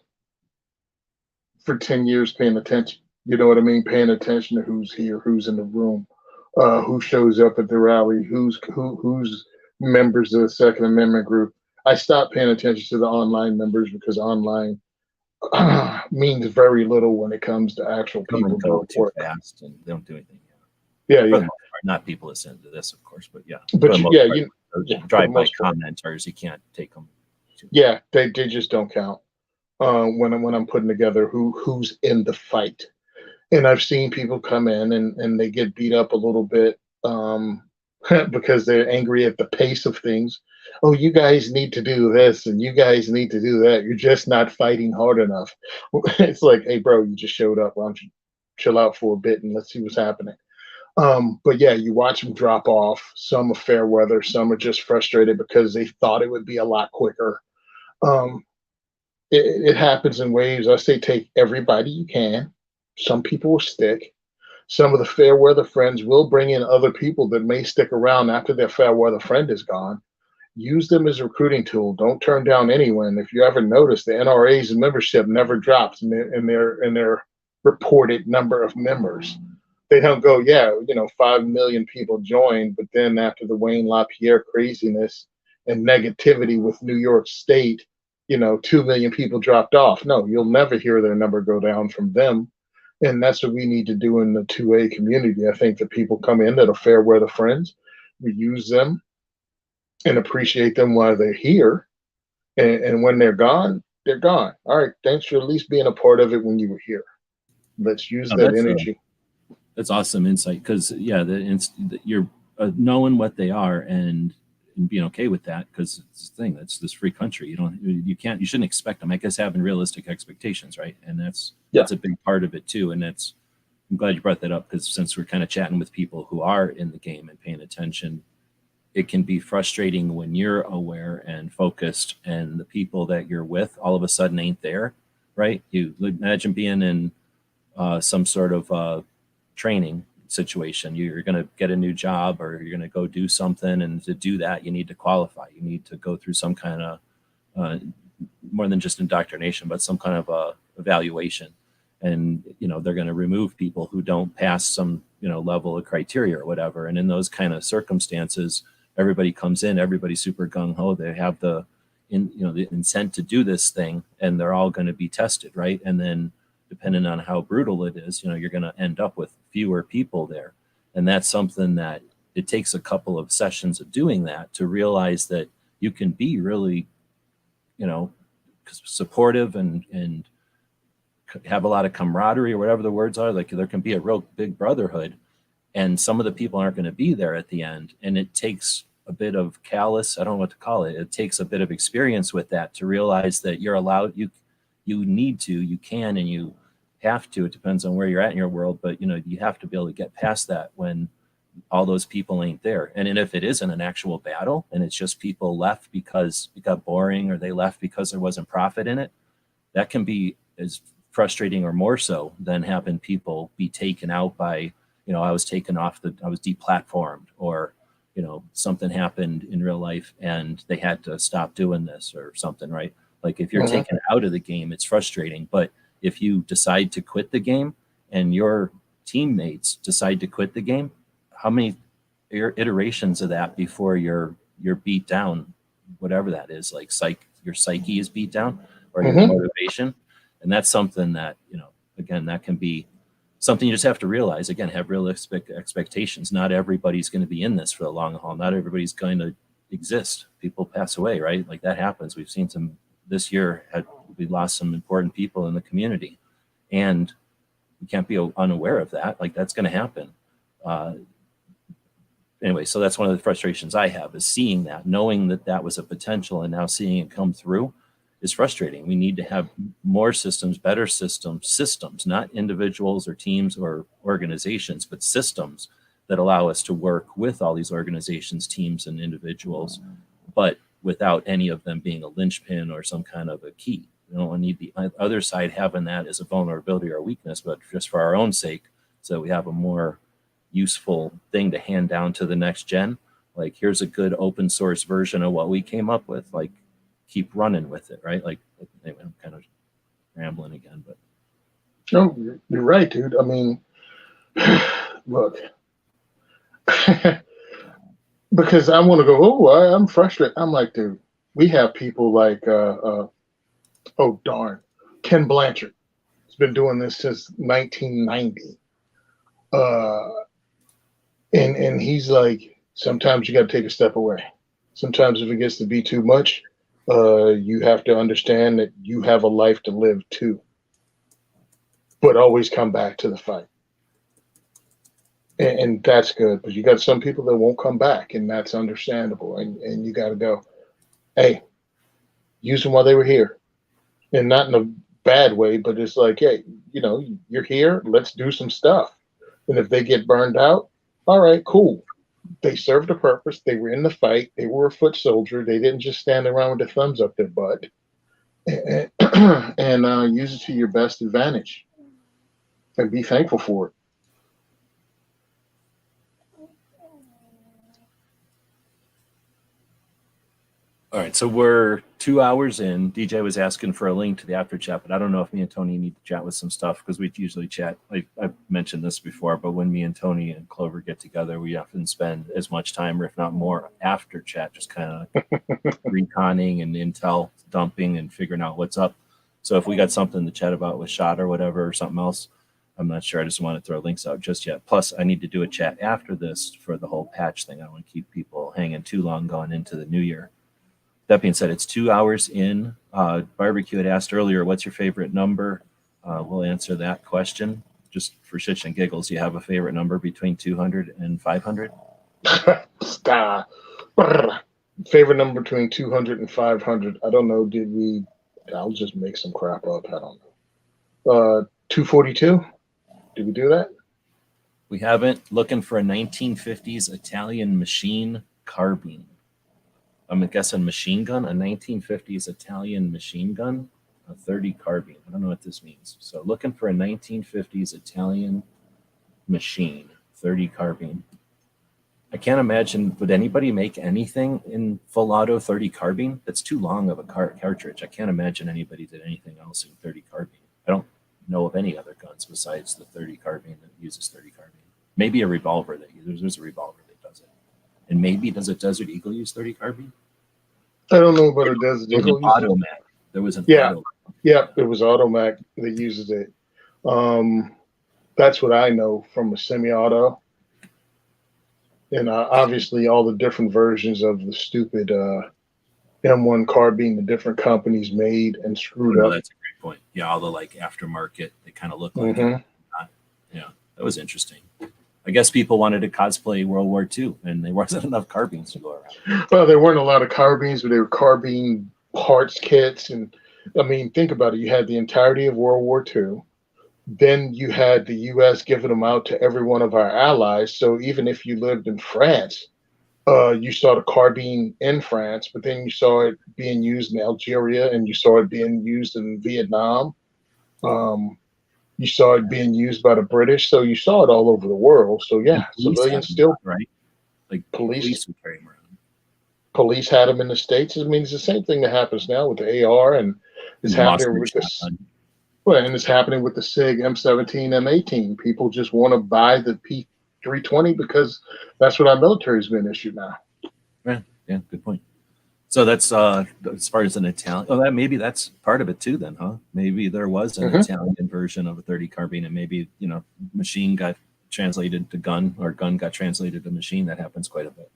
for 10 years paying attention. You know what I mean? Paying attention to who's here, who's in the room, who shows up at the rally, who's members of the Second Amendment group. I stopped paying attention to the online members because online means very little when it comes to actual Come people and go doing too work. fast, and they don't do anything. Yeah, For the yeah. most part, not people listen to this, of course, but yeah. But for the most yeah, part, you yeah, for the drive-by most part. commenters, you can't take them. Yeah, they just don't count when I'm putting together who's in the fight. And I've seen people come in and they get beat up a little bit because they're angry at the pace of things. Oh, you guys need to do this and you guys need to do that. You're just not fighting hard enough. It's like, hey, bro, you just showed up. Why don't you chill out for a bit and let's see what's happening? But yeah, you watch them drop off. Some are fair weather, some are just frustrated because they thought it would be a lot quicker. Um, it happens in waves. I say take everybody you can. Some people will stick. Some of the fair weather friends will bring in other people that may stick around after their fair weather friend is gone. Use them as a recruiting tool. Don't turn down anyone. If you ever notice, the NRA's membership never drops in their reported number of members. They don't go, yeah, 5 million people joined, but then after the Wayne LaPierre craziness and negativity with New York State, 2 million people dropped off. No, you'll never hear their number go down from them. And that's what we need to do in the 2A community. I think that people come in that are fair weather friends. We use them and appreciate them while they're here. And when they're gone, they're gone. All right, thanks for at least being a part of it when you were here. Let's use No, that energy. that's awesome insight, because you're knowing what they are and being okay with that, because it's the thing, that's this free country. You shouldn't expect them. I guess having realistic expectations, right? And that's a big part of it too. And I'm glad you brought that up, because since we're kind of chatting with people who are in the game and paying attention, it can be frustrating when you're aware and focused and the people that you're with all of a sudden ain't there, right? You imagine being in some sort of training situation. You're going to get a new job or you're going to go do something, and to do that, you need to qualify. You need to go through some kind of more than just indoctrination, but some kind of evaluation. And they're going to remove people who don't pass some level of criteria or whatever. And in those kind of circumstances, everybody comes in, everybody's super gung ho. They have the intent to do this thing, and they're all going to be tested, right? And then depending on how brutal it is, you're going to end up with fewer people there. And that's something that it takes a couple of sessions of doing that to realize that you can be really, supportive and have a lot of camaraderie, or whatever the words are. Like, there can be a real big brotherhood, and some of the people aren't going to be there at the end. And it takes a bit of callous, I don't know what to call it. It takes a bit of experience with that to realize that you're allowed, you need to, you can, and you have to. It depends on where you're at in your world, but you have to be able to get past that when all those people ain't there. And if it isn't an actual battle and it's just people left because it got boring, or they left because there wasn't profit in it, that can be as frustrating or more so than having people be taken out by, I was taken off I was deplatformed, or something happened in real life and they had to stop doing this or something, right? Like, if you're taken out of the game, it's frustrating. But if you decide to quit the game and your teammates decide to quit the game, how many iterations of that before you're beat down, whatever that is, like your psyche is beat down, or your motivation. And that's something that, again, that can be something you just have to realize. Again, have realistic expectations. Not everybody's going to be in this for the long haul. Not everybody's going to exist. People pass away, right? Like, that happens. We've seen some this year. We lost some important people in the community, and we can't be unaware of that. Like, that's going to happen. Anyway, so that's one of the frustrations I have, is seeing that, knowing that that was a potential, and now seeing it come through is frustrating. We need to have more systems, better systems, not individuals or teams or organizations, but systems that allow us to work with all these organizations, teams, and individuals, but without any of them being a linchpin or some kind of a key. We don't need the other side having that as a vulnerability or a weakness, but just for our own sake, so we have a more useful thing to hand down to the next gen. Like, here's a good open source version of what we came up with. Like, keep running with it, right? Like, anyway, I'm kind of rambling again, but No, you're right, dude. I mean, look, because I want to go. Oh, I'm frustrated. I'm like, dude, we have people like, oh darn, Ken Blanchard. He's been doing this since 1990. Uh, and he's like, sometimes you got to take a step away. Sometimes if it gets to be too much, you have to understand that you have a life to live too, but always come back to the fight. And that's good. But you got some people that won't come back, and that's understandable. And you got to go, hey, use them while they were here, and not in a bad way, but it's like, hey, you're here. Let's do some stuff. And if they get burned out, all right, cool. They served a purpose. They were in the fight. They were a foot soldier. They didn't just stand around with their thumbs up their butt. And use it to your best advantage, and be thankful for it. All right, so we're 2 hours in. DJ was asking for a link to the after chat, but I don't know if me and Tony need to chat with some stuff because we usually chat. I've mentioned this before, but when me and Tony and Clover get together, we often spend as much time, or if not more, after chat, just kind of reconning and intel dumping and figuring out what's up. So if we got something to chat about with shot or whatever or something else, I'm not sure. I just want to throw links out just yet. Plus, I need to do a chat after this for the whole patch thing. I don't want to keep people hanging too long going into the new year. That being said, it's 2 hours in. Barbecue had asked earlier, what's your favorite number? We'll answer that question. Just for shits and giggles, you have a favorite number between 200 and 500? Favorite number between 200 and 500. I don't know. I'll just make some crap up. I don't know. 242? Did we do that? We haven't. Looking for a 1950s Italian machine carbine. I'm guessing machine gun, a 1950s Italian machine gun, a 30 carbine. I don't know what this means. So looking for a 1950s Italian machine, 30 carbine. I can't imagine, would anybody make anything in full auto 30 carbine? That's too long of a cartridge. I can't imagine anybody did anything else in 30 carbine. I don't know of any other guns besides the 30 carbine that uses 30 carbine. Maybe a revolver that uses, there's a revolver that does it. And maybe does a Desert Eagle use 30 carbine? I don't know about a Desert Eagle. Automac. There was an auto. Yeah, it was Automac that uses it. That's what I know from a semi-auto. And obviously all the different versions of the stupid M1 carbine the different companies made and screwed up. That's a great point. Yeah, all the like aftermarket, they kind of look like it. Yeah, that was interesting. I guess people wanted to cosplay World War II, and there wasn't enough carbines to go around. Well, there weren't a lot of carbines, but they were carbine parts kits. And I mean, think about it. You had the entirety of World War II. Then you had the U.S. giving them out to every one of our allies. So even if you lived in France, you saw the carbine in France, but then you saw it being used in Algeria, and you saw it being used in Vietnam. You saw it being used by the British, so you saw it all over the world. So yeah, civilians still, right? Like police would carry them around. Police had them in the States. I mean, it's the same thing that happens now with the AR, and it's happening with this. Well, and it's happening with the SIG M17, M18. People just want to buy the P320 because that's what our military's been issued now. Yeah, good point. So that's as far as an Italian. Oh, maybe that's part of it too. Then, huh? Maybe there was an Italian version of a 30 carbine, and maybe machine got translated to gun, or gun got translated to machine. That happens quite a bit.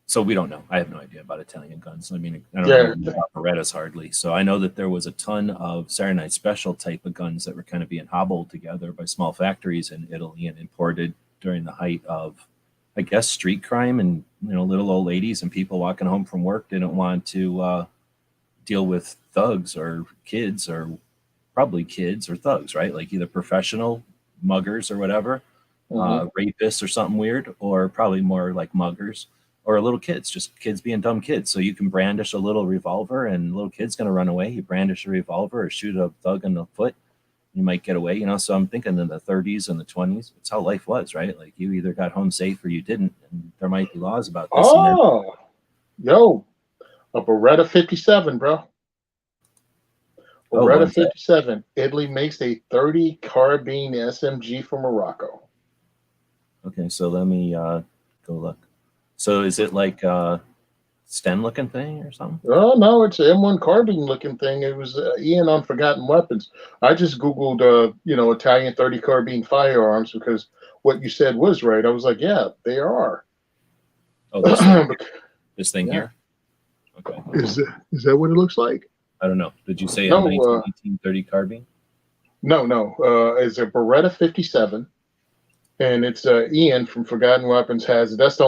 So we don't know. I have no idea about Italian guns. I mean, I don't know about Berettas hardly. So I know that there was a ton of Saturday Night Special type of guns that were kind of being hobbled together by small factories in Italy and imported during the height of, I guess, street crime, and little old ladies and people walking home from work didn't want to deal with thugs or kids, or probably kids or thugs, right? Like either professional muggers or whatever, rapists or something weird, or probably more like muggers, or little kids, just kids being dumb kids. So you can brandish a little revolver and a little kid's going to run away. You brandish a revolver or shoot a thug in the foot, you might get away, So I'm thinking in the 30s and the 20s, it's how life was, right? Like you either got home safe or you didn't. And there might be laws about this. Oh, a Beretta 57, bro. Oh, Beretta what's that? 57. Italy makes a 30 carbine SMG from Morocco. Okay, so let me go look. So is it like a Sten looking thing or something? Oh no, it's an M1 carbine looking thing. It was Ian on Forgotten Weapons. I just googled, Italian 30 carbine firearms because what you said was right. I was like, yeah, they are. Oh, this thing, this thing Yeah. here. Okay, Is that what it looks like? I don't know. Did you say a No, 1918 30 carbine? no. It's a Beretta 57, and it's Ian from Forgotten Weapons has it. That's the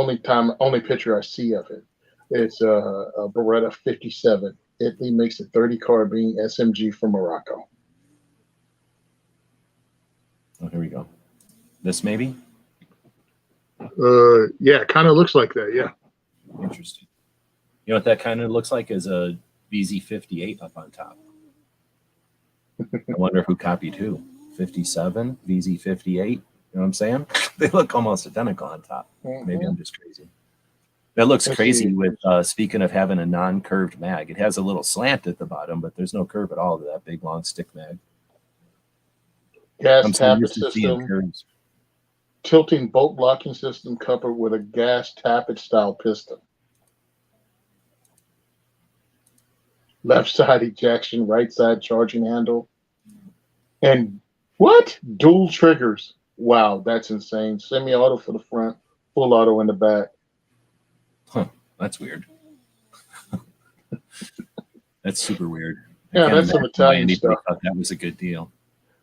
only picture I see of it. It's a Beretta 57. Italy makes a 30 carbine SMG from Morocco. Oh, here we go. This maybe? Yeah, it kind of looks like that. Yeah. Interesting. You know what that kind of looks like is a VZ58 up on top. I wonder who copied who. 57, VZ58. You know what I'm saying? They look almost identical on top. Maybe I'm just crazy. That looks Let's crazy see. with, speaking of having a non-curved mag. It has a little slant at the bottom, but there's no curve at all to that big, long stick mag. Gas I'm so tappet used to seeing system, curves. tilting bolt blocking system coupled with a gas tappet style piston. Left side ejection, right side charging handle. And what? Dual triggers. Wow, that's insane. Semi-auto for the front, full auto in the back. Huh, that's weird. That's super weird. I Yeah, can't that's some imagine why Italian anybody stuff. thought that was a good deal.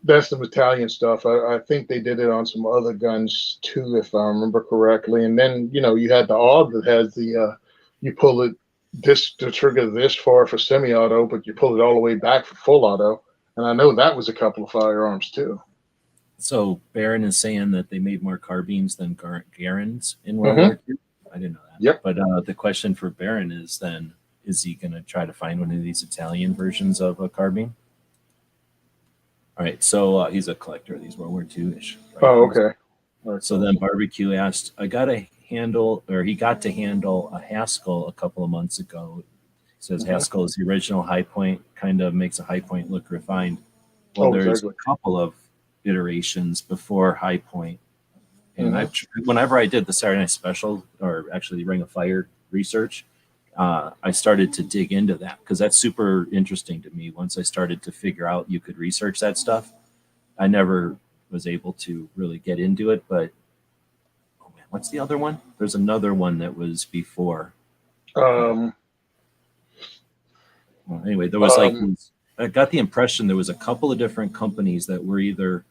That's some Italian stuff. I think they did it on some other guns too, if I remember correctly. And then, you had the AUG that has you pull it to trigger this far for semi-auto, but you pull it all the way back for full auto. And I know that was a couple of firearms too. So Barron is saying that they made more carbines than Garens in World Mhm. War II. I didn't know that. Yep. But the question for Barron is then, is he going to try to find one of these Italian versions of a carbine? All right, so he's a collector of these World War II-ish Oh, rifles. okay. That's So then awesome. Barbecue asked, he got to handle a Haskell a couple of months ago. He says Mhm. Haskell is the original high point, kind of makes a high point look refined. Well, Oh, there's exactly. a couple of iterations before high point. And Mhm. whenever I did the Saturday Night Special, or actually Ring of Fire research, I started to dig into that because that's super interesting to me. Once I started to figure out you could research that stuff, I never was able to really get into it. But oh man, what's the other one? There's another one that was before. Um, Well, anyway, there was like um, I got the impression there was a couple of different companies that were either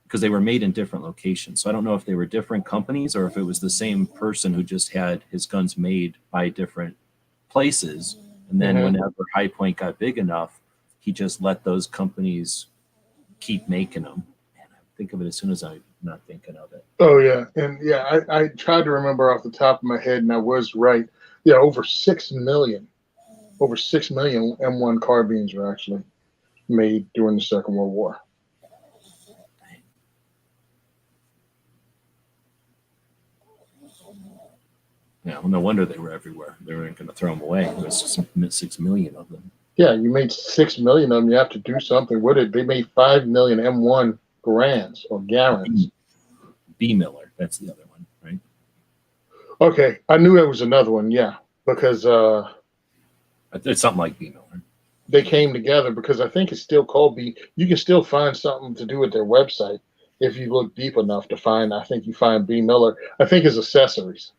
because they were made in different locations. So I don't know if they were different companies or if it was the same person who just had his guns made by different places. And then mhm. whenever High Point got big enough, he just let those companies keep making them. Man, I think of it as soon as I'm not thinking of it. Oh yeah, and yeah, I tried to remember off the top of my head, and I was right. Yeah, over 6 million M1 carbines were actually made during the Second World War. Yeah, well, no wonder they were everywhere. They weren't going to throw them away. There was 6 million of them. Yeah, you made 6 million of them. You have to do something with it. They made 5 million M1 Garands or Garants. B. Miller, that's the other one, right? Okay, I knew there was another one. Yeah, because It's something like B. Miller. they came together. Because I think it's still called B. You can still find something to do with their website if you look deep enough to find. I think you find B. Miller. I think it's accessories.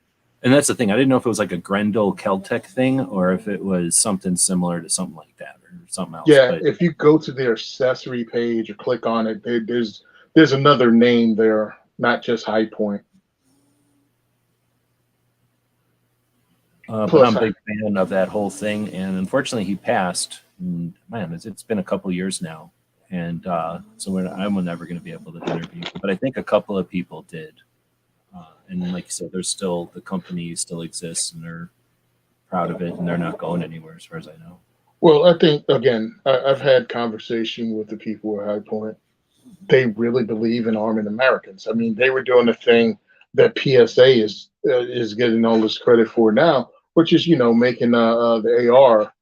And that's the thing. I didn't know if it was like a Grendel Keltec thing or if it was something similar to something like that or something else. Yeah, But if you go to their accessory page or click on it, there's another name there, not just High Point. but Plus, I'm a big fan of that whole thing. And unfortunately, he passed. And man, it's been a couple years now. And so I'm never going to be able to interview. But I think a couple of people did. And like you said, there's still the company still exists and they're proud of it and they're not going anywhere as far as I know. well, I think again, I've had conversation with the people at High Point. They really believe in arming Americans. I mean, they were doing the thing that PSA is getting all this credit for now, which is making the AR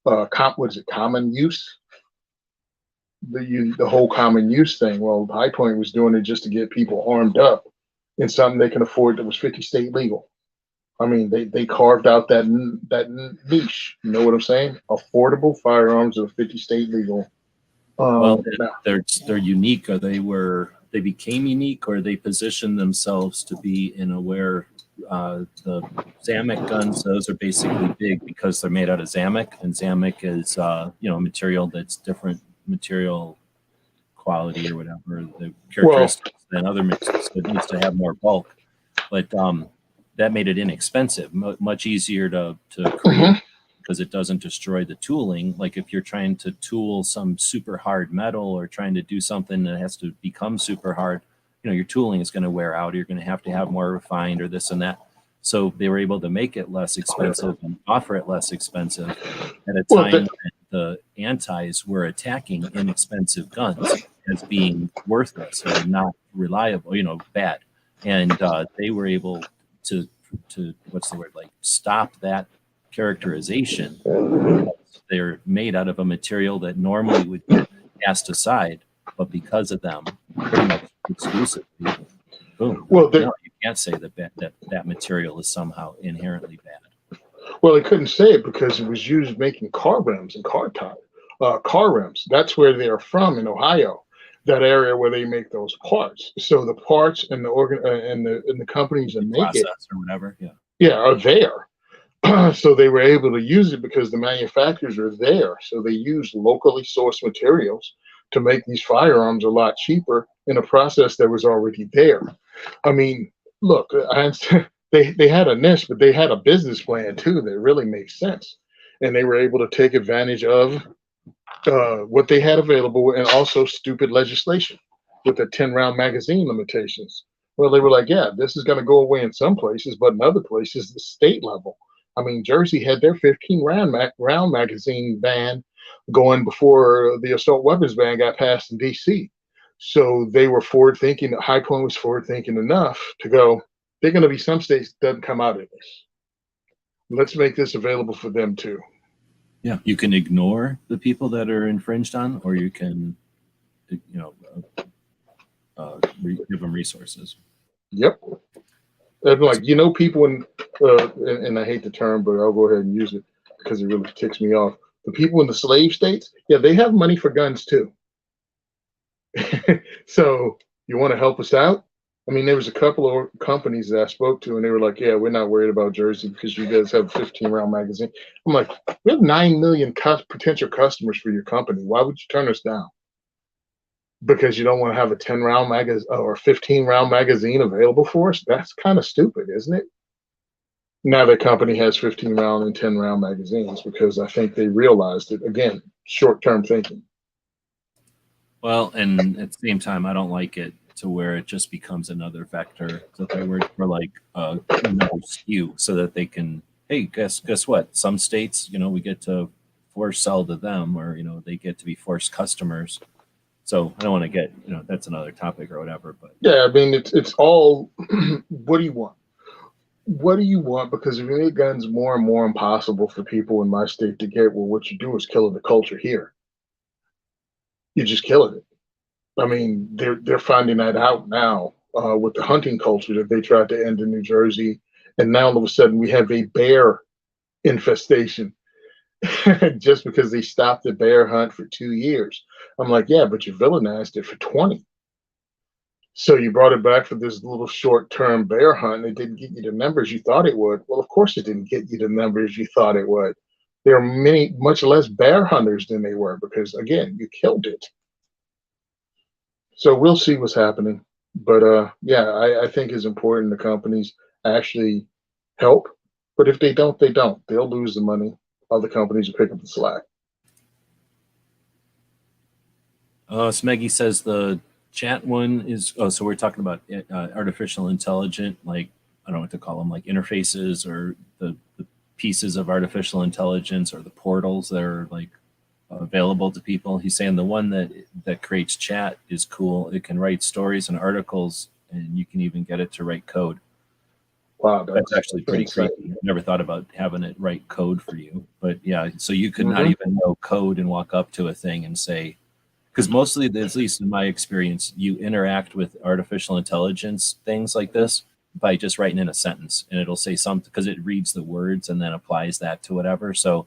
what is it, common use. the whole common use thing. Well, High Point was doing it just to get people armed up in something they can afford that was 50 state legal. I mean, they carved out that niche. You know what I'm saying? Affordable firearms that are 50 state legal. Well, Now, they're unique, or they became unique, or they positioned themselves to be in a where the Zamek guns, those are basically big because they're made out of Zamek, and Zamek is material that's different material quality or whatever the well, characteristics than other mixes. So it needs to have more bulk, but that made it inexpensive, much easier to create. mhm. Because it doesn't destroy the tooling. Like if you're trying to tool some super hard metal or trying to do something that has to become super hard, your tooling is going to wear out. You're going to have more refined or this and that. So they were able to make it less expensive and offer it less expensive at a Well, time when the antis were attacking inexpensive guns as being worthless or not reliable, bad. And they were able to what's the word, like stop that characterization. They're made out of a material that normally would be cast aside, but because of them, pretty much exclusively, boom. well, No, you can't say that material is somehow inherently bad. well, they couldn't say it because it was used making car rims and car rims. That's where they're from in Ohio, that area where they make those parts. So the parts and the companies that make it, Process or whatever. Yeah. yeah, are there. So they were able to use it because the manufacturers are there. So they use locally sourced materials to make these firearms a lot cheaper in a process that was already there. I mean, look, they had a niche, but they had a business plan too that really makes sense, and they were able to take advantage of what they had available, and also stupid legislation with the 10-round magazine limitations. Well, they were like, yeah, this is going to go away in some places, but in other places, the state level. I mean, Jersey had their 15-round magazine ban going before the assault weapons ban got passed in D.C. So they were forward thinking. High Point was forward thinking enough to go, they're going to be some states that doesn't come out of this. Let's make this available for them too. Yeah. You can ignore the people that are infringed on, or you can, give them resources. Yep. And like, people and I hate the term, but I'll go ahead and use it because it really ticks me off. The people in the slave states, yeah, they have money for guns too. So you want to help us out? I mean, there was a couple of companies that I spoke to, and they were like, "Yeah, we're not worried about Jersey because you guys have a 15-round magazine." I'm like, "We have 9 million potential customers for your company. Why would you turn us down? Because you don't want to have a 10-round magazine or 15-round magazine available for us? That's kind of stupid, isn't it?" Now the company has 15-round and 10-round magazines because I think they realized it. Again, short-term thinking. Well, and at the same time, I don't like it to where it just becomes another vector. So they work for like another SKU, so that they can, hey, guess what? Some states, we get to force sell to them, or they get to be forced customers. So I don't want to get, that's another topic or whatever. But Yeah, I mean, it's all. What do you want? What do you want? Because if you make guns more and more impossible for people in my state to get, well, what you do is killing the culture here. You're just killing it. I mean, they're finding that out now with the hunting culture that they tried to end in New Jersey, and now all of a sudden we have a bear infestation just because they stopped the bear hunt for 2 years. I'm like, yeah, but you villainized it for 20. So you brought it back for this little short-term bear hunt, and it didn't get you the numbers you thought it would. Well, of course it didn't get you the numbers you thought it would. There are much less bear hunters than they were because, again, you killed it. So we'll see what's happening. But yeah, I think it's important the companies actually help. But if they don't, they don't. They'll lose the money. Other companies will pick up the slack. Smeggy says the chat one is, so we're talking about artificial intelligence, like, I don't know what to call them, like interfaces or the pieces of artificial intelligence or the portals that are like available to people. He's saying the one that creates chat is cool. It can write stories and articles, and you can even get it to write code. Wow, That's actually pretty creepy. I've never thought about having it write code for you, but yeah, so you could not even know code and walk up to a thing and say, because mostly, at least in my experience, you interact with artificial intelligence things like this by just writing in a sentence, and it'll say something because it reads the words and then applies that to whatever. So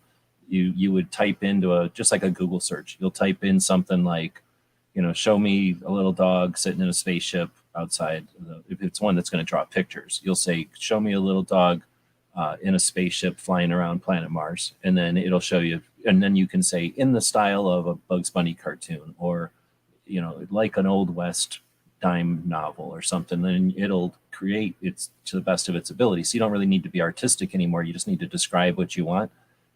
you would type into just like a Google search. You'll type in something like, show me a little dog sitting in a spaceship outside. If it's one that's going to draw pictures, you'll say, show me a little dog in a spaceship flying around planet Mars, and then it'll show you. And then you can say in the style of a Bugs Bunny cartoon, or like an Old West dime novel or something. Then it'll create it to the best of its ability. So you don't really need to be artistic anymore. You just need to describe what you want.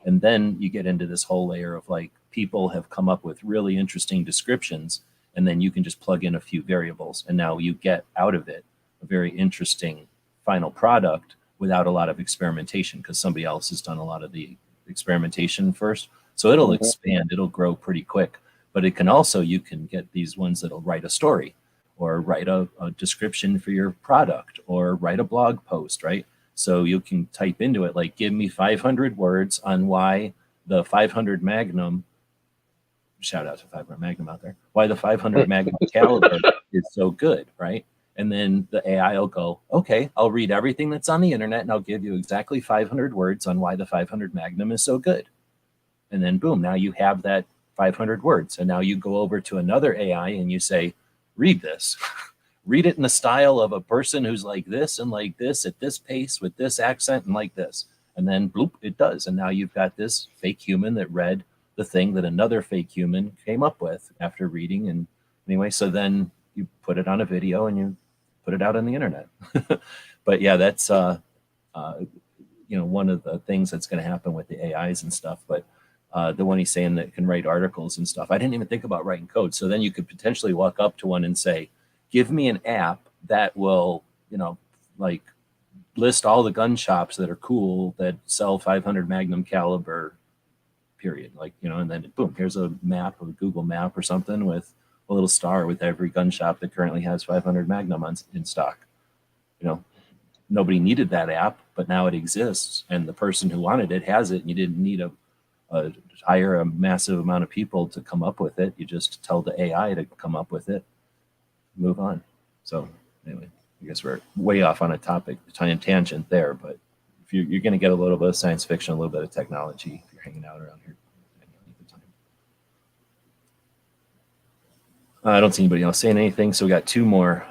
And then you get into this whole layer of like, people have come up with really interesting descriptions, and then you can just plug in a few variables, and now you get out of it a very interesting final product without a lot of experimentation, because somebody else has done a lot of the experimentation first. So it'll expand, it'll grow pretty quick. But it can also, you can get these ones that'll write a story, or write a description for your product, or write a blog post, right? So you can type into it, like, give me 500 words on why the 500 Magnum, shout out to 500 Magnum out there, why the 500 Magnum caliber is so good, right? And then the AI will go, okay, I'll read everything that's on the internet, and I'll give you exactly 500 words on why the 500 Magnum is so good. And then boom, now you have that 500 words. And now you go over to another AI and you say, read this. Read it in the style of a person who's like this and like this at this pace with this accent and like this. And then bloop, it does. And now you've got this fake human that read the thing that another fake human came up with after reading. And anyway, so then you put it on a video and you put it out on the internet. But yeah, that's one of the things that's going to happen with the AIs and stuff. But the one he's saying that can write articles and stuff, I didn't even think about writing code. So then you could potentially walk up to one and say, give me an app that will, like, list all the gun shops that are cool that sell 500 Magnum caliber, period. Like, and then boom, here's a map, a Google map or something with a little star with every gun shop that currently has 500 Magnum in stock. Nobody needed that app, but now it exists, and the person who wanted it has it, and you didn't need hire a massive amount of people to come up with it. You just tell the AI to come up with it, move on. So anyway, I guess we're way off on a topic, tangent there, but if you're going to get a little bit of science fiction, a little bit of technology, if you're hanging out around here. I don't see anybody else saying anything, so we got two more.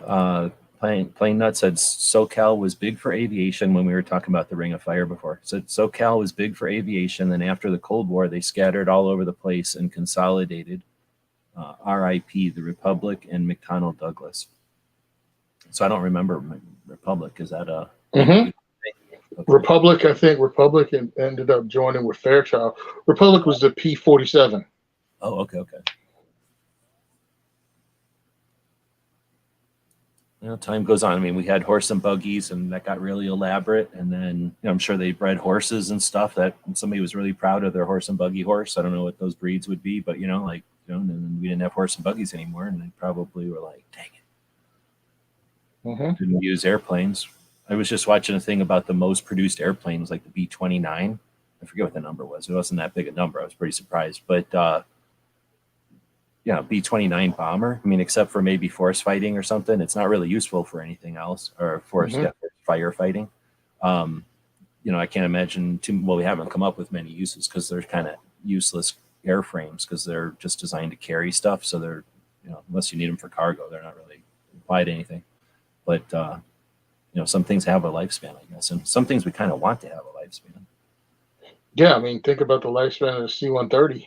Plain Nut said SoCal was big for aviation when we were talking about the Ring of Fire before. Said SoCal was big for aviation, then after the Cold War, they scattered all over the place and consolidated. RIP, the Republic and McDonnell Douglas. So I don't remember Republic. Is that a okay. Republic? I think Republic ended up joining with Fairchild. Republic was the P-47. Oh, okay. Time goes on. I mean, we had horse and buggies, and that got really elaborate. And then I'm sure they bred horses and stuff that somebody was really proud of their horse and buggy horse. I don't know what those breeds would be, but and then we didn't have horse and buggies anymore, and they probably were like, dang it. Didn't use airplanes. I was just watching a thing about the most produced airplanes, like the B-29. I forget what the number was. It wasn't that big a number. I was pretty surprised. But B-29 bomber. I mean, except for maybe force fighting or something, it's not really useful for anything else, or for firefighting. I can't imagine we haven't come up with many uses, because they're kind of useless airframes, because they're just designed to carry stuff. So they're, unless you need them for cargo, they're not really applied to anything. But some things have a lifespan, I guess, and some things we kind of want to have a lifespan. Yeah, I mean, think about the lifespan of the C-130.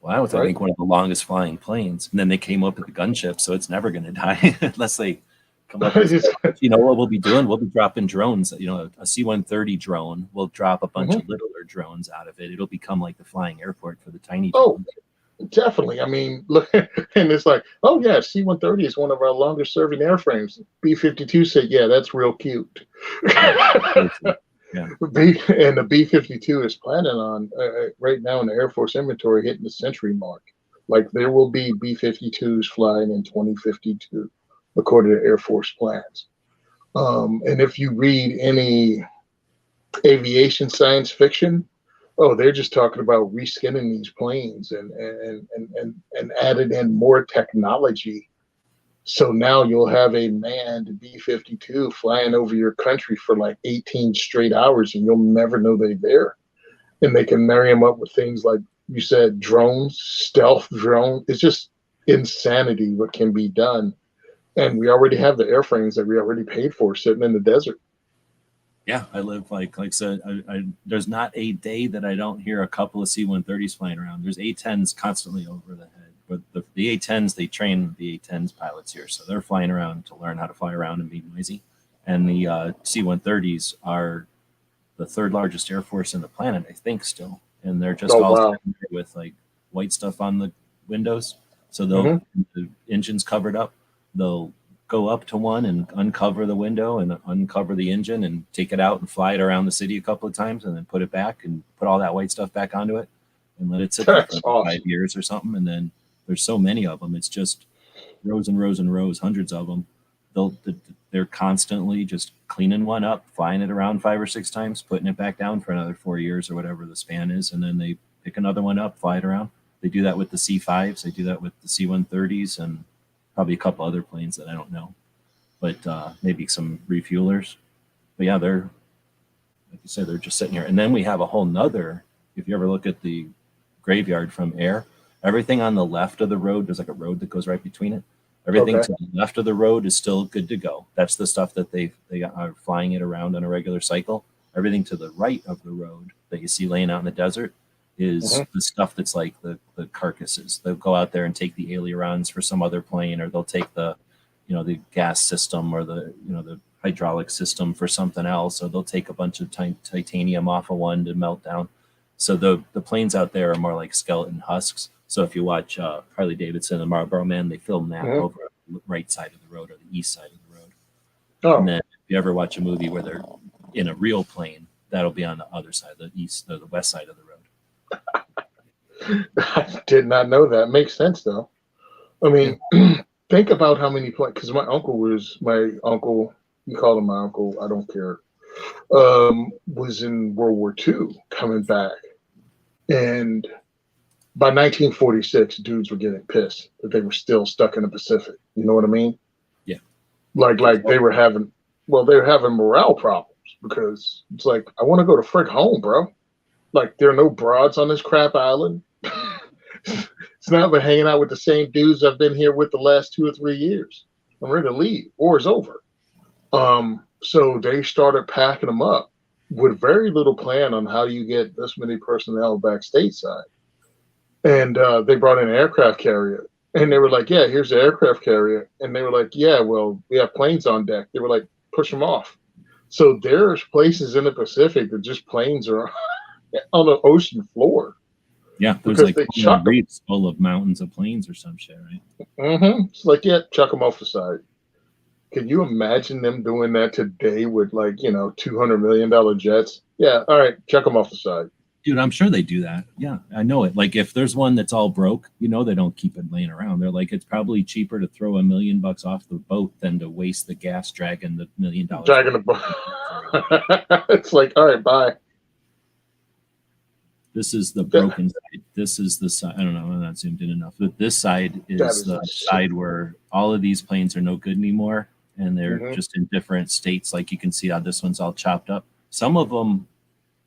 Well, that was, I think, one of the longest flying planes. And then they came up with the gunship, so it's never going to die unless they come up with what we'll be doing? We'll be dropping drones. A C-130 drone will drop a bunch of littler drones out of it. It'll become like the flying airport for the tiny drones. Definitely. I mean, look, and it's like, oh, yeah, C-130 is one of our longest serving airframes. B-52 said, yeah, that's real cute. Yeah. And the B-52 is planning on right now in the Air Force inventory hitting the century mark. Like, there will be B-52s flying in 2052, according to Air Force plans. And if you read any aviation science fiction, Oh, they're just talking about reskinning these planes and added in more technology. So now you'll have a manned B-52 flying over your country for like 18 straight hours, and you'll never know they're there. And they can marry them up with things like you said, drones, stealth drone. It's just insanity what can be done. And we already have the airframes that we already paid for sitting in the desert. Yeah, I live like I said. There's not a day that I don't hear a couple of C-130s flying around. There's A-10s constantly over the head, but the A-10s, they train the A-10s pilots here, so they're flying around to learn how to fly around and be noisy. And the C-130s are the third largest air force in the planet, I think, still, and they're just Oh, all wow. with like white stuff on the windows, so they'll the engine's covered up. They'll go up to one and uncover the window and uncover the engine and take it out and fly it around the city a couple of times and then put it back and put all that white stuff back onto it and let it sit there That's for awesome. 5 years or something. And then there's so many of them. It's just rows and rows and rows, hundreds of them. They're constantly just cleaning one up, flying it around 5 or 6 times, putting it back down for another 4 years or whatever the span is. And then they pick another one up, fly it around. They do that with the C-5s. They do that with the C-130s and probably a couple other planes that I don't know, but maybe some refuelers. But yeah, they're, like you said, they're just sitting here. And then we have a whole nother, if you ever look at the graveyard from air, everything on the left of the road, there's like a road that goes right between it. Everything Okay. to the left of the road is still good to go. That's the stuff that they are flying it around on a regular cycle. Everything to the right of the road that you see laying out in the desert is the stuff that's like the carcasses. They'll go out there and take the ailerons for some other plane, or they'll take the gas system or the hydraulic system for something else, or they'll take a bunch of titanium off of one to melt down. So the planes out there are more like skeleton husks. So if you watch Harley Davidson and Marlboro Man, they film that over the right side of the road or the east side of the road. Oh, And then if you ever watch a movie where they're in a real plane, that'll be on the other side, the east or the west side of the road. I did not know that. Makes sense though. I mean, think about how many planes. Because my uncle, you call him my uncle, I don't care, was in World War II coming back. And by 1946, dudes were getting pissed that they were still stuck in the Pacific. You know what I mean? Yeah. Like they were having morale problems because it's like, I want to go to frick home, bro. Like, there are no broads on this crap island. It's not like hanging out with the same dudes I've been here with the last 2 or 3 years. I'm ready to leave. War's over. So they started packing them up with very little plan on how you get this many personnel back stateside. And they brought in an aircraft carrier. And they were like, yeah, here's the aircraft carrier. And they were like, yeah, well, we have planes on deck. They were like, push them off. So there's places in the Pacific that just planes are on the ocean floor. Yeah, there's Because like they chuck 'em. reefs full of mountains of planes or some shit, right? It's like, yeah, chuck them off the side. Can you imagine them doing that today with like, $200 million jets? Yeah, all right, chuck them off the side. Dude, I'm sure they do that. Yeah, I know it. Like if there's one that's all broke, they don't keep it laying around. They're like, it's probably cheaper to throw $1 million off the boat than to waste the gas dragging the $1 million. Dragging the boat. It's like, all right, bye. This is the broken side. This is the side. I don't know. I'm not zoomed in enough. But this side is the side where all of these planes are no good anymore. And they're just in different states. Like you can see how this one's all chopped up. Some of them,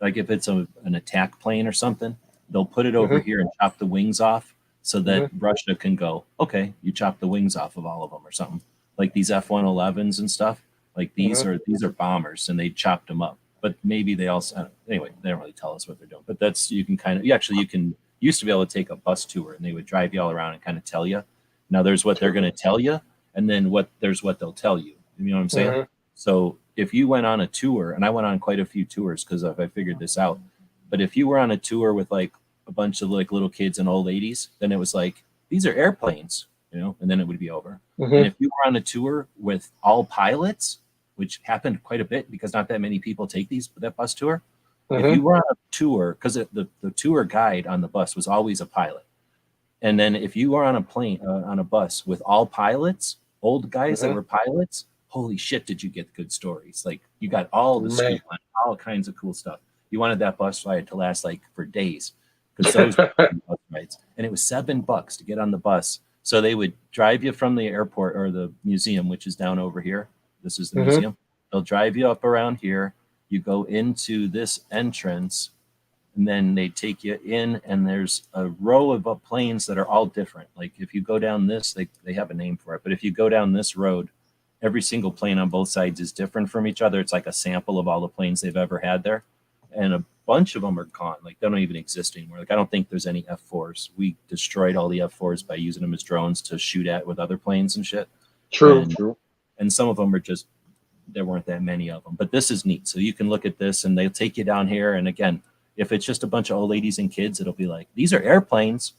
like if it's an attack plane or something, they'll put it over here and chop the wings off so that Russia can go, okay, you chop the wings off of all of them or something. Like these F-111s and stuff. Like these are bombers and they chopped them up. But maybe they also, anyway, they don't really tell us what they're doing. But that's, you can used to be able to take a bus tour and they would drive you all around and kind of tell you. Now there's what they're going to tell you, and then there's what they'll tell you. You know what I'm saying? So if you went on a tour, and I went on quite a few tours because I figured this out. But if you were on a tour with like a bunch of like little kids and old ladies, then it was like, these are airplanes, and then it would be over. And if you were on a tour with all pilots, which happened quite a bit because not that many people take that bus tour. If you were on a tour, because the tour guide on the bus was always a pilot. And then if you were on a plane, on a bus with all pilots, old guys that were pilots, holy shit, did you get good stories. Like you got all the scoop on all kinds of cool stuff. He wanted that bus ride to last like for days because those were bus rides, and it was $7 to get on the bus. So they would drive you from the airport or the museum, which is down over here. This is the museum. They'll drive you up around here. You go into this entrance, and then they take you in, and there's a row of planes that are all different. Like if you go down this, they have a name for it, but if you go down this road, every single plane on both sides is different from each other. It's like a sample of all the planes they've ever had there. And a bunch of them are gone. Like they don't even exist anymore. Like I don't think there's any F4s. We destroyed all the F4s by using them as drones to shoot at with other planes and shit. True. And some of them are just, there weren't that many of them. But this is neat. So you can look at this and they'll take you down here. And again, if it's just a bunch of old ladies and kids, it'll be like, these are airplanes.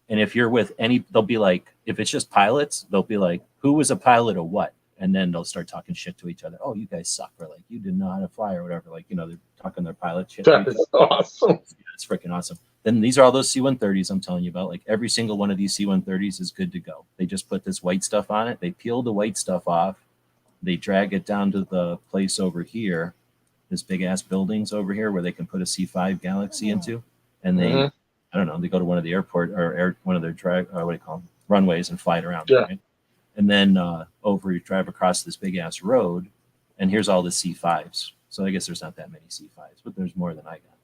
And if you're with any, they'll be like, if it's just pilots, they'll be like, who was a pilot or what? And then they'll start talking shit to each other. Oh, you guys suck. Or like, you didn't know how to fly or whatever. Like, they're talking their pilot shit. That is awesome. Yeah, it's freaking awesome. Then these are all those C-130s I'm telling you about. Like every single one of these C-130s is good to go. They just put this white stuff on it. They peel the white stuff off. They drag it down to the place over here, this big ass buildings over here where they can put a C-5 Galaxy into. And they, I don't know, they go to one of the airport or one of their what do you call them? Runways and fly it around. Yeah. Right? And then you drive across this big ass road, and here's all the C5s. So I guess there's not that many C5s, but there's more than I got.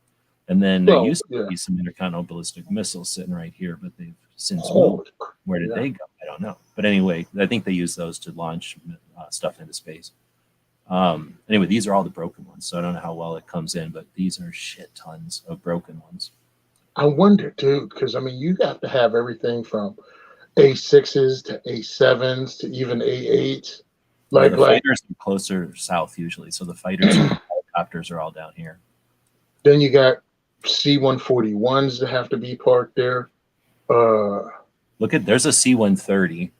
And then there used to be some intercontinental ballistic missiles sitting right here, but they've since moved. Where did they go? I don't know. But anyway, I think they use those to launch stuff into space. Anyway, these are all the broken ones, so I don't know how well it comes in, but these are shit tons of broken ones. I wonder, too, because I mean, you have to have everything from A6s to A7s to even A8s. Like the fighters are closer south usually, so the fighters and helicopters are all down here. Then you got C-141s that have to be parked there. There's a C-130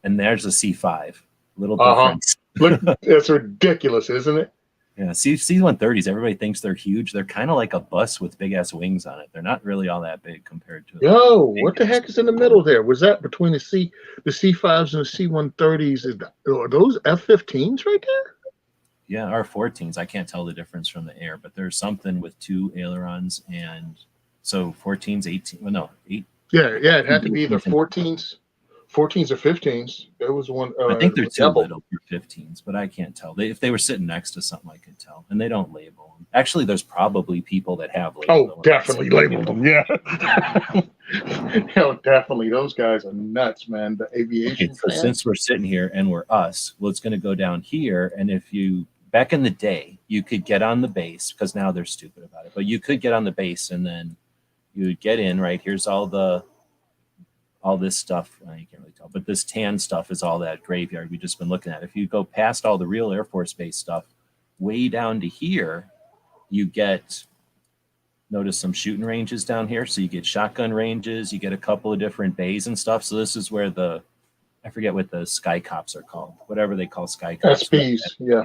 and there's a C-5. Little difference. Look, that's ridiculous, isn't it? Yeah, C-130s, everybody thinks they're huge. They're kind of like a bus with big ass wings on it. They're not really all that big compared to. Yo, what the heck is in the middle there? Was that between the C5s and the C-130s? Are those F-15s right there? Yeah, R-14s. I can't tell the difference from the air, but there's something with 2 ailerons, and so 14s, 18. Well, no, 8. Yeah, it had to be either 14s or 15s. There was one. I think they're too little for 15s, but I can't tell. If they were sitting next to something, I could tell. And they don't label them. Actually, there's probably people that have labeled them. Oh, definitely labeled them. Yeah. Hell, definitely. Those guys are nuts, man. The aviation. Okay, so since we're sitting here and we're us, well, it's going to go down here. And if you, back in the day, you could get on the base, because now they're stupid about it, but you could get on the base and then you would get in, right? Here's all this stuff. You can't really tell, but this tan stuff is all that graveyard we've just been looking at. If you go past all the real Air Force Base stuff, way down to here, you notice some shooting ranges down here. So you get shotgun ranges, you get a couple of different bays and stuff. So this is where I forget what the Sky Cops are called, whatever they call Sky Cops. SPs, yeah.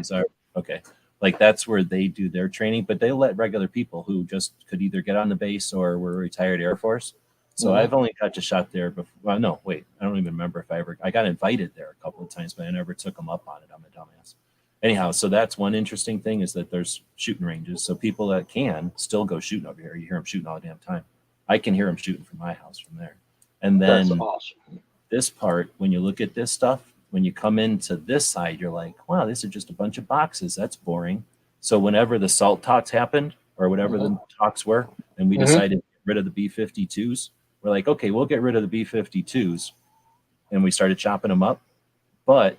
Okay. Like that's where they do their training, but they let regular people who just could either get on the base or were retired Air Force. So I've only got to shot there before. Well, no, wait, I don't even remember if I got invited there a couple of times, but I never took them up on it. I'm a dumbass. Anyhow, so that's one interesting thing is that there's shooting ranges. So people that can still go shooting over here. You hear them shooting all the damn time. I can hear them shooting from my house from there. And then that's awesome. This part, when you look at this stuff, when you come into this side, you're like, wow, this is just a bunch of boxes. That's boring. So whenever the SALT talks happened or whatever the talks were, and we decided to get rid of the B-52s, we're like, okay, we'll get rid of the B-52s. And we started chopping them up. But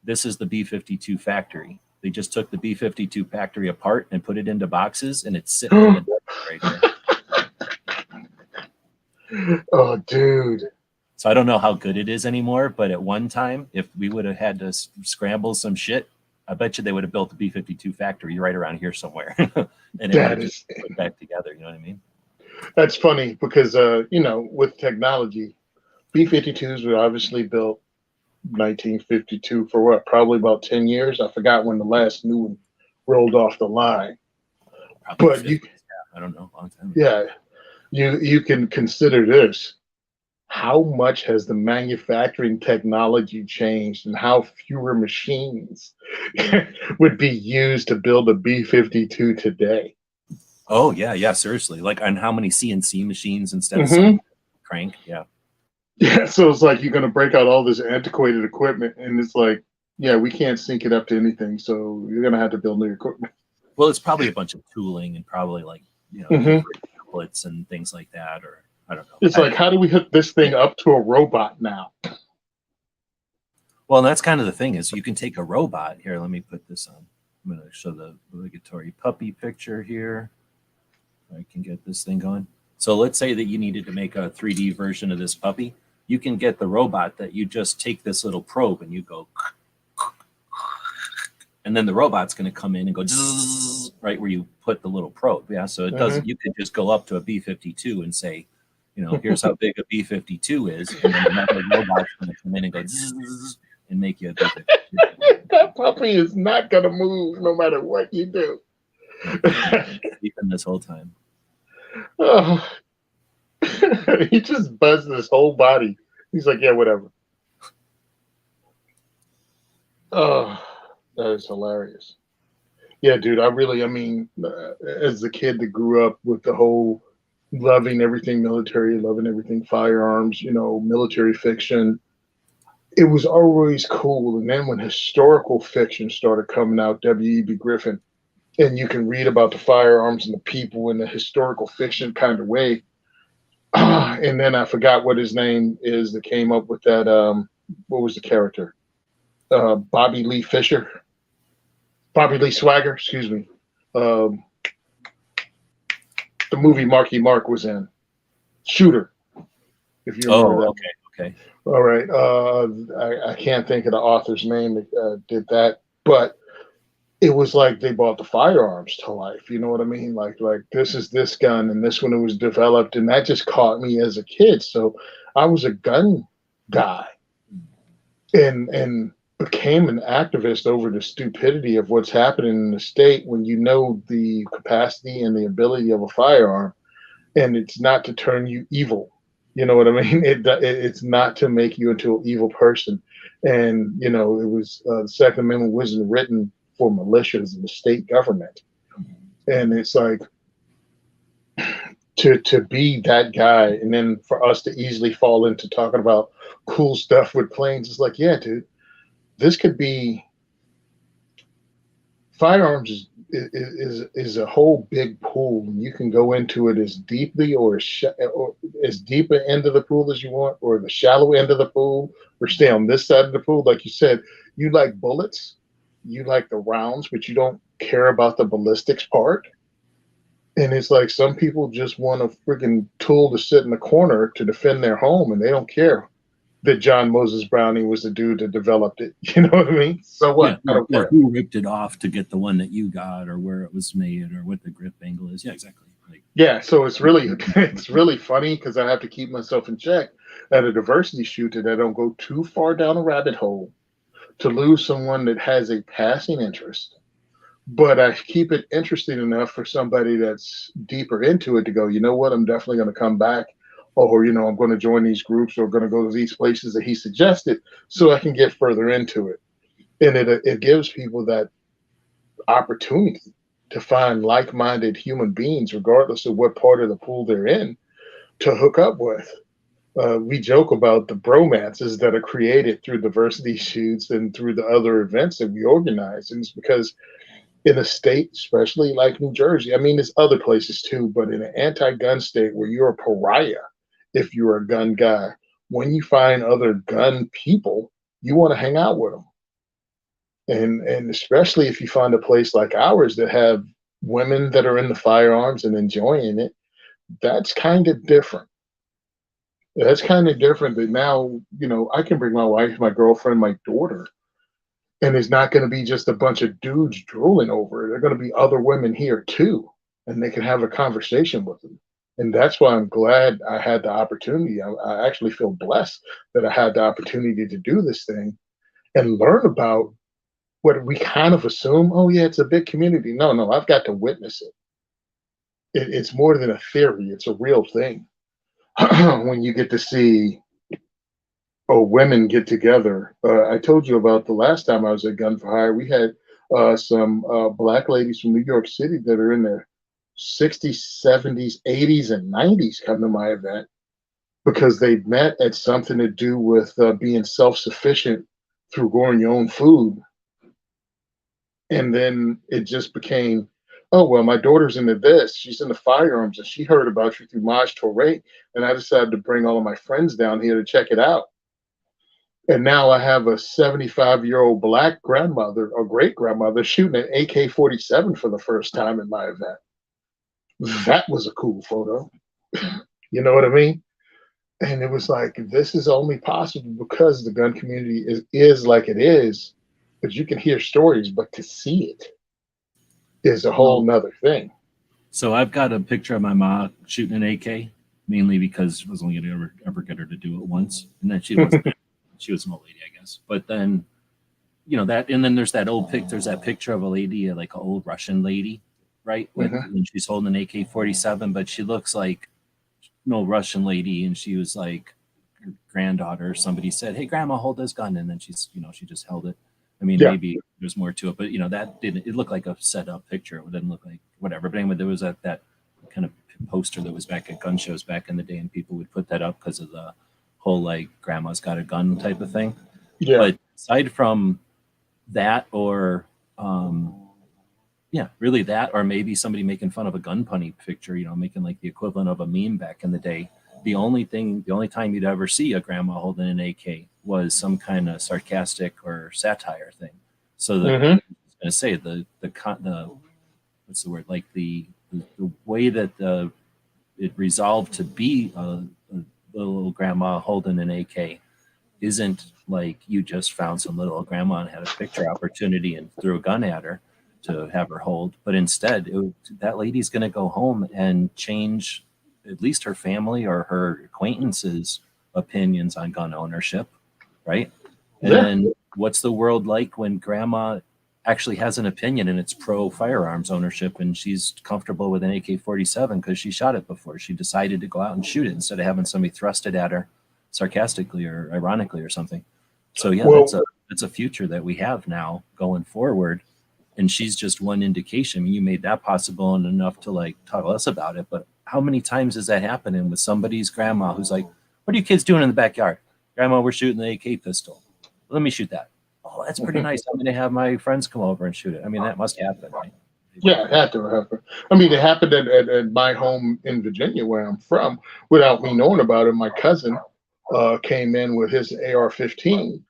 this is the B-52 factory. They just took the B-52 factory apart and put it into boxes, and it's sitting in the right there. Oh, dude. So I don't know how good it is anymore, but at one time, if we would have had to scramble some shit, I bet you they would have built the B-52 factory right around here somewhere. And it would have just put back together, you know what I mean? That's funny because, with technology, B-52s were obviously built 1952 for what? Probably about 10 years. I forgot when the last new one rolled off the line. Probably 50, I don't know. Long time. Yeah. You can consider this. How much has the manufacturing technology changed and how fewer machines would be used to build a B-52 today? Oh yeah, yeah, seriously. Like on how many CNC machines instead of Hmm. some crank? Yeah. Yeah, so it's like you're gonna break out all this antiquated equipment, and it's like, yeah, we can't sync it up to anything, so you're gonna have to build new equipment. Well, it's probably a bunch of tooling and probably like Hmm. different templates and things like that, or I don't know. It's like, how do we hook this Yeah. thing up to a robot now? Well, and that's kind of the thing is you can take a robot here. Let me put this on. I'm going to show the obligatory puppy picture here. I can get this thing going. So let's say that you needed to make a 3D version of this puppy. You can get the robot that you just take this little probe and you go, and then the robot's going to come in and go zzz, right where you put the little probe. Yeah, so it does. Hmm. You could just go up to a B-52 and say, here's how big a B-52 is, and then another robot's going to come in and go zzz, and make you a B-52. That puppy is not gonna move no matter what you do. Sleeping this whole time. Oh, he just buzzed his whole body. He's like, yeah, whatever. Oh, that is hilarious. Yeah, dude, I mean, as a kid that grew up with the whole loving everything military, loving everything firearms, military fiction, it was always cool. And then when historical fiction started coming out, W.E.B. Griffin, and you can read about the firearms and the people in the historical fiction kind of way. And then I forgot what his name is that came up with that. What was the character? Bobby Lee Fisher, Bobby Lee Swagger, excuse me. Um, the movie Marky Mark was in, Shooter, if you remember Oh, that. okay. All right. I can't think of the author's name that did that, but it was like they brought the firearms to life. You know what I mean? Like this is this gun, and this one was developed, and that just caught me as a kid. So I was a gun guy, and became an activist over the stupidity of what's happening in the state when you know the capacity and the ability of a firearm, and it's not to turn you evil. You know what I mean? It's not to make you into an evil person. And it was the Second Amendment wasn't written for militias and the state government. And it's like to be that guy, and then for us to easily fall into talking about cool stuff with planes. It's like, yeah, dude, this could be firearms is a whole big pool. You can go into it as deeply or as deep an end of the pool as you want, or the shallow end of the pool, or stay on this side of the pool. Like you said, you like bullets, you like the rounds, but you don't care about the ballistics part. And it's like some people just want a freaking tool to sit in the corner to defend their home, and they don't care that John Moses Browning was the dude that developed it. You know what I mean? So what? I don't care. Who ripped it off to get the one that you got, or where it was made, or what the grip angle is? Yeah, exactly. Like, Yeah, so it's really funny because I have to keep myself in check at a diversity shoot that I don't go too far down a rabbit hole to lose someone that has a passing interest. But I keep it interesting enough for somebody that's deeper into it to go, you know what, I'm definitely going to come back, or I'm going to join these groups or going to go to these places that he suggested so I can get further into it. And it gives people that opportunity to find like-minded human beings, regardless of what part of the pool they're in, to hook up with. We joke about the bromances that are created through diversity shoots and through the other events that we organize. And it's because in a state, especially like New Jersey, I mean, there's other places too, but in an anti-gun state where you're a pariah if you're a gun guy, when you find other gun people, you want to hang out with them. And especially if you find a place like ours that have women that are in the firearms and enjoying it, that's kind of different. That's kind of different that now, I can bring my wife, my girlfriend, my daughter, and it's not going to be just a bunch of dudes drooling over it. There are going to be other women here too, and they can have a conversation with them. And that's why I'm glad I had the opportunity. I actually feel blessed that I had the opportunity to do this thing and learn about what we kind of assume. Oh, yeah, it's a big community. No, no, I've got to witness it. It's more than a theory, it's a real thing. When you get to see women get together. I told you about the last time I was at Gun for Hire. We had some black ladies from New York City that are in their 60s, 70s, 80s, and 90s come to my event because they met at something to do with being self-sufficient through growing your own food. And then it just became, oh, well, my daughter's into this. She's into firearms, and she heard about you through Maj Toure. And I decided to bring all of my friends down here to check it out. And now I have a 75-year-old Black grandmother or great grandmother shooting an AK-47 for the first time at my event. That was a cool photo. You know what I mean? And it was like, this is only possible because the gun community is like it is. But you can hear stories, but to see it is a whole nother thing. So I've got a picture of my mom shooting an AK, mainly because I was only going to ever get her to do it once. And then she wasn't. She was an old lady, I guess. But then, you know, that, and then there's that old pic. There's that picture of a lady, like an old Russian lady, right? And she's holding an AK-47, but she looks like no Russian lady. And she was like her granddaughter. Somebody said, "Hey, Grandma, hold this gun," and then she's, you know, she just held it. I mean, maybe there's more to it, but you know, that didn't. It looked like a set up picture. It didn't look like whatever. But anyway, there was that kind of poster that was back at gun shows back in the day, and people would put that up because of the whole like grandma's got a gun type of thing. Yeah. But aside from that, or really that, or maybe somebody making fun of a gun punny picture, you know, making like the equivalent of a meme back in the day. The only time you'd ever see a grandma holding an AK was some kind of sarcastic or satire thing. So I was going to say the what's the word, like the way that it resolved to be a little grandma holding an AK isn't like you just found some little grandma and had a picture opportunity and threw a gun at her to have her hold, but instead that lady's going to go home and change at least her family or her acquaintances' opinions on gun ownership, right? And then what's the world like when grandma actually has an opinion and it's pro firearms ownership and she's comfortable with an AK-47 because she shot it before. She decided to go out and shoot it instead of having somebody thrust it at her sarcastically or ironically or something. So that's a future that we have now going forward. And she's just one indication. I mean, you made that possible and enough to like tell us about it, but how many times is that happening with somebody's grandma who's like, "What are you kids doing in the backyard?" "Grandma, we're shooting the AK pistol." "Let me shoot that." "Oh, that's pretty nice. I'm going to have my friends come over and shoot it." I mean, that must happen, right? Yeah, it had to happen. I mean, it happened at my home in Virginia, where I'm from, without me knowing about it. My cousin came in with his AR-15,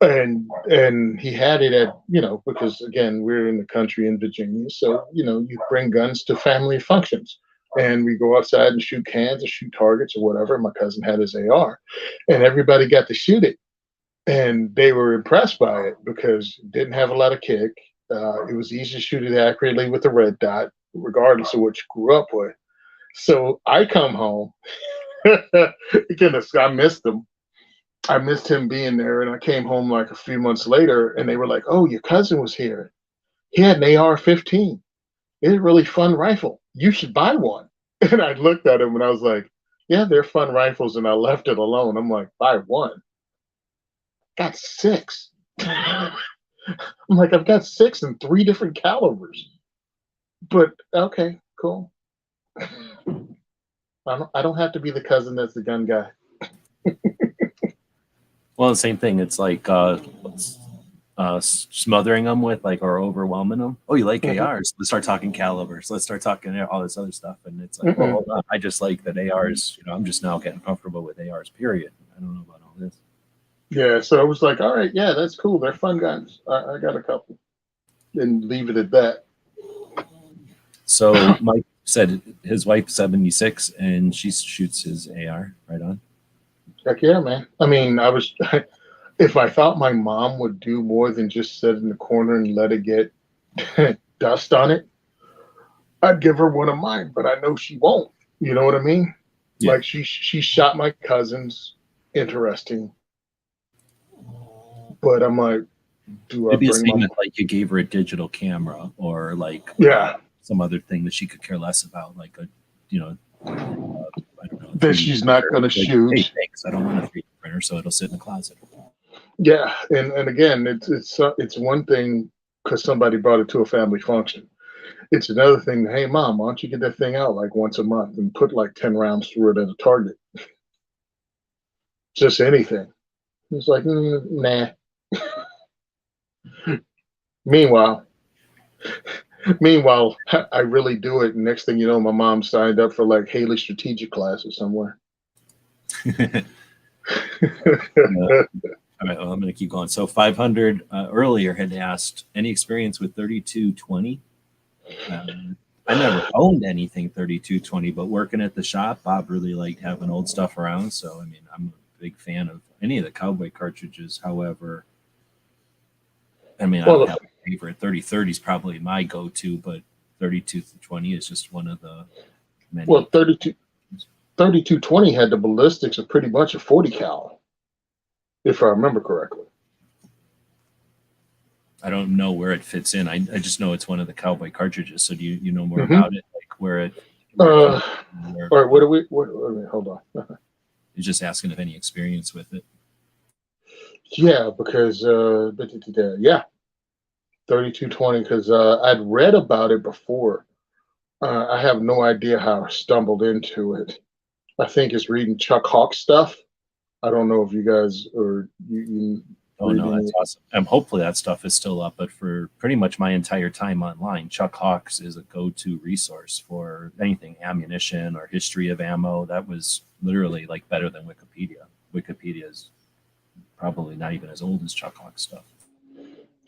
and he had it at, you know, because again, we're in the country in Virginia, so you know, you bring guns to family functions. And we go outside and shoot cans or shoot targets or whatever. My cousin had his AR, and everybody got to shoot it. And they were impressed by it because it didn't have a lot of kick. It was easy to shoot it accurately with the red dot, regardless of what you grew up with. So I come home. Goodness, I missed him. I missed him being there. And I came home like a few months later, and they were like, "Oh, your cousin was here. He had an AR-15. It's a really fun rifle. You should buy one." And I looked at him and I was like, "Yeah, they're fun rifles." And I left it alone. I'm like, "Buy one." Got 6. I'm like, "I've got 6 in 3 different calibers." But okay, cool. I don't have to be the cousin that's the gun guy. Well, the same thing. It's like smothering them with like, or overwhelming them. "Oh, you like ARs? Let's start talking calibers. Let's start talking all this other stuff." And it's like, well, hold on. I just like that ARs. You know, I'm just now getting comfortable with ARs. Period. I don't know about all this. Yeah, so I was like, all right, yeah, that's cool. They're fun guns. I got a couple, and leave it at that. So Mike said his wife's 76 and she shoots his AR. Right on. Heck yeah, man. I mean, if I thought my mom would do more than just sit in the corner and let it get dust on it, I'd give her one of mine, but I know she won't. You know what I mean? Yeah. Like she shot my cousins. Interesting. But I'm like, do I bring my... like you gave her a digital camera or like some other thing that she could care less about, like a, you know, I don't know, that she's not going to shoot. Hey, thanks. I don't want a 3D printer, so it'll sit in the closet. Yeah, and again, it's one thing because somebody brought it to a family function. It's another thing. Hey, mom, why don't you get that thing out like once a month and put like 10 rounds through it at a target? Just anything. It's like, nah. Meanwhile, meanwhile, I really do it. And next thing you know, my mom signed up for like Haley strategic classes somewhere. All right, well, I'm going to keep going. So 500 earlier had asked, any experience with 3220? I never owned anything 3220, but working at the shop, Bob really liked having old stuff around. So, I mean, I'm a big fan of any of the cowboy cartridges. However, I mean, I don't have a favorite. 3030 is probably my go-to, but 3220 is just one of the many. Well, 3220 had the ballistics of pretty much a 40 cal, if I remember correctly. I don't know where it fits in. I just know it's one of the cowboy cartridges. So do you know more about it? Like where it all right, what do we hold on. You're just asking if any experience with it. Yeah, because yeah, 3220, because I'd read about it before. I have no idea how I stumbled into it. I think it's reading Chuck Hawk stuff. I don't know if you guys or you Oh no, that's awesome. Hopefully that stuff is still up, but for pretty much my entire time online, Chuck Hawks is a go-to resource for anything ammunition or history of ammo. That was literally like better than Wikipedia. Wikipedia is probably not even as old as Chuck Hawk stuff.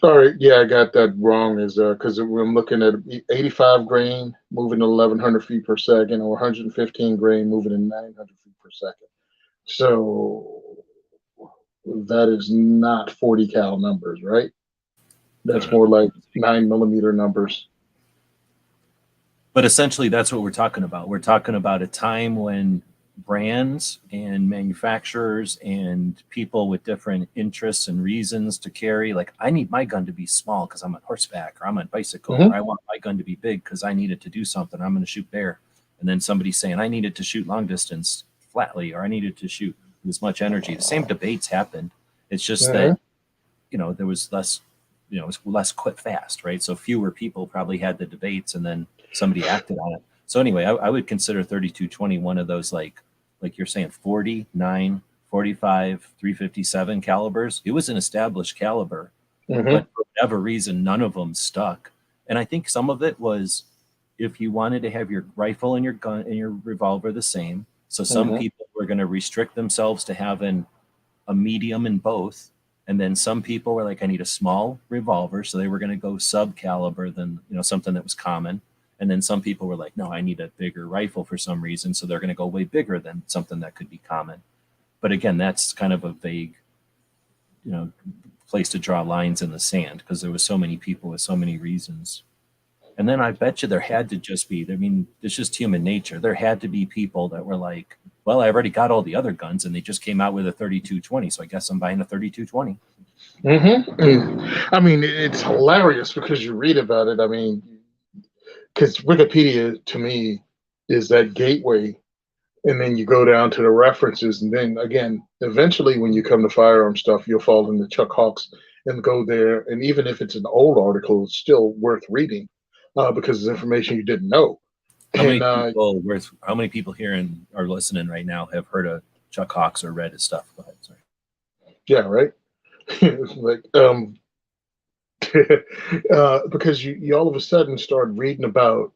All right, yeah, I got that wrong. Is because I'm looking at 85 grain moving to 1100 feet per second, or 115 grain moving to 900 feet per second. So that is not 40 cal numbers, right? That's more like 9mm numbers. But essentially, that's what we're talking about. We're talking about a time when brands and manufacturers and people with different interests and reasons to carry, like, I need my gun to be small because I'm on horseback or I'm on bicycle, or I want my gun to be big because I need it to do something. I'm going to shoot bear. And then somebody's saying, I need it to shoot long distance flatly, or I need it to shoot with as much energy. The same debates happened. It's just that, there was less, it was less quit fast, right? So fewer people probably had the debates and then somebody acted on it. So anyway, I would consider 3220 one of those, like you're saying, 49, 45, 357 calibers. It was an established caliber, but for whatever reason, none of them stuck. And I think some of it was if you wanted to have your rifle and your gun and your revolver the same. So some people were going to restrict themselves to having a medium in both. And then some people were like, I need a small revolver. So they were going to go sub caliber than, something that was common. And then some people were like, no, I need a bigger rifle for some reason. So they're going to go way bigger than something that could be common. But again, that's kind of a vague, place to draw lines in the sand because there was so many people with so many reasons. And then I bet you there had to just be, it's just human nature. There had to be people that were like, well, I already got all the other guns and they just came out with a 3220. So I guess I'm buying a 3220. I mean, it's hilarious because you read about it. I mean, because Wikipedia to me is that gateway, and then you go down to the references, and then again, eventually when you come to firearm stuff, you'll fall into Chuck Hawks and go there. And even if it's an old article, it's still worth reading because it's information you didn't know. How many people here are listening right now have heard of Chuck Hawks or read his stuff? Go ahead, sorry. Yeah, right. Like because you all of a sudden start reading about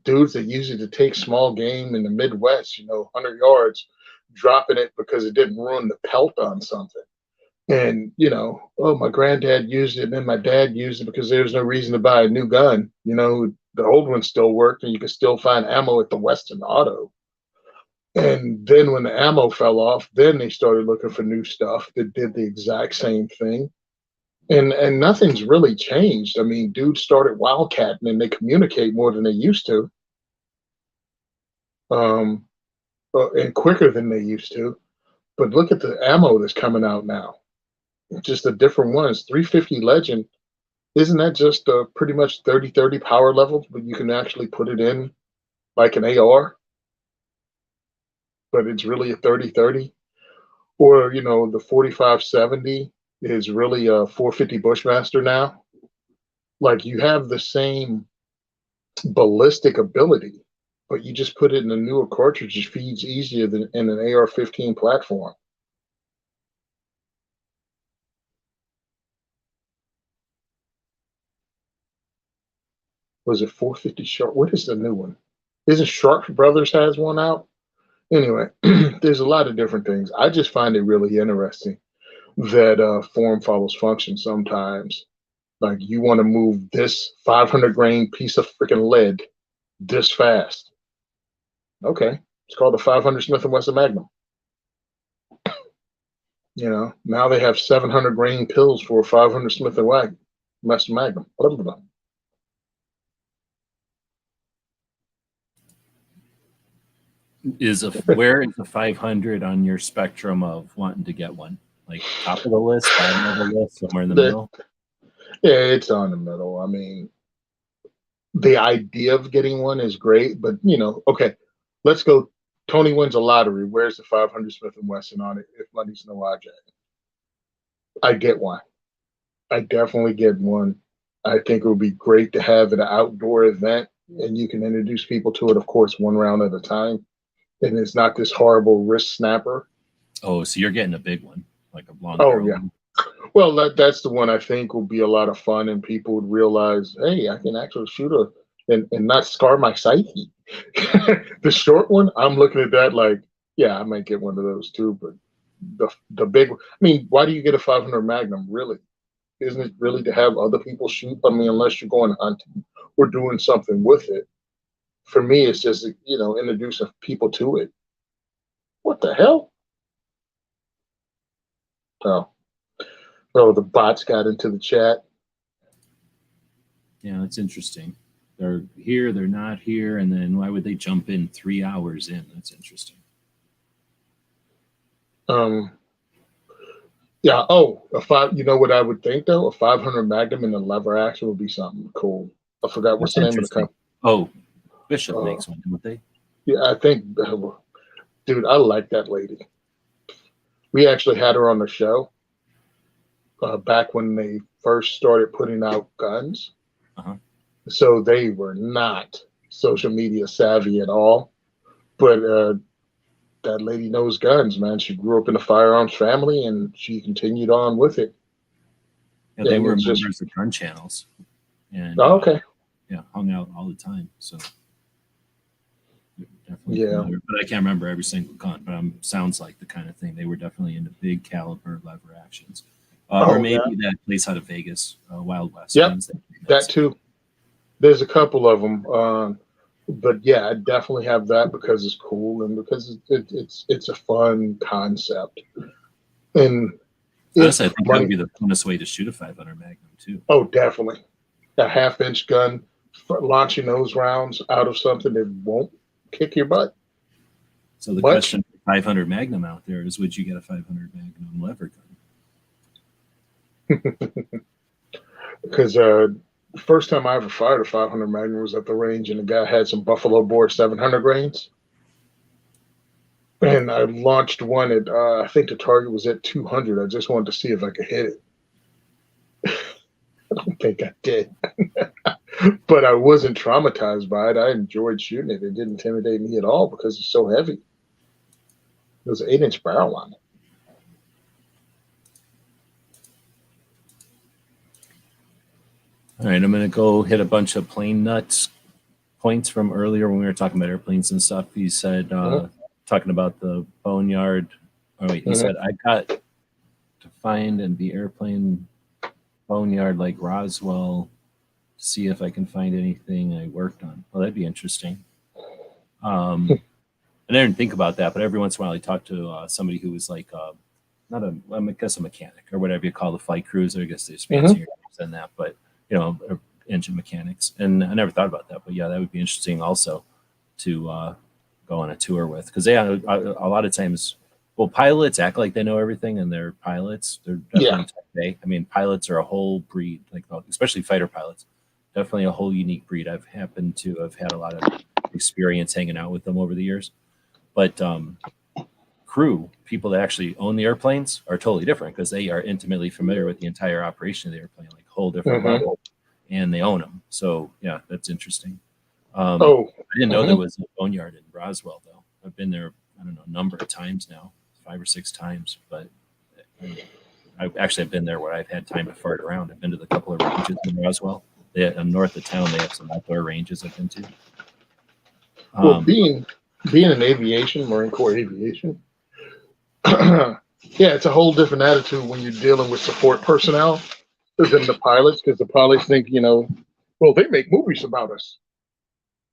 dudes that use it to take small game in the Midwest, 100 yards, dropping it because it didn't ruin the pelt on something. And, oh, my granddad used it and then my dad used it because there was no reason to buy a new gun. The old one still worked and you could still find ammo at the Western Auto. And then when the ammo fell off, then they started looking for new stuff that did the exact same thing. And nothing's really changed. I mean, dudes started wildcatting and they communicate more than they used to. And quicker than they used to. But look at the ammo that's coming out now. Just the different ones. 350 Legend, isn't that just pretty much 30-30 power level, but you can actually put it in like an AR, but it's really a 30-30? Or, the 4570 is really a 450 Bushmaster now. Like you have the same ballistic ability, but you just put it in a newer cartridge, it feeds easier than in an AR-15 platform. Was it 450 Sharp? What is the new one? Isn't Sharp Brothers has one out? Anyway, there's a lot of different things. I just find it really interesting that form follows function sometimes. Like you want to move this 500 grain piece of freaking lead this fast. Okay, it's called the 500 Smith & Wesson Magnum. You know, now they have 700 grain pills for 500 Smith & Wesson Magnum. Blah, blah, blah. Where is the 500 on your spectrum of wanting to get one? Like top of the list, bottom of the list, somewhere in the middle? Yeah, it's on the middle. I mean, the idea of getting one is great, but you know, okay, let's go. Tony wins a lottery. Where's the 500 Smith & Wesson on it if money's no object? I get one. I definitely get one. I think it would be great to have at an outdoor event, and you can introduce people to it, of course, one round at a time. And it's not this horrible wrist snapper. Oh, so you're getting a big one, like a long. Oh yeah. Well, that's the one I think will be a lot of fun, and people would realize, hey, I can actually shoot and not scar my psyche. The short one, I'm looking at that like, yeah, I might get one of those too. But the big, I mean, why do you get a 500 Magnum? Really, isn't it really to have other people shoot? I mean, unless you're going hunting or doing something with it. For me, it's just introducing people to it. What the hell? Oh, the bots got into the chat. Yeah, that's interesting. They're here, they're not here, and then why would they jump in 3 hours in? That's interesting. Yeah. Oh, a five. You know what I would think though? A 500 Magnum in a lever action would be something cool. I forgot what's the name of the company. Oh, Bishop makes one, don't they? Yeah, I think. Dude, I like that lady. We actually had her on the show back when they first started putting out guns. Uh-huh. So they were not social media savvy at all. But that lady knows guns, man. She grew up in a firearms family, and she continued on with it. Yeah, they were members of gun channels. And, okay. Yeah, hung out all the time. So definitely yeah. familiar. But I can't remember every single gun. But sounds like the kind of thing. They were definitely into big caliber lever actions. Or maybe that place out of Vegas, Wild West. Yep, that too. There's a couple of them. But yeah, I definitely have that because it's cool and because it's a fun concept. And honestly, I think that would be the funnest way to shoot a 500 Magnum too. Oh, definitely. A 1/2-inch gun, launching those rounds out of something that won't kick your butt. So the question for 500 Magnum out there is, would you get a 500 Magnum lever gun? Because the first time I ever fired a 500 Magnum was at the range, and the guy had some Buffalo Bore 700 grains. And I launched one at, I think the target was at 200. I just wanted to see if I could hit it. I don't think I did. But I wasn't traumatized by it. I enjoyed shooting it. It didn't intimidate me at all because it's so heavy. It was an 8-inch barrel on it. All right, I'm going to go hit a bunch of plane nuts points from earlier when we were talking about airplanes and stuff. He said, talking about the boneyard. Oh, wait, he said, I got to find and be airplane boneyard like Roswell to see if I can find anything I worked on. Well, that'd be interesting. I didn't think about that, but every once in a while I talk to somebody who was like, I guess a mechanic or whatever you call the flight crews. I guess there's fancier names than that, but engine mechanics. And I never thought about that, but yeah, that would be interesting also to go on a tour with, because they a lot of times, well, pilots act like they know everything, and they're pilots. They're definitely type A. I mean, pilots are a whole breed, like especially fighter pilots. Definitely a whole unique breed. I've happened to have had a lot of experience hanging out with them over the years, but crew, people that actually own the airplanes, are totally different because they are intimately familiar with the entire operation of the airplane, like whole different level, and they own them. So yeah, that's interesting. Oh, I didn't know there was a boneyard in Roswell, though. I've been there, I don't know, a number of times now, 5 or 6 times. But I've been there where I've had time to fart around. I've been to the couple of ranges in Roswell. North of town, they have some outdoor ranges I've been to. well, being in aviation, Marine Corps aviation, yeah, it's a whole different attitude when you're dealing with support personnel than the pilots, because the pilots think, well, they make movies about us.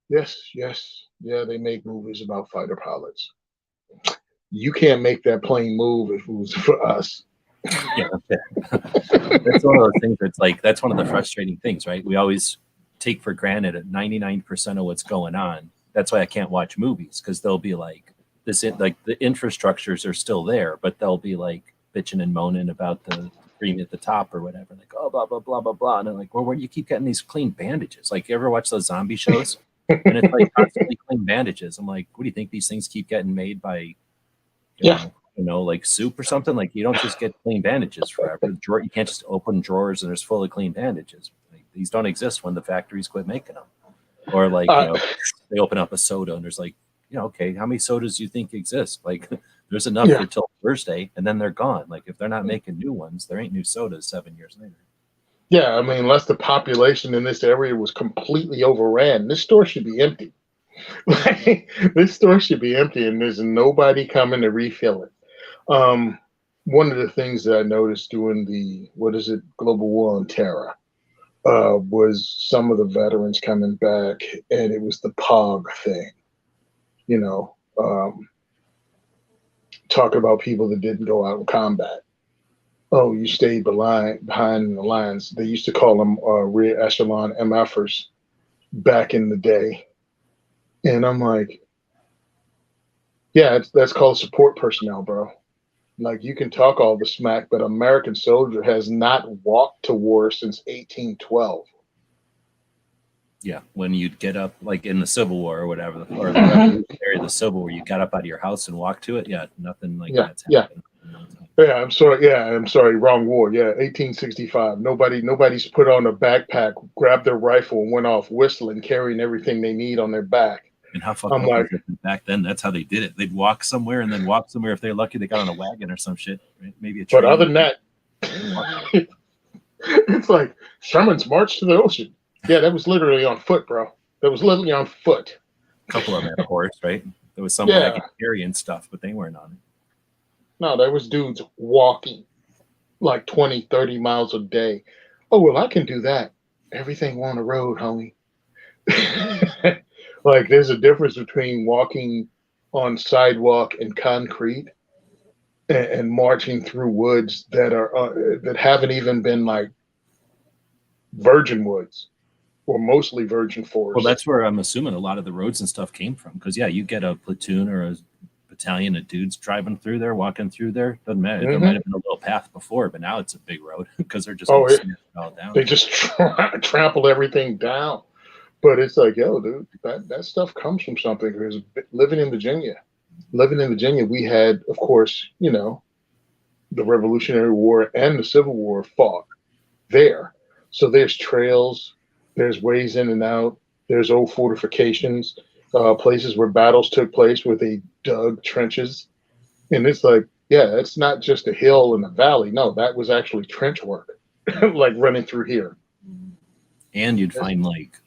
Yes, yeah, they make movies about fighter pilots. You can't make that plane move if it was for us. Yeah, that's one of those things that's like, that's one of the frustrating things, right? We always take for granted at 99% of what's going on. That's why I can't watch movies, because they'll be like like the infrastructures are still there, but they'll be like bitching and moaning about the cream at the top or whatever. Like, oh, blah, blah, blah, blah, blah. And I'm like, well, where do you keep getting these clean bandages? Like, you ever watch those zombie shows? And it's like constantly clean bandages. I'm like, what do you think these things keep getting made by, you know, like soup or something? Like, you don't just get clean bandages forever. You can't just open drawers and there's full of clean bandages. Like, these don't exist when the factories quit making them. Or like, they open up a soda and there's like, okay, how many sodas do you think exist? Like, there's enough for till Thursday and then they're gone. Like, if they're not making new ones, there ain't new sodas 7 years later. Yeah, I mean, unless the population in this area was completely overran, this store should be empty. This store should be empty, and there's nobody coming to refill it. One of the things that I noticed during the global war on terror was some of the veterans coming back, and it was the POG thing. Talking about people that didn't go out in combat. Oh, you stayed behind the lines. They used to call them rear echelon MFers back in the day. And I'm like, yeah, that's called support personnel, bro. Like, you can talk all the smack, but American soldier has not walked to war since 1812. Yeah, when you'd get up, like in the Civil War or whatever, or the Revolutionary, the Civil War, you got up out of your house and walked to it. Yeah, nothing like that's happened. Yeah, I'm sorry. Wrong war. Yeah, 1865. Nobody's put on a backpack, grabbed their rifle, and went off whistling, carrying everything they need on their back. And how fucked up was it back then? That's how they did it. They'd walk somewhere and then walk somewhere. If they're lucky, they got on a wagon or some shit. Right? Maybe a train. But other than that, it's like Sherman's march to the ocean. Yeah, that was literally on foot, bro. That was literally on foot. A couple of them had a horse, right? There was some wagon carrying stuff, but they weren't on it. No, there was dudes walking like 20, 30 miles a day. Oh, well, I can do that. Everything on the road, homie. Like, there's a difference between walking on sidewalk and concrete and marching through woods that haven't even been like virgin woods or mostly virgin forest. Well, that's where I'm assuming a lot of the roads and stuff came from. Because, yeah, you get a platoon or a battalion of dudes driving through there, walking through there. Doesn't matter. There might have been a little path before, but now it's a big road because they're just all down. They just trample everything down. But it's like, yo, dude, that stuff comes from something. Because living in Virginia, we had, of course, the Revolutionary War and the Civil War fought there. So there's trails, there's ways in and out, there's old fortifications, places where battles took place where they dug trenches. And it's like, yeah, it's not just a hill and a valley. No, that was actually trench work, like running through here. And you'd find like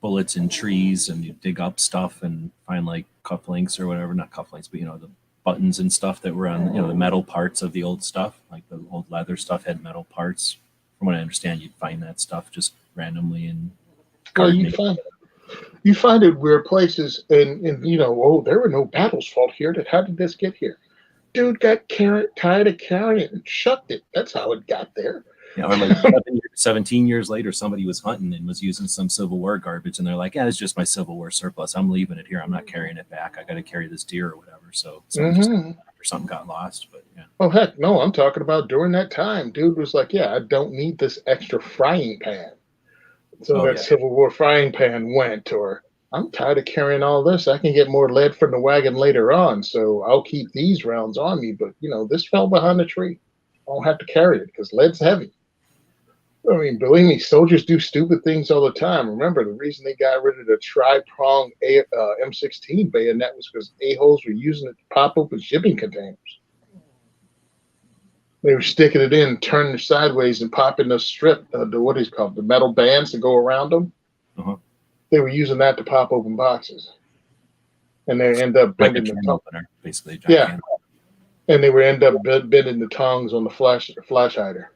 bullets in trees, and you'd dig up stuff and find like cufflinks or whatever, not cufflinks, but the buttons and stuff that were on, the metal parts of the old stuff, like the old leather stuff had metal parts. From what I understand, you'd find that stuff just randomly in. Well, you find it weird places, and there were no battles fought here. How did this get here? Dude got tired of carrying it and shucked it. That's how it got there. Yeah, or like 17 years later, somebody was hunting and was using some Civil War garbage, and they're like, "Yeah, it's just my Civil War surplus. I'm leaving it here. I'm not carrying it back. I got to carry this deer or whatever." So something got lost, but yeah. Oh heck, no! I'm talking about during that time. Dude was like, "Yeah, I don't need this extra frying pan." So Civil War frying pan went, or I'm tired of carrying all this. I can get more lead from the wagon later on, so I'll keep these rounds on me. But this fell behind the tree. I don't have to carry it because lead's heavy. I mean, believe me, soldiers do stupid things all the time. Remember, the reason they got rid of the tri-prong M16 bayonet was because a-holes were using it to pop open shipping containers. They were sticking it in, turning it sideways, and popping the strip, the what is it called, the metal bands that go around them. Uh-huh. They were using that to pop open boxes, and they end up Like a bending the can tongue. opener, basically. A giant Yeah, can. and they would end up bending the tongues on the flash hider.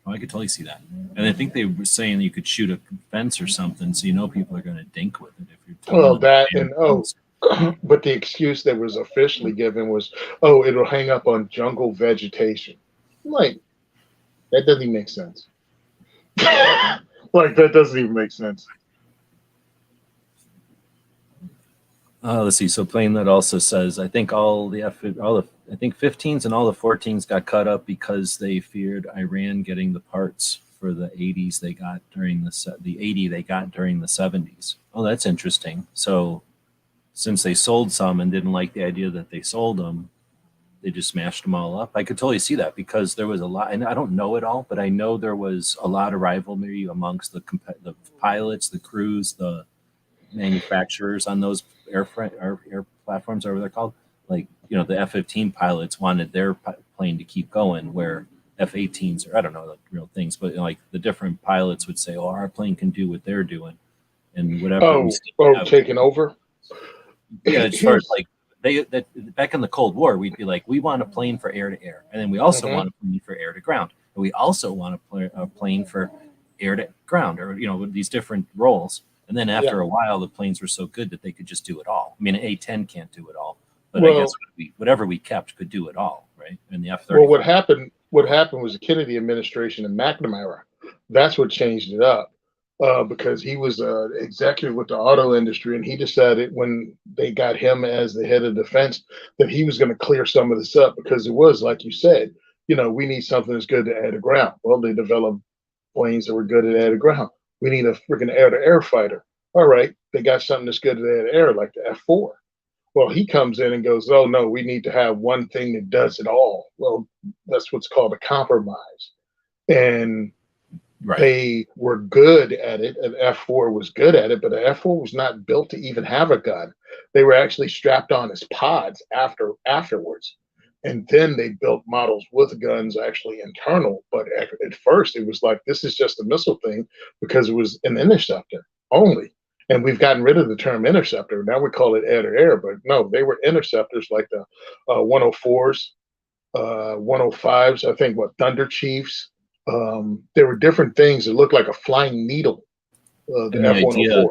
Oh, I could totally see that. And I think they were saying you could shoot a fence or something, so you know people are going to dink with it if you're telling Well, them. that and but the excuse that was officially given was, "Oh, it'll hang up on jungle vegetation." I'm like, that doesn't even make sense. Like that doesn't even make sense. Let's see. So Plain that also says, I think I think 15s and all the 14s got cut up because they feared Iran getting the parts for the 80s they got during the 80 they got during the 70s. Oh, that's interesting. So since they sold some and didn't like the idea that they sold them, they just smashed them all up. I could totally see that because there was a lot, and I don't know it all, but I know there was a lot of rivalry amongst the pilots, the crews, the manufacturers on those air platforms, whatever they're called. Like, the F-15 pilots wanted their plane to keep going, where F-18s, or I don't know the real things, but like the different pilots would say, "Oh, our plane can do what they're doing," and whatever. Taking over. Yeah, as far as like back in the Cold War, we'd be like, we want a plane for air to air, and then we also want a plane for air to ground, and we also want a plane for air to ground, or with these different roles. And then after a while, the planes were so good that they could just do it all. I mean, an A-10 can't do it all, but I guess whatever we kept could do it all, right? And the F-35. Well, what happened was the Kennedy administration and McNamara. That's what changed it up. Because he was an executive with the auto industry, and he decided when they got him as the head of defense that he was going to clear some of this up, because it was, like you said, we need something that's good to air to ground. Well, they developed planes that were good at air to ground. We need a freaking air to air fighter. All right, they got something that's good at air to air, like the F4. Well, he comes in and goes, "Oh no, we need to have one thing that does it all." Well, that's what's called a compromise, and Right. they were good at it. An F4 was good at it, but an F4 was not built to even have a gun. They were actually strapped on as pods afterwards. And then they built models with guns actually internal. But at first, it was like, this is just a missile thing because it was an interceptor only. And we've gotten rid of the term interceptor. Now we call it air to air. But no, they were interceptors like the 104s, 105s, I think, Thunder Chiefs. There were different things that looked like a flying needle. The F-104.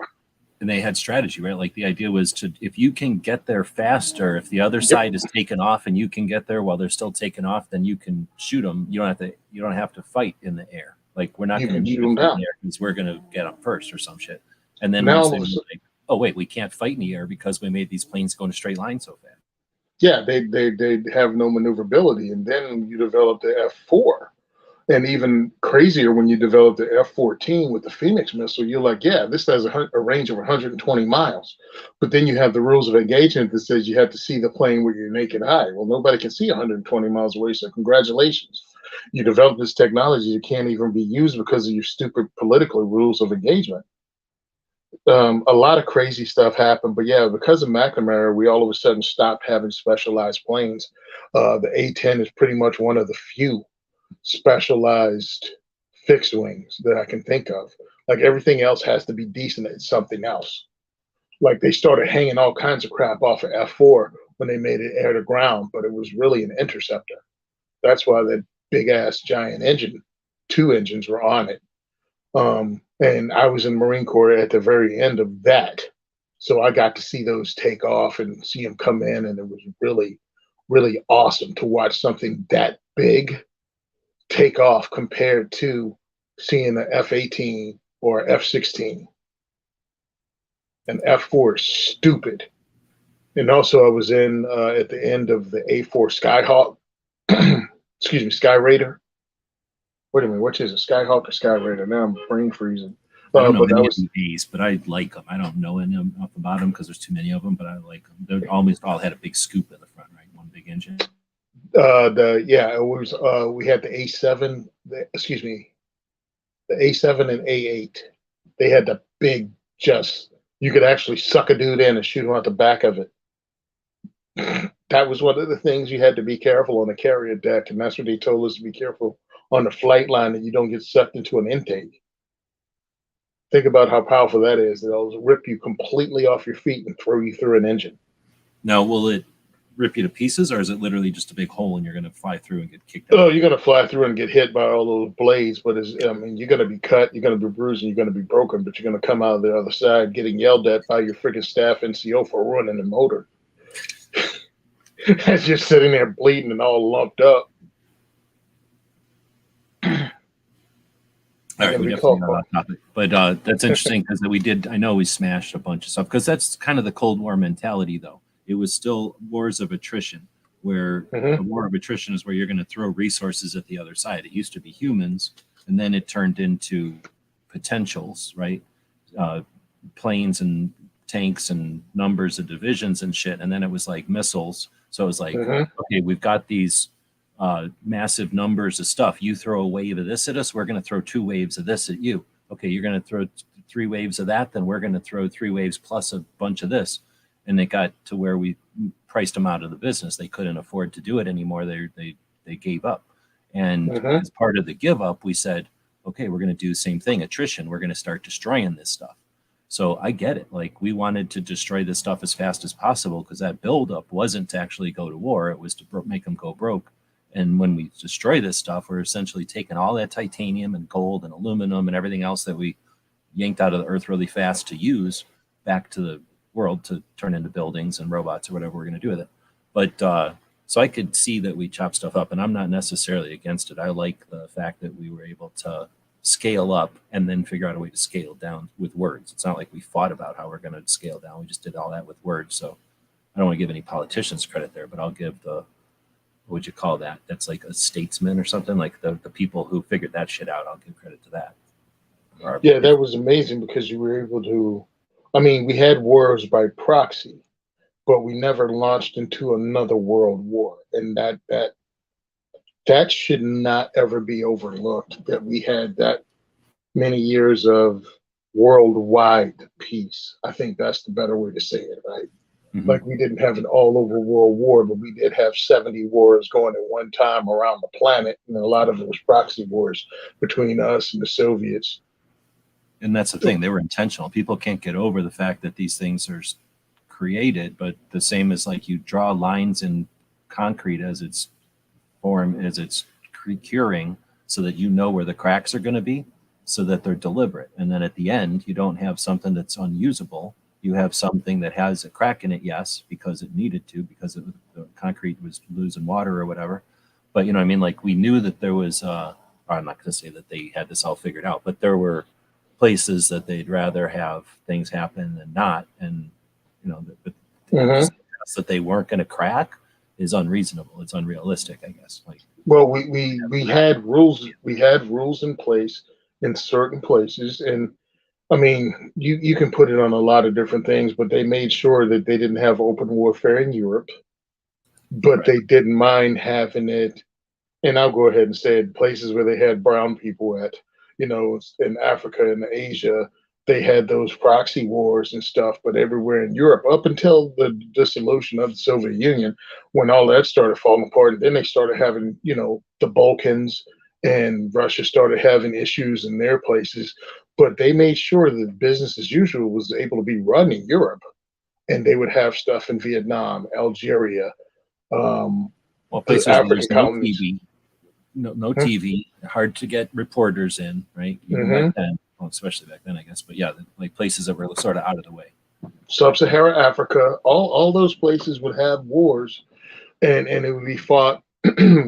And they had strategy, right? Like the idea was if you can get there faster, if the other side is taken off and you can get there while they're still taken off, then you can shoot them. You don't have to fight in the air. Like, we're not going to shoot them in the air because we're going to get them first or some shit. And then once they were like, oh wait, we can't fight in the air because we made these planes go in a straight line so fast. Yeah, they have no maneuverability, and then you develop the F4. And even crazier when you develop the F-14 with the Phoenix missile, you're like, yeah, this has a range of 120 miles. But then you have the rules of engagement that says you have to see the plane with your naked eye. Well, nobody can see 120 miles away, so congratulations. You develop this technology that can't even be used because of your stupid political rules of engagement. A lot of crazy stuff happened, but yeah, because of McNamara, we all of a sudden stopped having specialized planes. The A-10 is pretty much one of the few specialized fixed wings that I can think of. Like, everything else has to be decent at something else. Like, they started hanging all kinds of crap off of F4 when they made it air to ground, but it was really an interceptor. That's why that big ass giant engine, 2 engines were on it. And I was in the Marine Corps at the very end of that. So I got to see those take off and see them come in. And it was really, really awesome to watch something that big take off compared to seeing an F-18 or F-16. And F-4 is stupid. And also I was in at the end of the A-4 Skyhawk, excuse me, Sky Raider. Wait a minute, which is it, Skyhawk or Sky Raider? Now I'm brain freezing. I don't know any of these, but I like them. I don't know any of them off the bottom because there's too many of them, but I like them. They almost all had a big scoop in the front, right? One big engine. It was we had the A7, excuse me, the A7 and A8. They had the big, just you could actually suck a dude in and shoot him out the back of it. That was one of the things you had to be careful on the carrier deck, and that's what they told us to be careful on the flight line that you don't get sucked into an intake. Think about how powerful that is. It'll rip you completely off your feet and throw you through an engine. Now, will it rip you to pieces, or is it literally just a big hole and you're going to fly through and get kicked out? Oh, you're going to fly through and get hit by all those blades, but I mean, you're going to be cut, you're going to be bruised, and you're going to be broken, but you're going to come out of the other side getting yelled at by your freaking staff NCO for running the motor. As you're sitting there bleeding and all lumped up. All right, we definitely got off topic, but that's interesting because I know we smashed a bunch of stuff because that's kind of the Cold War mentality, though. It was still wars of attrition, where the war of attrition is where you're going to throw resources at the other side. It used to be humans, and then it turned into potentials, right? Planes and tanks and numbers of divisions and shit, and then it was like missiles. So it was like, okay, we've got these massive numbers of stuff. You throw a wave of this at us, we're going to throw 2 waves of this at you. Okay, you're going to throw 3 waves of that, then we're going to throw 3 waves plus a bunch of this. And it got to where we priced them out of the business. They couldn't afford to do it anymore. They gave up. And as part of the give up, we said, okay, we're going to do the same thing, attrition. We're going to start destroying this stuff. So I get it. Like, we wanted to destroy this stuff as fast as possible because that buildup wasn't to actually go to war. It was to make them go broke. And when we destroy this stuff, we're essentially taking all that titanium and gold and aluminum and everything else that we yanked out of the earth really fast to use back to the world to turn into buildings and robots or whatever we're going to do with it. But so I could see that we chop stuff up, and I'm not necessarily against it. I like the fact that we were able to scale up and then figure out a way to scale down with words. It's not like we fought about how we're going to scale down. We just did all that with words. So I don't want to give any politicians credit there, but I'll give what would you call that? That's like a statesman or something, like the people who figured that shit out. I'll give credit to that. Yeah, that was amazing because you were able to, I mean, we had wars by proxy, but we never launched into another world war. And that should not ever be overlooked, that we had that many years of worldwide peace. I think that's the better way to say it, right? Like, we didn't have an all-over world war, but we did have 70 wars going at one time around the planet, and a lot of it was proxy wars between us and the Soviets. And that's the thing. They were intentional. People can't get over the fact that these things are created, but the same as like you draw lines in concrete as it's curing so that you know where the cracks are going to be so that they're deliberate. And then at the end, you don't have something that's unusable. You have something that has a crack in it, yes, because it needed to, because the concrete was losing water or whatever. But, you know what I mean? Like, we knew that there was, I'm not going to say that they had this all figured out, but there were places that they'd rather have things happen than not. And, you know, that they weren't going to crack is unreasonable. It's unrealistic, I guess. Like, well, we had rules. We had rules in place in certain places, and I mean, you can put it on a lot of different things, but they made sure that they didn't have open warfare in Europe, but they didn't mind having it. And I'll go ahead and say it, places where they had brown people at, you know, in Africa and Asia, they had those proxy wars and stuff, but everywhere in Europe, up until the dissolution of the Soviet Union, when all that started falling apart, and then they started having, you know, the Balkans, and Russia started having issues in their places, but they made sure that business as usual was able to be run in Europe, and they would have stuff in Vietnam, Algeria, well, places where there's no TV, no TV, hard to get reporters in, right? Even back then, well, especially back then, I guess. But yeah, like places that were sort of out of the way. Sub-Saharan Africa, all those places would have wars, and it would be fought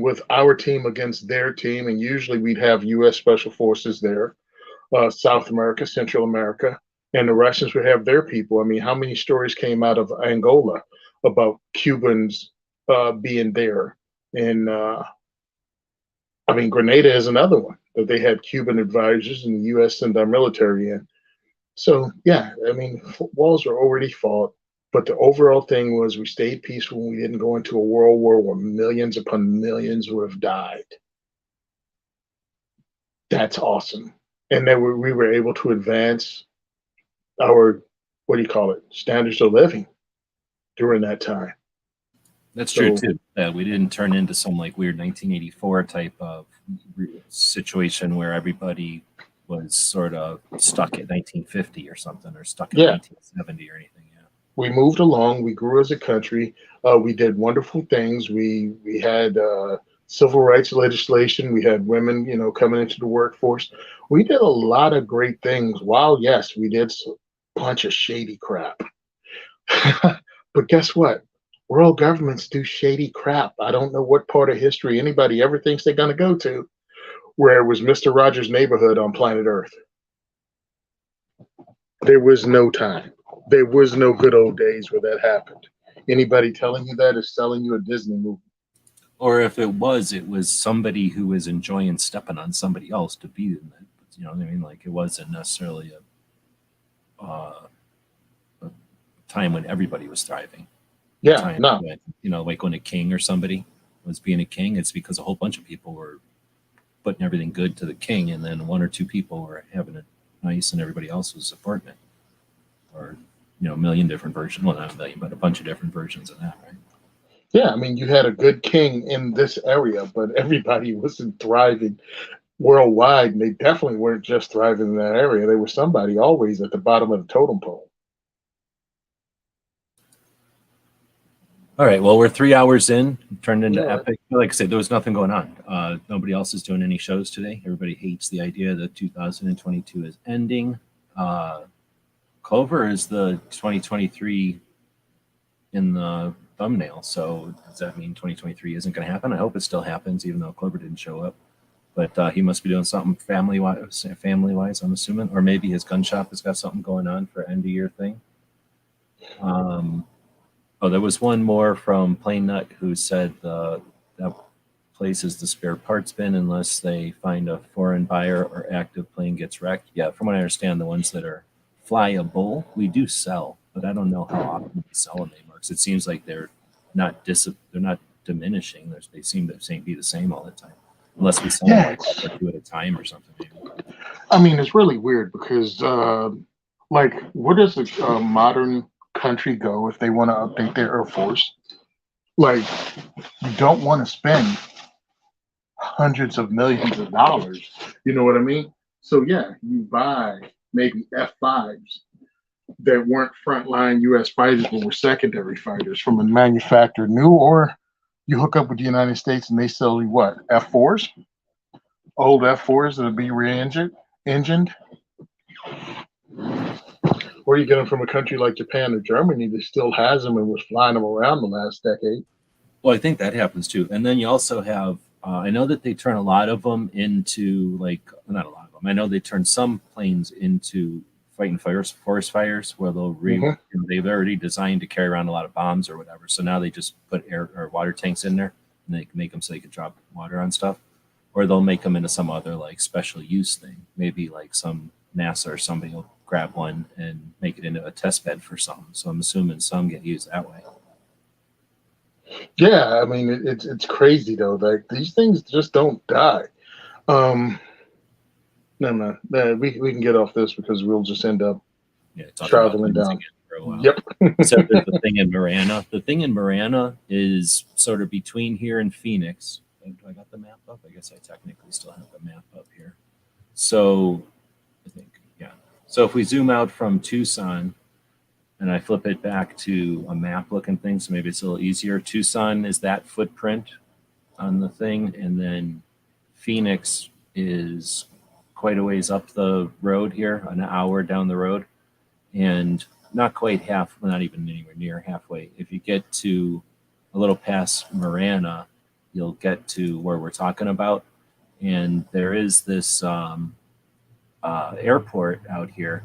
with our team against their team, and usually we'd have U.S. Special Forces there, South America, Central America, and the Russians would have their people. I mean, how many stories came out of Angola about Cubans being there? And I mean, Grenada is another one that they had Cuban advisors, and the U.S. sent our military in. So yeah, I mean, wars were already fought. But the overall thing was we stayed peaceful and we didn't go into a world war where millions upon millions would have died. That's awesome. and then we were able to advance our, what do you call it, standards of living during that time. That's true So too. We didn't turn into some like weird 1984 type of situation where everybody was sort of stuck at 1950 or something, or stuck in yeah, 1970 or anything. Yeah. we moved along. We grew as a country. We did wonderful things. We had civil rights legislation. We had women, coming into the workforce. We did a lot of great things. While yes, we did a bunch of shady crap. But guess what? World governments do shady crap. I don't know what part of history anybody ever thinks they're going to go to where it was Mr. Rogers' neighborhood on planet Earth. There was no time. There was no good old days where that happened. Anybody telling you that is selling you a Disney movie. Or if it was somebody who was enjoying stepping on somebody else to be in it. You know what I mean? Like it wasn't necessarily a time when everybody was thriving. Yeah, Time no. when, like when a king or somebody was being a king, it's because a whole bunch of people were putting everything good to the king, and then one or two people were having it nice, and everybody else was supporting it. Or a million different versions. Well, not a million, but a bunch of different versions of that, right? Yeah, I mean, you had a good king in this area, but everybody wasn't thriving worldwide, and they definitely weren't just thriving in that area. There was somebody always at the bottom of the totem pole. All right. Well, we're 3 hours in, turned into Yeah. epic. Like I said, there was nothing going on. Nobody else is doing any shows today. Everybody hates the idea that 2022 is ending. Clover is the 2023 in the thumbnail. So does that mean 2023 isn't going to happen? I hope it still happens, even though Clover didn't show up. But he must be doing something family wise, I'm assuming, or maybe his gun shop has got something going on for end of year thing. Oh, there was one more from Plain Nut who said that place is the spare parts bin unless they find a foreign buyer or active plane gets wrecked. Yeah, from what I understand, the ones that are flyable we do sell, but I don't know how often we sell them anymore. Because it seems like they're not diminishing. They seem to be the same all the time, unless we sell them Yeah, like one or two at a time or something. Maybe. I mean, it's really weird because, like, where does a modern country go if they want to update their Air Force? Like, you don't want to spend hundreds of millions of dollars. You know what I mean? So, yeah, you buy maybe F-5s that weren't frontline U.S. fighters, but were secondary fighters from a manufacturer new, or you hook up with the United States and they sell you what? F-4s? Old F-4s that'll be re-engined? Or you get them from a country like Japan or Germany that still has them and was flying them around the last decade. Well, I think that happens too. And then you also have, I know that they turn a lot of them into not a lot of them. I know they turn some planes into fighting forest fires where they've already designed to carry around a lot of bombs or whatever. So now they just put air or water tanks in there and they can make them so they can drop water on stuff. Or they'll make them into some other like special use thing. Maybe like some NASA or somebody will grab one and make it into a test bed for something. So I'm assuming some get used that way. Yeah, I mean it's crazy though. Like these things just don't die. Um, no, we can get off this because we'll just end up traveling down. For a while. Yep. So there's the thing in Marana. The thing in Marana is sort of between here and Phoenix. Do I got the map up? I guess I technically still have the map up here. So I think, yeah. So if we zoom out from Tucson and I flip it back to a map looking thing, so maybe it's a little easier. Tucson is that footprint on the thing, and then Phoenix is quite a ways up the road here, an hour down the road, and not quite half, well, not even anywhere near halfway. If you get to a little past Marana, you'll get to where we're talking about, and there is this airport out here.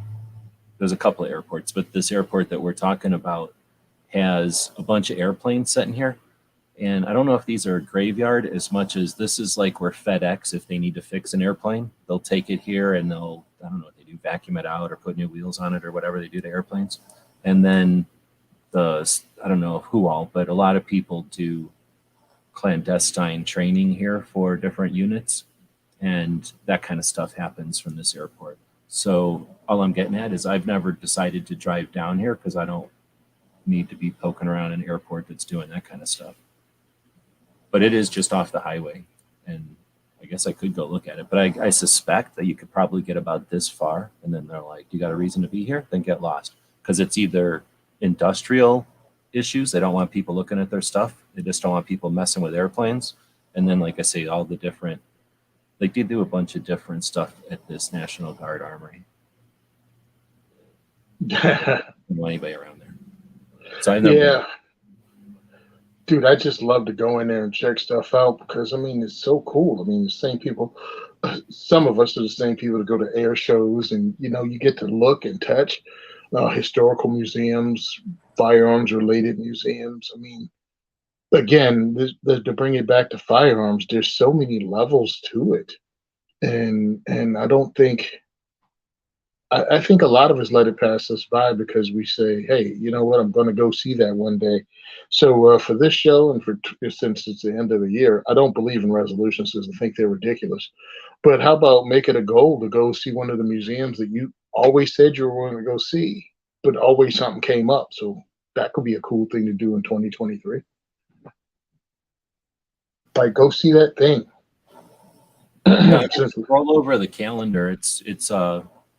There's a couple of airports, but this airport that we're talking about has a bunch of airplanes sitting here. And I don't know if these are a graveyard as much as this is like where FedEx, if they need to fix an airplane, they'll take it here and they'll, I don't know what they do, vacuum it out or put new wheels on it or whatever they do to airplanes. And then I don't know who all, but a lot of people do clandestine training here for different units. and that kind of stuff happens from this airport. So all I'm getting at is I've never decided to drive down here because I don't need to be poking around an airport that's doing that kind of stuff. But it is just off the highway, and I guess I could go look at it. But I suspect that you could probably get about this far, and then they're like, "You got a reason to be here? Then get lost," because it's either industrial issues. They don't want people looking at their stuff. They just don't want people messing with airplanes. And then, like I say, all the different, like they do a bunch of different stuff at this National Guard Armory. I don't know anybody around there. So I know. Yeah. Dude, I just love to go in there and check stuff out because, I mean, it's so cool. I mean, the same people, some of us are the same people that go to air shows and, you know, you get to look and touch historical museums, firearms related museums. I mean, again, to bring it back to firearms, there's so many levels to it. And I don't think, I think a lot of us let it pass us by because we say, "Hey, you know what? I'm going to go see that one day." So for this show and since it's the end of the year, I don't believe in resolutions because I think they're ridiculous. But how about make it a goal to go see one of the museums that you always said you were going to go see, but always something came up. So that could be a cool thing to do in 2023. Like go see that thing. Yeah, roll over the calendar. It's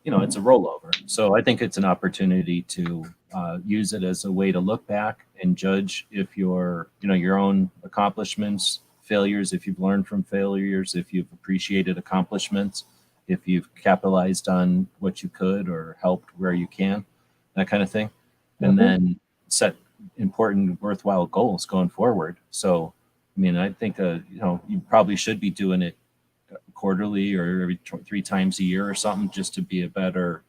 you know, it's a rollover. So I think it's an opportunity to use it as a way to look back and judge if your, you know, your own accomplishments, failures, if you've learned from failures, if you've appreciated accomplishments, if you've capitalized on what you could or helped where you can, that kind of thing. And then set important, worthwhile goals going forward. So, I mean, I think, you know, you probably should be doing it quarterly or every 3 times a year or something, just to be a better,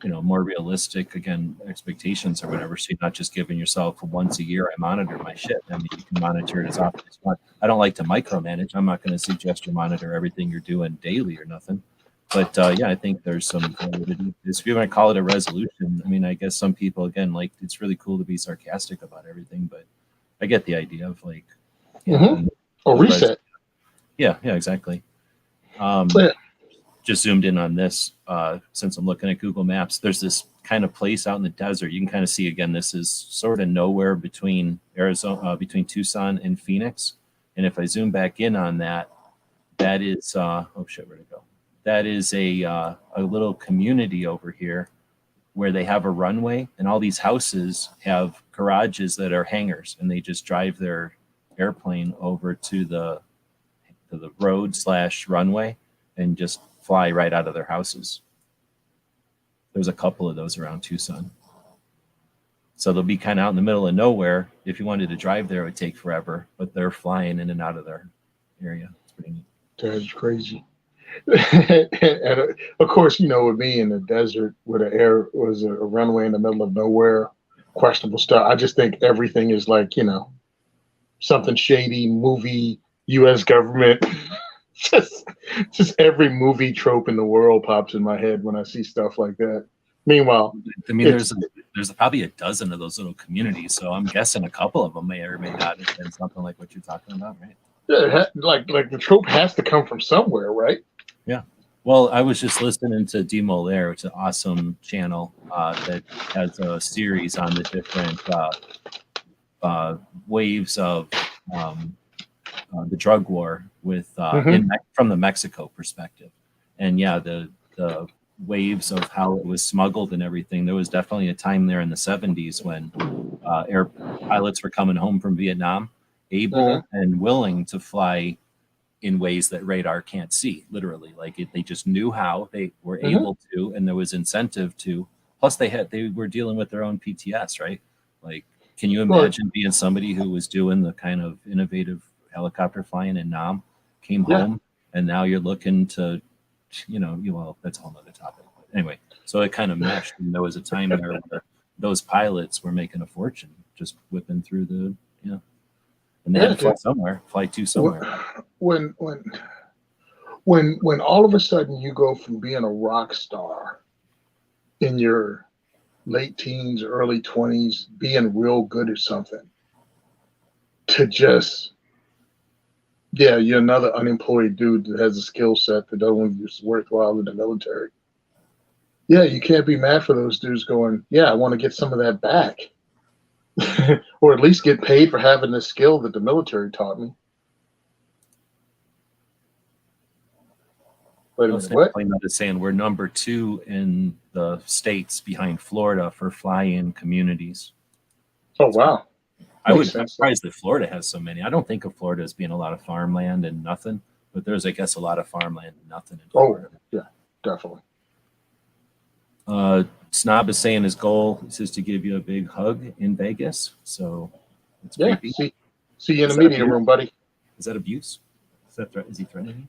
you know, more realistic, again, expectations or whatever. So you're not just giving yourself once a year, I monitor my shit. I mean, you can monitor it as often as you want. I don't like to micromanage. I'm not going to suggest you monitor everything you're doing daily or nothing. But yeah, I think there's some validity. If you want to call it a resolution, I mean, I guess some people, again, like, it's really cool to be sarcastic about everything, but I get the idea of like, or reset. Yeah, exactly. Just zoomed in on this since I'm looking at Google Maps. There's this kind of place out in the desert. You can kind of see, again, this is sort of nowhere between Arizona, between Tucson and Phoenix. And if I zoom back in on that, that is oh shit, where'd it go? That is a little community over here where they have a runway, and all these houses have garages that are hangars, and they just drive their airplane over to the road/runway and just fly right out of their houses. There's a couple of those around Tucson. So they'll be kind of out in the middle of nowhere. If you wanted to drive there, it would take forever, but they're flying in and out of their area. It's pretty neat. That's crazy. And of course, you know, with me in the desert where the air was a runway in the middle of nowhere, questionable stuff. I just think everything is like, you know, something shady, movie, U.S. government. just every movie trope in the world pops in my head when I see stuff like that. Meanwhile, I mean, there's probably a dozen of those little communities, so I'm guessing a couple of them may or may not have been something like what you're talking about, right? Yeah, like the trope has to come from somewhere, right? Yeah. Well, I was just listening to Demo Lair, which is an awesome channel that has a series on the different waves of the drug war with from the Mexico perspective. And yeah, the waves of how it was smuggled and everything. There was definitely a time there in the 70s when air pilots were coming home from Vietnam, able and willing to fly in ways that radar can't see, literally. Like they just knew how, they were able to, and there was incentive to. Plus they were dealing with their own PTS, right? Like, can you imagine being somebody who was doing the kind of innovative helicopter flying in Nam, came home, and now you're looking to, well, that's a whole nother topic. But anyway, so it kind of meshed, and there was a time there where those pilots were making a fortune just whipping through the, and they had to fly somewhere, fly to somewhere. When all of a sudden you go from being a rock star in your late teens, early 20s, being real good at something, to just Yeah, you're another unemployed dude that has a skill set that doesn't is worthwhile in the military. Yeah, you can't be mad for those dudes going, yeah, I want to get some of that back. Or at least get paid for having the skill that the military taught me. Wait a minute, what? That is saying we're number 2 in the states behind Florida for fly-in communities. Oh, wow. I would Makes be sense. surprised that Florida has so many. I don't think of Florida as being a lot of farmland and nothing, but there's, I guess, a lot of farmland and nothing in Oh, Florida. yeah, definitely. Snob is saying his goal is to give you a big hug in Vegas. So it's Yeah, creepy. see you in Is the that media abuse? room, buddy. Is that abuse? Is he threatening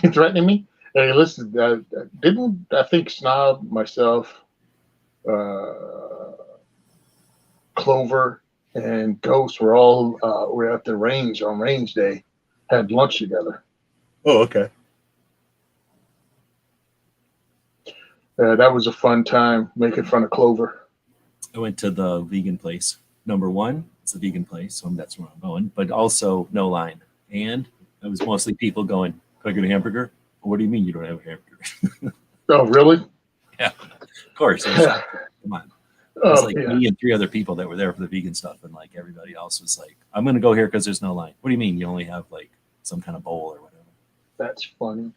You threatening me? Hey, listen, didn't I think Snob, myself, Clover, and Ghost were at the range on range day, had lunch together. Oh, okay. That was a fun time making fun of Clover. I went to the vegan place. Number 1, it's the vegan place, so that's where I'm going. But also no line, and it was mostly people going, "Can I get a hamburger?" What do you mean you don't have a hamburger? Oh, really? Yeah, of course. It was like, come on. It was like Yeah. me and 3 other people that were there for the vegan stuff, and like everybody else was like, "I'm going to go here because there's no line." What do you mean you only have like some kind of bowl or whatever? That's funny.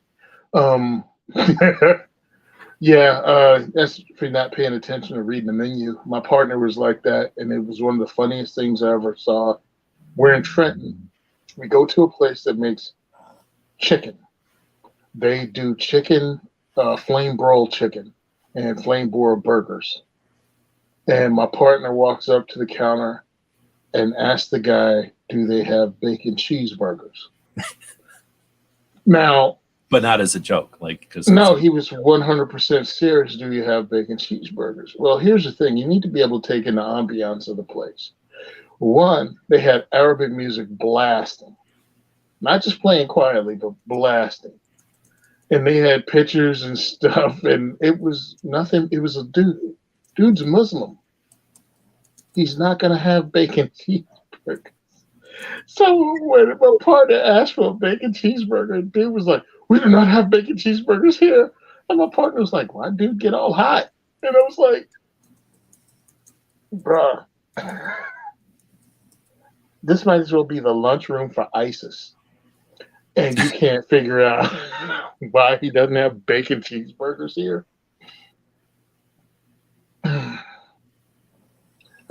Yeah, that's for not paying attention or reading the menu. My partner was like that, and it was one of the funniest things I ever saw. We're in Trenton. We go to a place that makes chicken. They do chicken, flame broiled chicken, and flame broiled burgers. And my partner walks up to the counter and asks the guy, "Do they have bacon cheeseburgers?" Now, But not as a joke, like because no, he was 100% serious. Do you have bacon cheeseburgers? Well, here's the thing. You need to be able to take in the ambiance of the place. One, they had Arabic music blasting, not just playing quietly, but blasting. And they had pictures and stuff, and it was nothing. It was a dude. Dude's Muslim. He's not going to have bacon cheeseburgers. So when my partner asked for a bacon cheeseburger, dude was like, "We do not have bacon cheeseburgers here." And my partner was like, "Why, dude, get all hot?" And I was like, bruh, this might as well be the lunchroom for ISIS. And you can't figure out why he doesn't have bacon cheeseburgers here.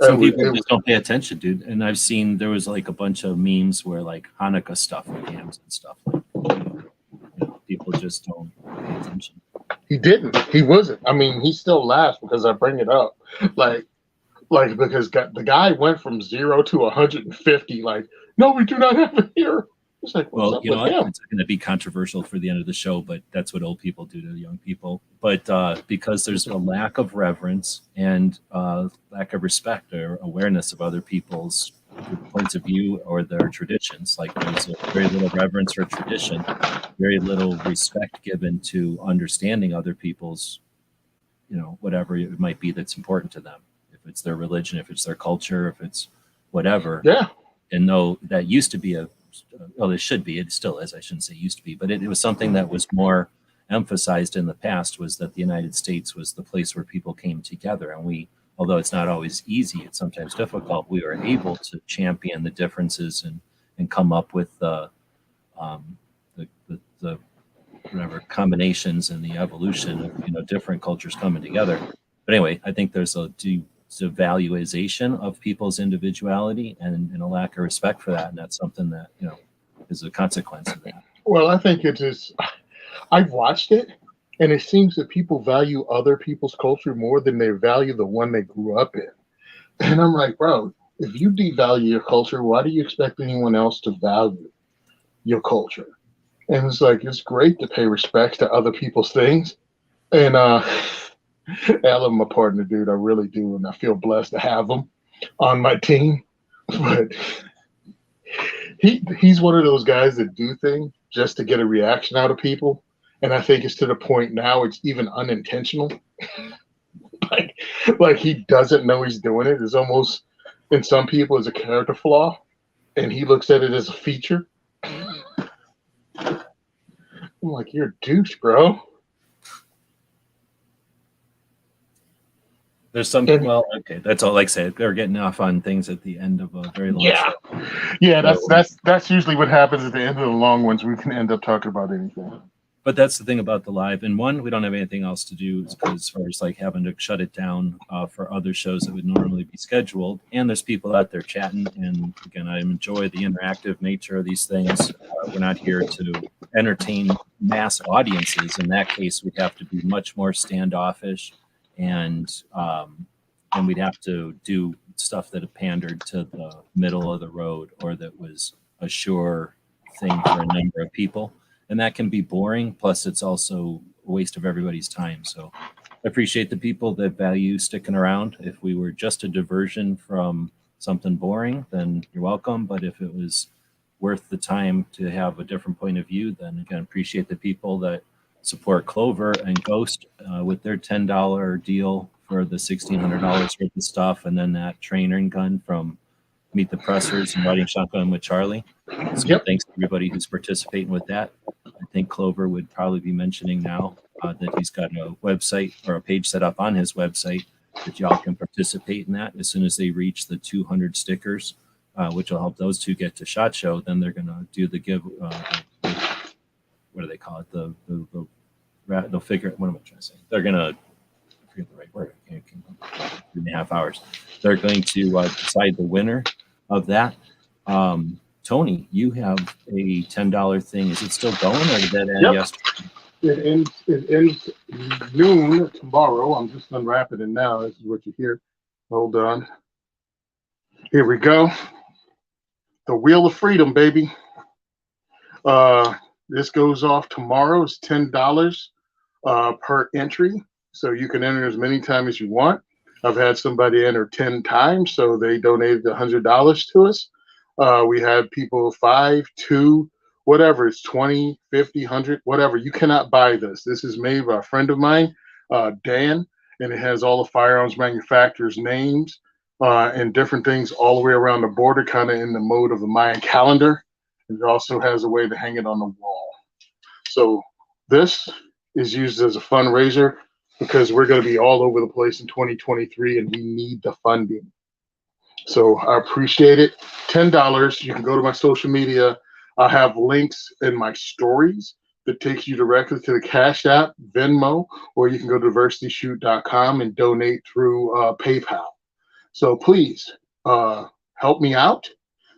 some people just don't pay attention, dude. And I've seen there was like a bunch of memes where like Hanukkah stuff with hams and stuff. Like, people just don't pay attention. He didn't. He wasn't. I mean, he still laughs because I bring it up. Like because the guy went from 0 to 150. Like, no, we do not have it here. It's like, what's Well, up with him? it's going to be controversial for the end of the show, but that's what old people do to young people. But because there's a lack of reverence and lack of respect or awareness of other people's points of view or their traditions, like there's very little reverence for tradition, very little respect given to understanding other people's, whatever it might be that's important to them. If it's their religion, if it's their culture, if it's whatever. Yeah. And though that used to be it should be, it still is, I shouldn't say used to be, but it was something that was more emphasized in the past, was that the United States was the place where people came together. And we, although it's not always easy, it's sometimes difficult, we were able to champion the differences and come up with the whatever combinations and the evolution of different cultures coming together. But anyway, I think there's a devaluation of people's individuality and a lack of respect for that, and that's something that is a consequence of that. Well, I think it is. I've watched it, and it seems that people value other people's culture more than they value the one they grew up in. And I'm like, bro, if you devalue your culture, why do you expect anyone else to value your culture? And it's like, it's great to pay respect to other people's things. And I love my partner, dude. I really do. And I feel blessed to have him on my team. But he's one of those guys that do things just to get a reaction out of people. And I think it's to the point now it's even unintentional. like he doesn't know he's doing it. It's almost, in some people, as a character flaw. And he looks at it as a feature. I'm like, you're a douche, bro. There's some, well, okay, that's all. Like I said, they're getting off on things at the end of a very long show. Yeah, that's usually what happens at the end of the long ones. We can end up talking about anything. But that's the thing about the live. And one, we don't have anything else to do as far as like having to shut it down for other shows that would normally be scheduled. And there's people out there chatting. And again, I enjoy the interactive nature of these things. We're not here to entertain mass audiences. In that case, we'd have to be much more standoffish, and we'd have to do stuff that pandered to the middle of the road, or that was a sure thing for a number of people. And that can be boring. Plus, it's also a waste of everybody's time. So I appreciate the people that value sticking around. If we were just a diversion from something boring, then you're welcome. But if it was worth the time to have a different point of view, then again, appreciate the people that support Clover and Ghost with their $10 deal for the $1,600 worth of stuff. And then that training gun from Meet the Pressers and Riding Shotgun with Charlie. So thanks to everybody who's participating with that. I think Clover would probably be mentioning now that he's got a website or a page set up on his website that y'all can participate in that. As soon as they reach the 200 stickers, which will help those two get to SHOT Show, then they're going to do the give. What do they call it? They'll figure. What am I trying to say? They're going to. I forget the right word. I can't 3.5 hours. They're going to decide the winner of that. Tony, you have a $10 thing. Is it still going, or did that end yesterday? It ends noon tomorrow. I'm just unwrapping it now. This is what you hear. Hold on. Here we go. The Wheel of Freedom, baby. This goes off tomorrow. It's $10 per entry. So you can enter as many times as you want. I've had somebody enter 10 times, so they donated $100 to us. We had people 5, 2, whatever. It's 20, 50, 100, whatever. You cannot buy this. This is made by a friend of mine, Dan, and it has all the firearms manufacturers' names and different things all the way around the border, kind of in the mode of the Mayan calendar. And it also has a way to hang it on the wall. So this is used as a fundraiser because we're going to be all over the place in 2023 and we need the funding. So I appreciate it. $10. You can go to my social media. I have links in my stories that takes you directly to the Cash App, Venmo, or you can go to diversityshoot.com and donate through PayPal. So please help me out.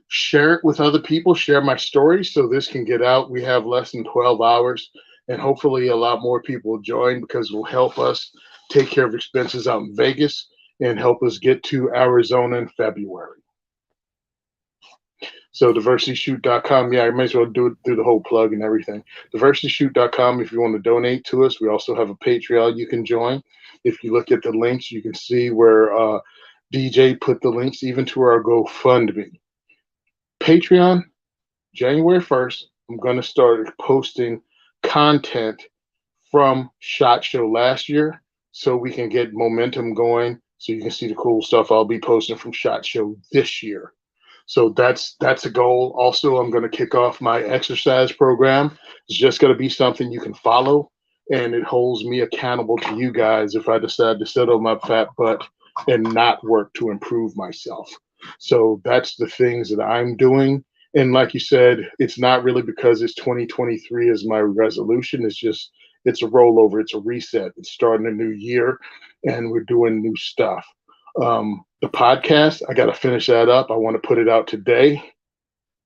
Share it with other people. Share my story so this can get out. We have less than 12 hours, and hopefully a lot more people will join because it will help us take care of expenses out in Vegas and help us get to Arizona in February. So diversityshoot.com. Yeah, I might as well do the whole plug and everything. Diversityshoot.com if you want to donate to us. We also have a Patreon you can join. If you look at the links, you can see where DJ put the links even to our GoFundMe. Patreon, January 1st, I'm going to start posting content from SHOT Show last year so we can get momentum going so you can see the cool stuff I'll be posting from SHOT Show this year. So that's a goal. Also, I'm going to kick off my exercise program. It's just going to be something you can follow, and it holds me accountable to you guys if I decide to sit on my fat butt and not work to improve myself. So that's the things that I'm doing. And like you said, it's not really because it's 2023 is my resolution. It's just, it's a rollover. It's a reset. It's starting a new year and we're doing new stuff. The podcast, I got to finish that up. I want to put it out today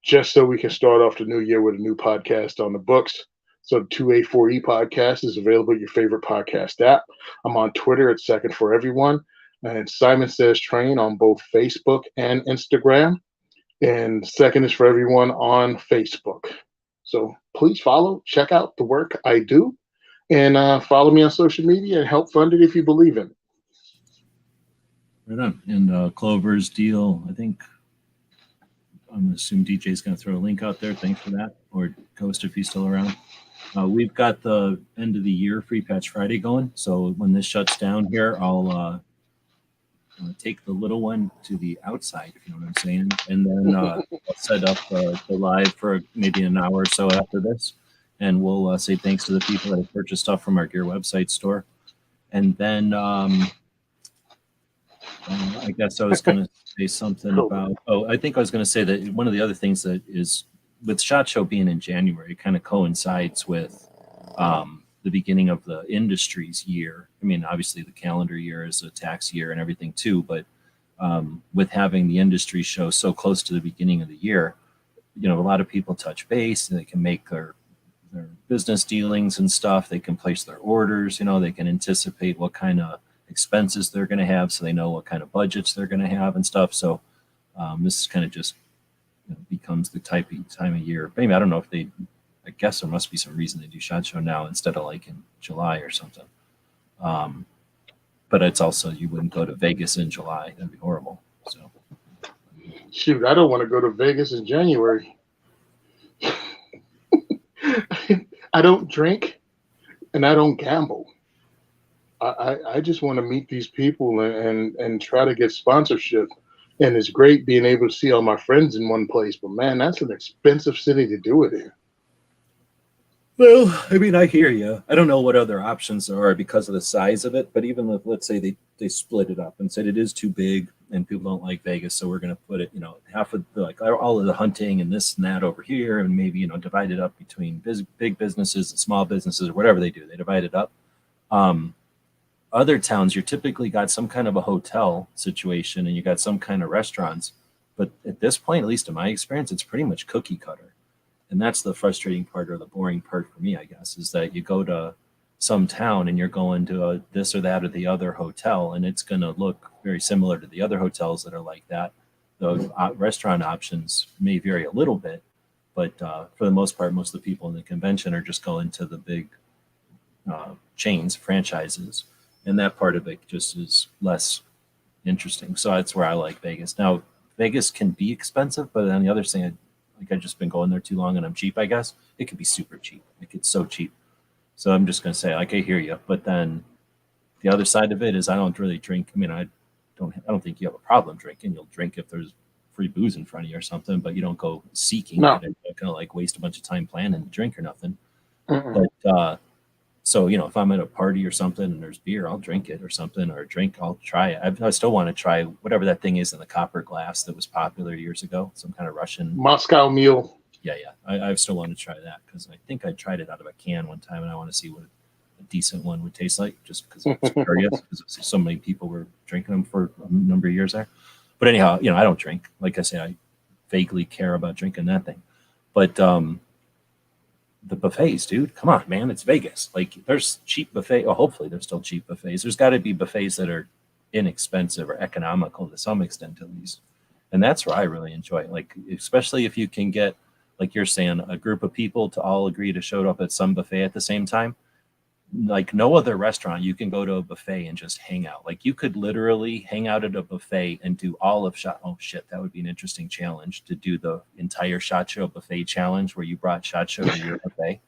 just so we can start off the new year with a new podcast on the books. So the 2A4E podcast is available at your favorite podcast app. I'm on Twitter at Second for Everyone. And Simon Says Train on both Facebook and Instagram. And Second is for Everyone on Facebook. So please follow, check out the work I do, and follow me on social media and help fund it if you believe in it. Right on. And Clover's deal, I think, I'm going to assume DJ's going to throw a link out there. Thanks for that. Or Ghost if he's still around. We've got the end of the year Free Patch Friday going. So when this shuts down here, I'll take the little one to the outside, if you know what I'm saying. And then I'll set up the live for maybe an hour or so after this. and we'll say thanks to the people that have purchased stuff from our gear website store. And then I guess I was going to say something about, I think I was going to say that one of the other things that is with SHOT Show being in January, it kind of coincides with the beginning of the industry's year. I mean, obviously the calendar year is a tax year and everything too, but with having the industry show so close to the beginning of the year, you know, a lot of people touch base and they can make their business dealings and stuff. They can place their orders, you know, they can anticipate what kind of expenses they're going to have, so they know what kind of budgets they're going to have and stuff. So this is kind of just, you know, becomes the time of year. Maybe I don't know if they, I guess there must be some reason they do SHOT Show now instead of like in July or something. But it's also, you wouldn't go to Vegas in July. That'd be horrible. So shoot, I don't want to go to Vegas in January. I don't drink and I don't gamble. I just want to meet these people and try to get sponsorship. And it's great being able to see all my friends in one place. But man, that's an expensive city to do it in. Well, I mean, I hear you. I don't know what other options there are because of the size of it. But even if, let's say they split it up and said it is too big and people don't like Vegas, so we're going to put it, you know, half of the, like all of the hunting and this and that over here, and maybe, you know, divide it up between big businesses and small businesses or whatever they do. They divide it up. Other towns, you're typically got some kind of a hotel situation and you got some kind of restaurants. But at this point, at least in my experience, it's pretty much cookie cutter. And that's the frustrating part or the boring part for me, I guess, is that you go to some town and you're going to this or that or the other hotel, and it's going to look very similar to the other hotels that are like that. The restaurant options may vary a little bit, but for the most part, most of the people in the convention are just going to the big chains, franchises, and that part of it just is less interesting. So that's where I like Vegas. Now, Vegas can be expensive, but on the other side, like I've just been going there too long and I'm cheap, I guess. It could be super cheap. Like it's so cheap. So I'm just going to say, like, I hear you. But then the other side of it is I don't really drink. I mean, I don't think you have a problem drinking. You'll drink if there's free booze in front of you or something, but you don't go seeking it and kind of like waste a bunch of time planning to drink or nothing. But so, you know, if I'm at a party or something and there's beer, I'll drink it or something, or I'll try it. I still want to try whatever that thing is in the copper glass that was popular years ago, some kind of Russian Moscow Mule. Yeah. I still want to try that because I think I tried it out of a can one time and I want to see what a decent one would taste like, just because I was curious, because so many people were drinking them for a number of years there. But anyhow, you know, I don't drink. Like I say, I vaguely care about drinking that thing. But the buffets, dude, come on, man, it's Vegas. Like there's cheap buffet. Well, hopefully there's still cheap buffets. There's got to be buffets that are inexpensive or economical to some extent at least. And that's where I really enjoy it. Like, especially if you can get, like you're saying, a group of people to all agree to show up at some buffet at the same time. Like no other restaurant, you can go to a buffet and just hang out. Like you could literally hang out at a buffet and do all of SHOT. Oh shit, that would be an interesting challenge to do the entire SHOT Show buffet challenge where you brought SHOT Show to your buffet.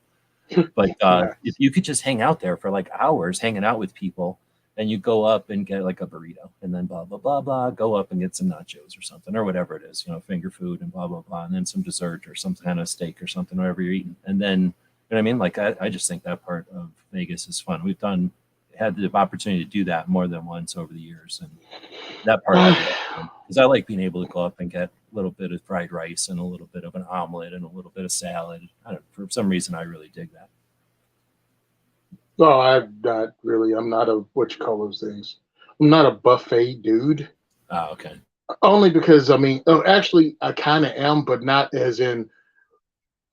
But if you could just hang out there for like hours, hanging out with people, and you go up and get like a burrito and then blah, blah, blah, blah, go up and get some nachos or something or whatever it is, you know, finger food and blah, blah, blah, and then some dessert or some kind of steak or something, whatever you're eating. And then, you know what I mean? Like, I just think that part of Vegas is fun. We've had the opportunity to do that more than once over the years. And that part, because I like being able to go up and get a little bit of fried rice and a little bit of an omelet and a little bit of salad. For some reason, I really dig that. No, I'm not really. I'm not a, what you call those things. I'm not a buffet dude. Oh, okay. Only because, I mean, actually, I kind of am, but not as in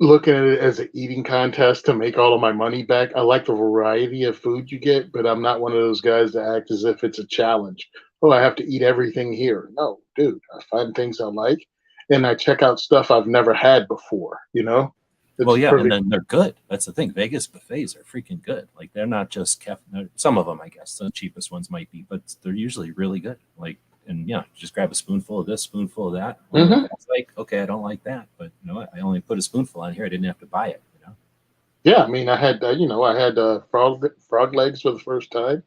looking at it as an eating contest to make all of my money back. I like the variety of food you get, but I'm not one of those guys that act as if it's a challenge. Oh, I have to eat everything here. No, dude, I find things I like, and I check out stuff I've never had before, you know? Well, yeah, and then they're good. That's the thing. Vegas buffets are freaking good. Like, they're not just some of them, I guess. The cheapest ones might be, but they're usually really good. Like, and yeah, just grab a spoonful of this, spoonful of that. It's like, okay, I don't like that, but you know what? I only put a spoonful on here. I didn't have to buy it, you know? Yeah, I mean, I had, frog legs for the first time.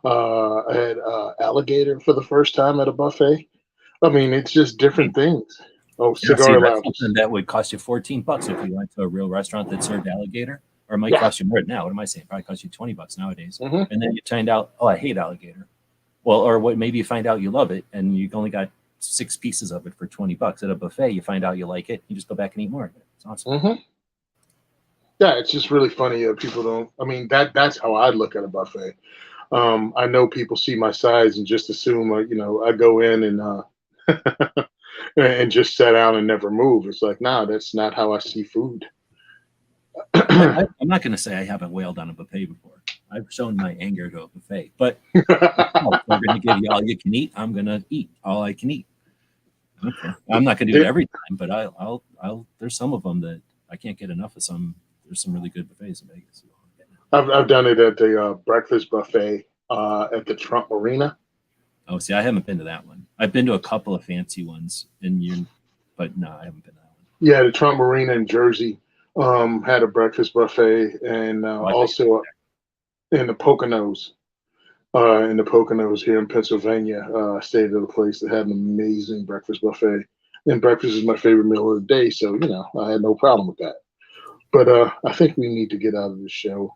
I had alligator for the first time at a buffet. I mean, it's just different things. Oh, cigar lounge. Something that would cost you $14 if you went to a real restaurant that served alligator. or it might Yeah. cost you more now. What am I saying? Probably cost you $20 nowadays. Mhm. And then you find out, oh, I hate alligator. Well, or what? Maybe you find out you love it, and you only got 6 pieces of it for $20 at a buffet. You find out you like it, you just go back and eat more of it. It's awesome. Mhm. Yeah, it's just really funny. People don't. I mean, that's how I look at a buffet. I know people see my size and just assume, I go in and and just sit down and never move. It's like, nah, that's not how I see food. I'm not going to say I haven't wailed on a buffet before. I've shown my anger to a buffet, but if we're going to give you all you can eat, I'm going to eat all I can eat. Okay. I'm not going to do it every time, but I'll. There's some of them that I can't get enough of. There's some really good buffets in Vegas. I've done it at the breakfast buffet at the Trump Marina. Oh, see, I haven't been to that one. I've been to a couple of fancy ones but no, I haven't been to that one. Yeah, the Trump Marina in Jersey had a breakfast buffet, and also in the Poconos. In the Poconos here in Pennsylvania, I stayed at a place that had an amazing breakfast buffet. And breakfast is my favorite meal of the day, so I had no problem with that. But I think we need to get out of this show.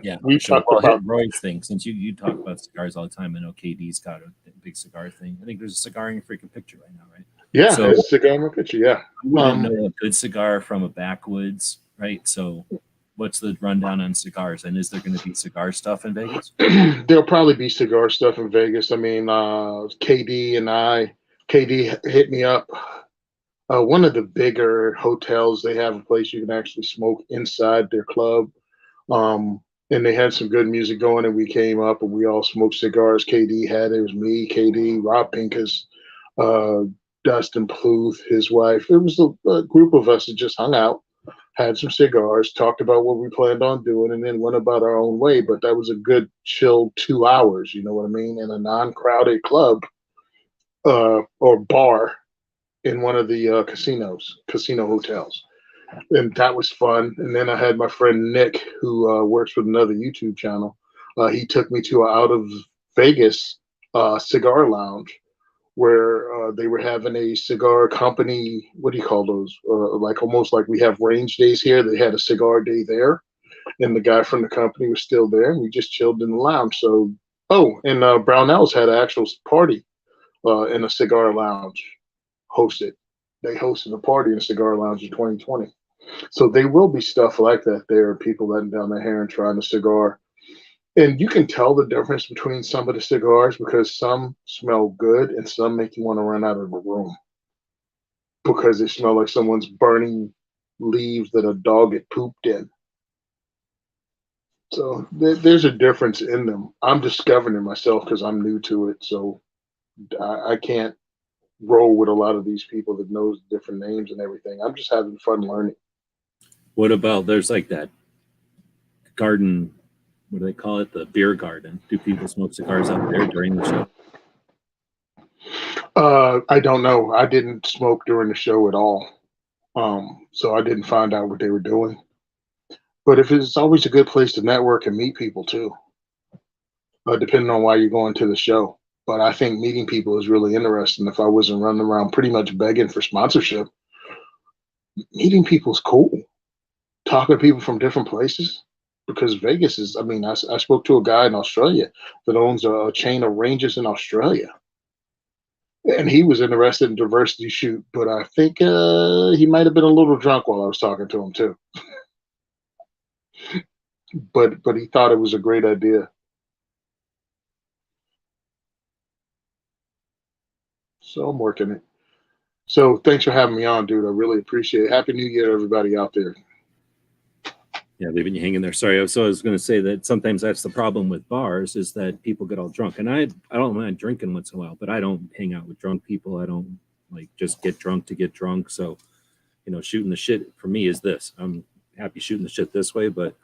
Yeah, we talked about Roy's thing. Since you talk about cigars all the time, I know KD's got a big cigar thing. I think there's a cigar in your freaking picture right now, right? Yeah, so, there's a cigar in my picture. Yeah, you wouldn't know a good cigar from a backwoods, right? So, what's the rundown on cigars? And is there going to be cigar stuff in Vegas? There'll probably be cigar stuff in Vegas. I mean, KD hit me up. One of the bigger hotels, they have a place you can actually smoke inside their club. And they had some good music going, and we came up and we all smoked cigars. KD had it. It was me, KD, Rob Pincus, Dustin Pluth, his wife. It was a group of us that just hung out, had some cigars, talked about what we planned on doing, and then went about our own way. But that was a good chill 2 hours, you know what I mean, in a non-crowded club or bar in one of the casino hotels. And that was fun. And then I had my friend Nick, who works with another YouTube channel. He took me to an out of Vegas cigar lounge where they were having a cigar company. What do you call those? Like almost like we have range days here. They had a cigar day there, and the guy from the company was still there, and we just chilled in the lounge. So, and Brownells had an actual party in a cigar lounge hosted. They hosted a party in a cigar lounge in 2020. So there will be stuff like that there, people letting down their hair and trying a cigar. And you can tell the difference between some of the cigars because some smell good and some make you want to run out of the room because they smell like someone's burning leaves that a dog had pooped in. So there's a difference in them. I'm discovering it myself because I'm new to it. So I can't roll with a lot of these people that knows different names and everything. I'm just having fun learning. What about there's like that garden? What do they call it? The beer garden. Do people smoke cigars out there during the show? I don't know. I didn't smoke during the show at all, so I didn't find out what they were doing. But if it's always a good place to network and meet people too, depending on why you're going to the show. But I think meeting people is really interesting. If I wasn't running around pretty much begging for sponsorship, meeting people is cool. Talking to people from different places. Because Vegas is, I spoke to a guy in Australia that owns a chain of ranges in Australia. And he was interested in diversity shoot, but I think he might have been a little drunk while I was talking to him too. but he thought it was a great idea. So I'm working it. So thanks for having me on, dude. I really appreciate it. Happy New Year, everybody out there. Yeah, leaving you hanging there. Sorry. I was going to say that sometimes that's the problem with bars is that people get all drunk. And I don't mind drinking once in a while, but I don't hang out with drunk people. I don't like just get drunk to get drunk. So, shooting the shit for me is this. I'm happy shooting the shit this way, but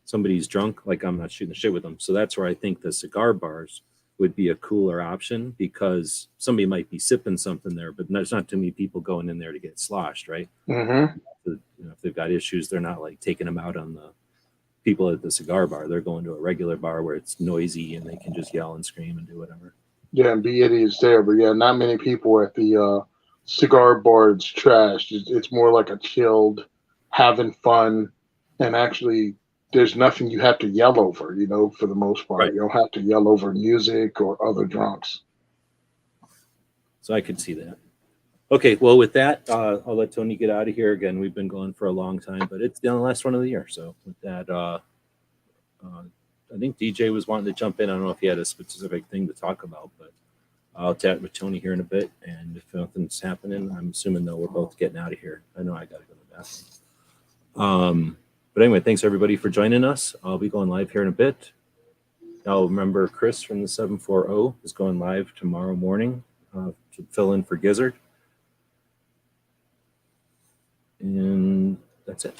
somebody's drunk, like I'm not shooting the shit with them. So that's where I think the cigar bars would be a cooler option because somebody might be sipping something there, but there's not too many people going in there to get sloshed, right? Mm-hmm. If they've got issues, they're not like taking them out on the people at the cigar bar. They're going to a regular bar where it's noisy and they can just yell and scream and do whatever. Yeah, and be idiots there, but yeah, not many people at the cigar bar. It's trash. It's more like a chilled, having fun, And actually, there's nothing you have to yell over, for the most part. Right. You don't have to yell over music or other drunks. So I could see that. Okay, well, with that, I'll let Tony get out of here. Again, we've been going for a long time, but it's the last one of the year. So with that, I think DJ was wanting to jump in. I don't know if he had a specific thing to talk about, but I'll chat with Tony here in a bit. And if nothing's happening, I'm assuming though we're both getting out of here. I know I got to go to the bathroom. But anyway, thanks everybody for joining us. I'll be going live here in a bit. Now remember, Chris from the 740 is going live tomorrow morning to fill in for Gizzard. And that's it.